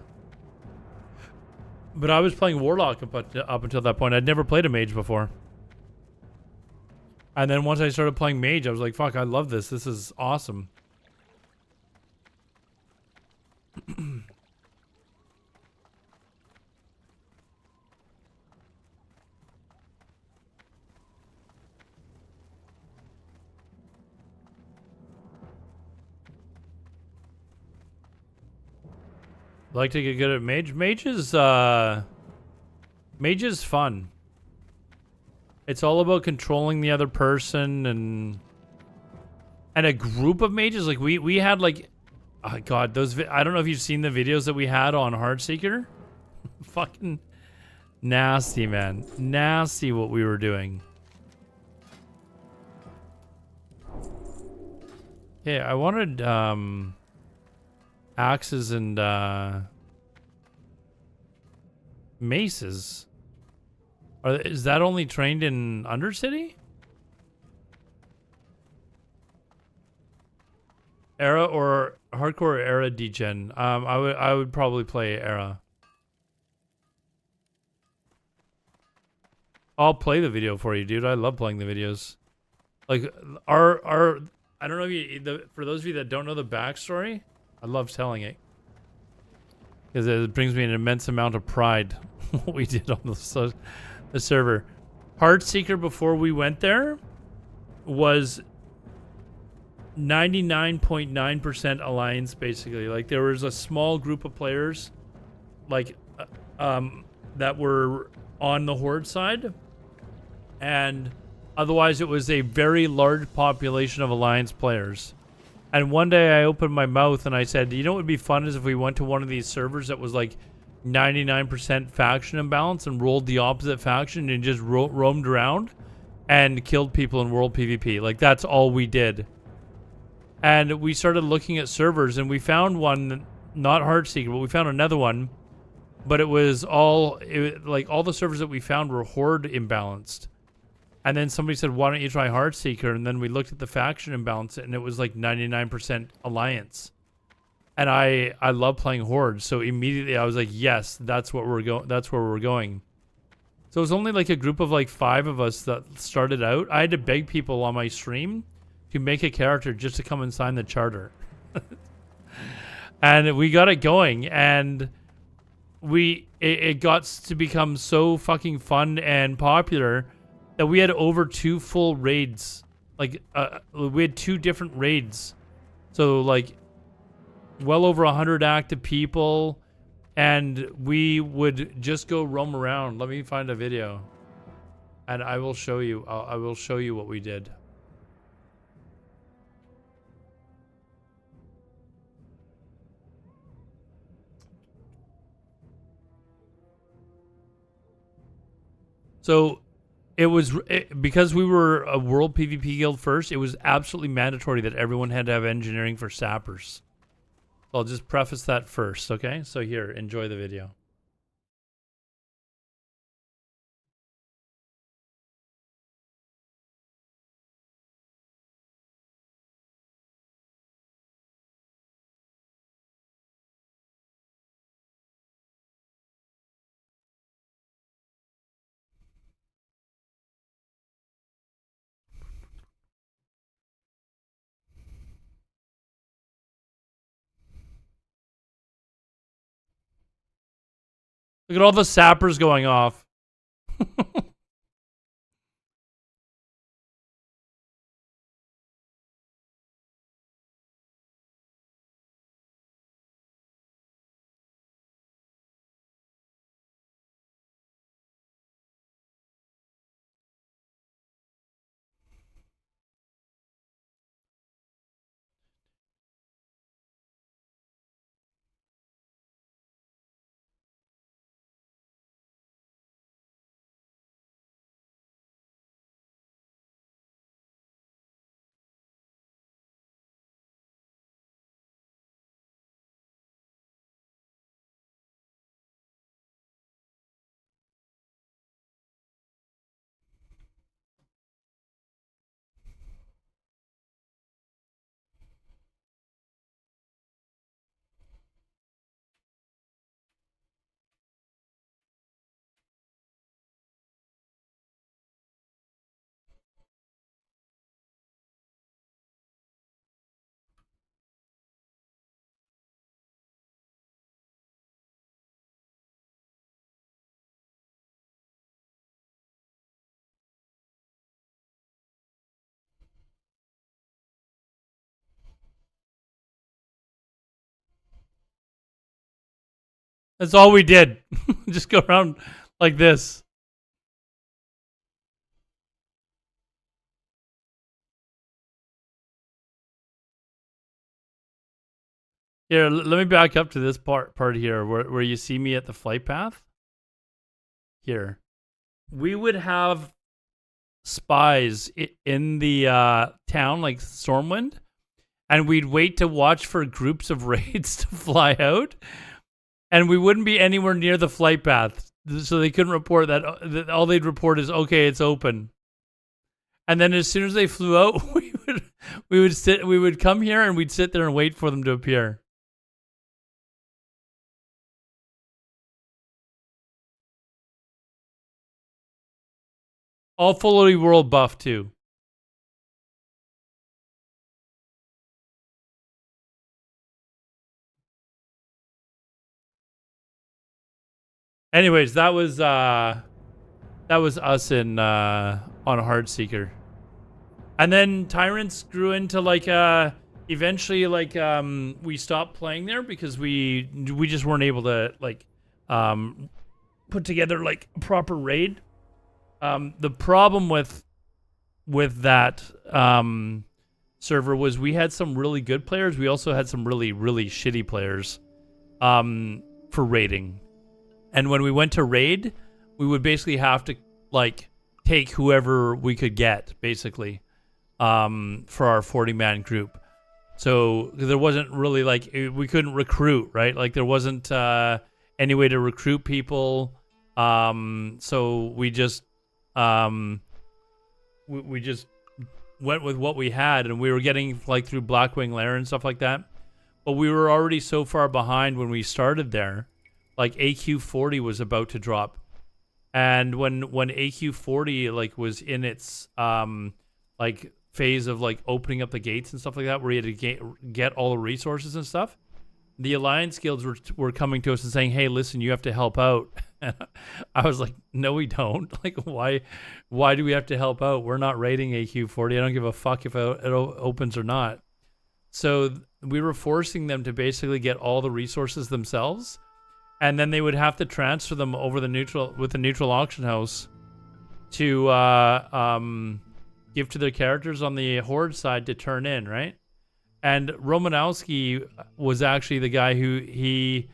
But I was playing Warlock up until that point. I'd never played a mage before. And then once I started playing mage, I was like, fuck, I love this. This is awesome. Like to get good at mage. Mage is fun. It's all about controlling the other person and a group of mages. Like we had like, oh god, those I don't know if you've seen the videos that we had on Heartseeker. Fucking nasty, man. Nasty what we were doing. Yeah, I wanted axes and maces. Is that only trained in Undercity? Era or hardcore era degen? I would probably play era. I'll play the video for you, dude. I love playing the videos. Like our I don't know if you for those of you that don't know the backstory, I love telling it because it brings me an immense amount of pride. What we did on the server. Heartseeker before we went there was 99.9% alliance, basically. Like there was a small group of players like that were on the Horde side, and otherwise it was a very large population of alliance players. And one day I opened my mouth and I said, you know what would be fun is if we went to one of these servers that was like 99% faction imbalance and rolled the opposite faction and just roamed around and killed people in world PvP. Like that's all we did. And we started looking at servers and we found one, not Heartseeker, but we found another one. But it was like all the servers that we found were Horde imbalanced. And then somebody said, why don't you try Heartseeker? And then we looked at the faction imbalance and it was like 99% alliance. And I love playing Horde, so immediately I was like, yes, that's what we're going. That's where we're going. So it was only like a group of like 5 of us that started out. I had to beg people on my stream to make a character just to come and sign the charter. And we got it going, and it got to become so fucking fun and popular that we had over 2 full raids. Like we had 2 different raids. So like well over 100 active people, and we would just go roam around. Let me find a video and I will show you. I will show you what we did. So because we were a world PvP guild first, it was absolutely mandatory that everyone had to have engineering for sappers. I'll just preface that first, okay? So here, enjoy the video. Look at all the sappers going off. That's all we did. Just go around like this. Here, let me back up to this part here where you see me at the flight path. Here. We would have spies in the town, like Stormwind, and we'd wait to watch for groups of raids to fly out, and we wouldn't be anywhere near the flight path, so they couldn't report that. All they'd report is, okay, it's open. And then as soon as they flew out, we would come here and we'd sit there and wait for them to appear. All fully world buff too. Anyways, that was us in on Heartseeker. And then Tyrants grew into like eventually like we stopped playing there because we just weren't able to like put together like a proper raid. The problem with that server was we had some really good players. We also had some really shitty players for raiding. And when we went to raid, we would basically have to like take whoever we could get, basically, for our 40-man group. So there wasn't really like we couldn't recruit, right? Like there wasn't any way to recruit people. So we just we just went with what we had, and we were getting like through Blackwing Lair and stuff like that. But we were already so far behind when we started there. Like AQ40 was about to drop, and when AQ40 like was in its like phase of like opening up the gates and stuff like that, where you had to get all the resources and stuff, the Alliance guilds were coming to us and saying, "Hey, listen, you have to help out." And I was like, "No, we don't. Like, why do we have to help out? We're not raiding AQ40. I don't give a fuck if it opens or not." So we were forcing them to basically get all the resources themselves. And then they would have to transfer them over the neutral auction house to give to their characters on the Horde side to turn in, right? And Romanowski was actually the guy who he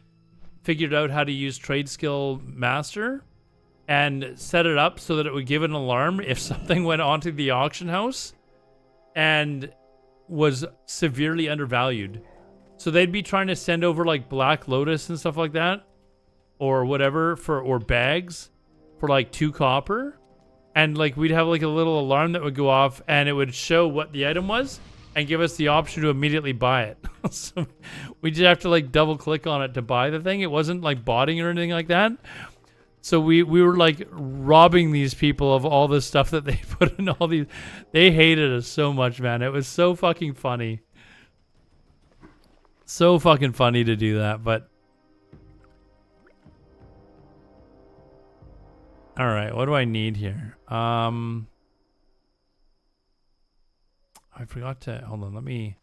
figured out how to use Trade Skill Master and set it up so that it would give an alarm if something went onto the auction house and was severely undervalued. So they'd be trying to send over like Black Lotus and stuff like that, or whatever, or bags for like 2 copper, and like we'd have like a little alarm that would go off and it would show what the item was and give us the option to immediately buy it. So we just have to like double click on it to buy the thing. It wasn't like botting or anything like that. So we were like robbing these people of all this stuff that they put in all these. They hated us so much, man. It was so fucking funny. So fucking funny to do that, but all right, what do I need here? I forgot to hold on. Let me.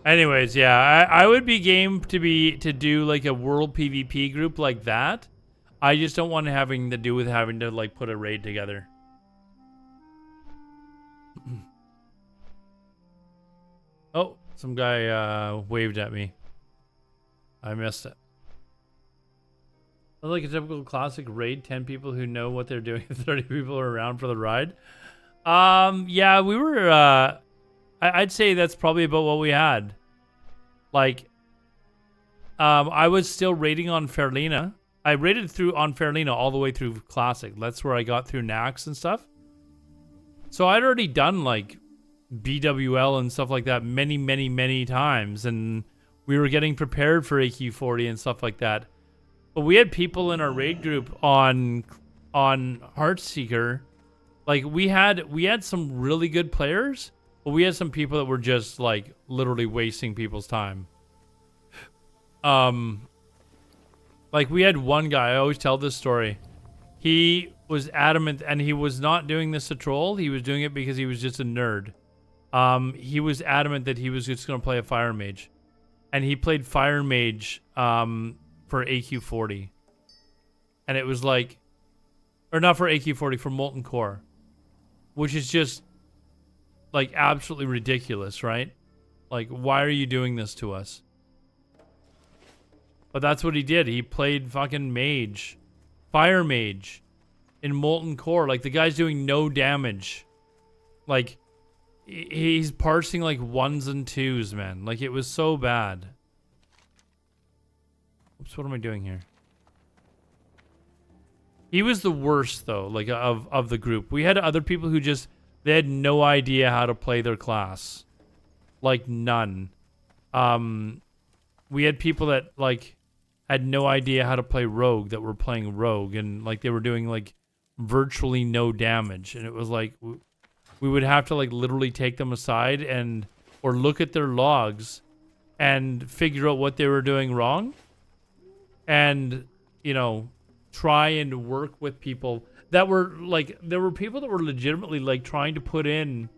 Anyways, yeah, I would be game to do like a world PvP group like that. I just don't want having to like put a raid together. Oh, some guy waved at me. I missed it. Like a typical classic raid, 10 people who know what they're doing, 30 people are around for the ride. Yeah, we were I'd say that's probably about what we had. Like, I was still raiding on Fairlina. I raided on Fairlina all the way through Classic. That's where I got through Nax and stuff. So I'd already done, like, BWL and stuff like that many times. And we were getting prepared for AQ40 and stuff like that. But we had people in our raid group on Heartseeker. Like, we had some really good players. But we had some people that were just, like, literally wasting people's time. Like we had one guy, I always tell this story. He was adamant, and he was not doing this to troll. He was doing it because he was just a nerd. He was adamant that he was just going to play a Fire Mage. And he played Fire Mage for AQ40. And it was like, or not for AQ40, for Molten Core. Which is just like absolutely ridiculous, right? Like, why are you doing this to us? But that's what he did. He played fucking Mage. Fire Mage. In Molten Core. Like, the guy's doing no damage. Like, he's parsing like 1s and 2s, man. Like, it was so bad. Oops, what am I doing here? He was the worst, though, like, of the group. We had other people who just, they had no idea how to play their class. Like, none. We had people that, like, had no idea how to play Rogue, that were playing Rogue, and, like, they were doing, like, virtually no damage. And it was like, we would have to, like, literally take them aside and, or look at their logs and figure out what they were doing wrong. And, you know, try and work with people that were like, there were people that were legitimately like trying to put in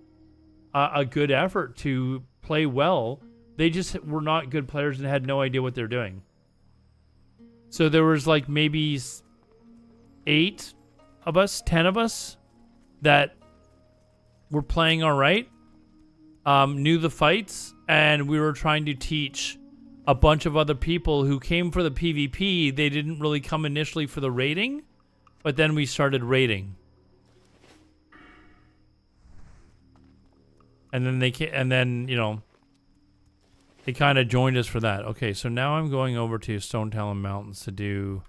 a good effort to play well. They just were not good players and had no idea what they're doing. So there was like maybe 8 of us, 10 of us that were playing all right, knew the fights, and we were trying to teach a bunch of other people who came for the PvP. They didn't really come initially for the raiding, but then we started raiding. And then you know, they kind of joined us for that. Okay, so now I'm going over to Stone Talon Mountains to do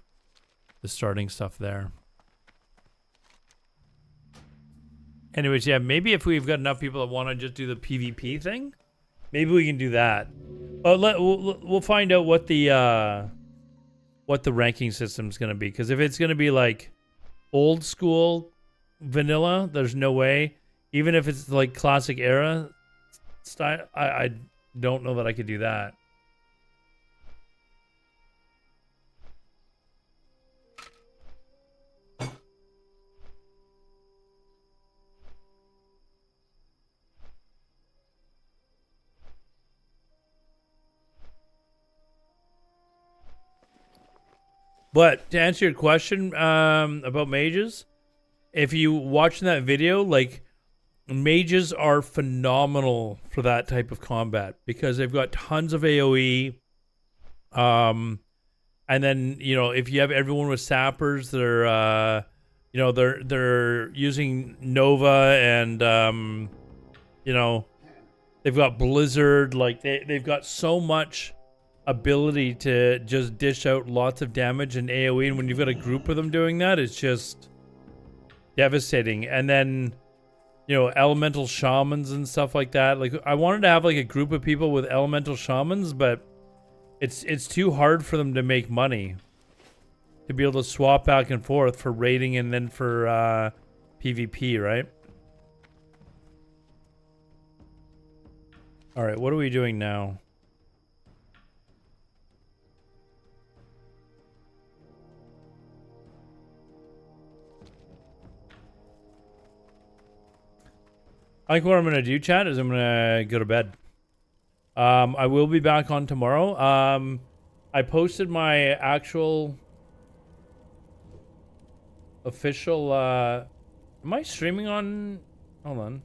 the starting stuff there. Anyways, yeah, maybe if we've got enough people that want to just do the PvP thing, maybe we can do that. But we'll find out what the ranking system's gonna be. Because if it's gonna be like old school vanilla, there's no way. Even if it's like classic era style, I don't know that I could do that. But to answer your question about mages, if you watching that video, like, mages are phenomenal for that type of combat because they've got tons of AoE. And then, you know, if you have everyone with sappers, they're you know, they're using Nova, and you know, they've got Blizzard. Like, they've got so much ability to just dish out lots of damage and AoE, and when you've got a group of them doing that, it's just devastating. And then, you know, elemental shamans and stuff like that. Like, I wanted to have like a group of people with elemental shamans, but it's too hard for them to make money to be able to swap back and forth for raiding and then for PvP, right? All right, what are we doing now? I think what I'm going to do, chat, is I'm going to go to bed. I will be back on tomorrow. I posted my actual official... am I streaming on... Hold on.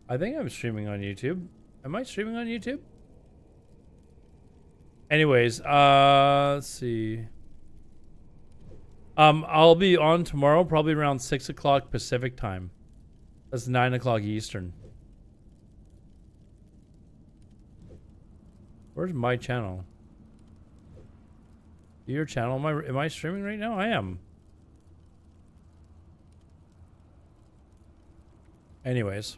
I think I'm streaming on YouTube. Am I streaming on YouTube? Anyways, let's see... I'll be on tomorrow, probably around 6 o'clock Pacific time. That's 9 o'clock Eastern. Where's my channel? Your channel? Am I streaming right now? I am. Anyways.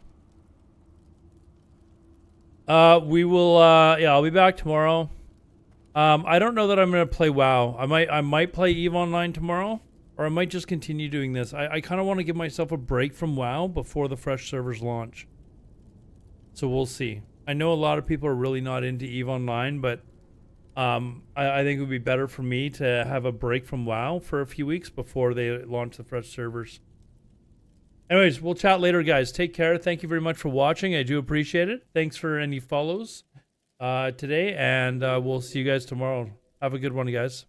We will, yeah, I'll be back tomorrow. I don't know that I'm gonna play WoW. I might play EVE Online tomorrow, or I might just continue doing this. I kind of want to give myself a break from WoW before the fresh servers launch. So we'll see. I know a lot of people are really not into EVE Online, but I think it would be better for me to have a break from WoW for a few weeks before they launch the fresh servers. Anyways, we'll chat later, guys. Take care. Thank you very much for watching. I do appreciate it. Thanks for any follows today, and we'll see you guys tomorrow. Have a good one, guys.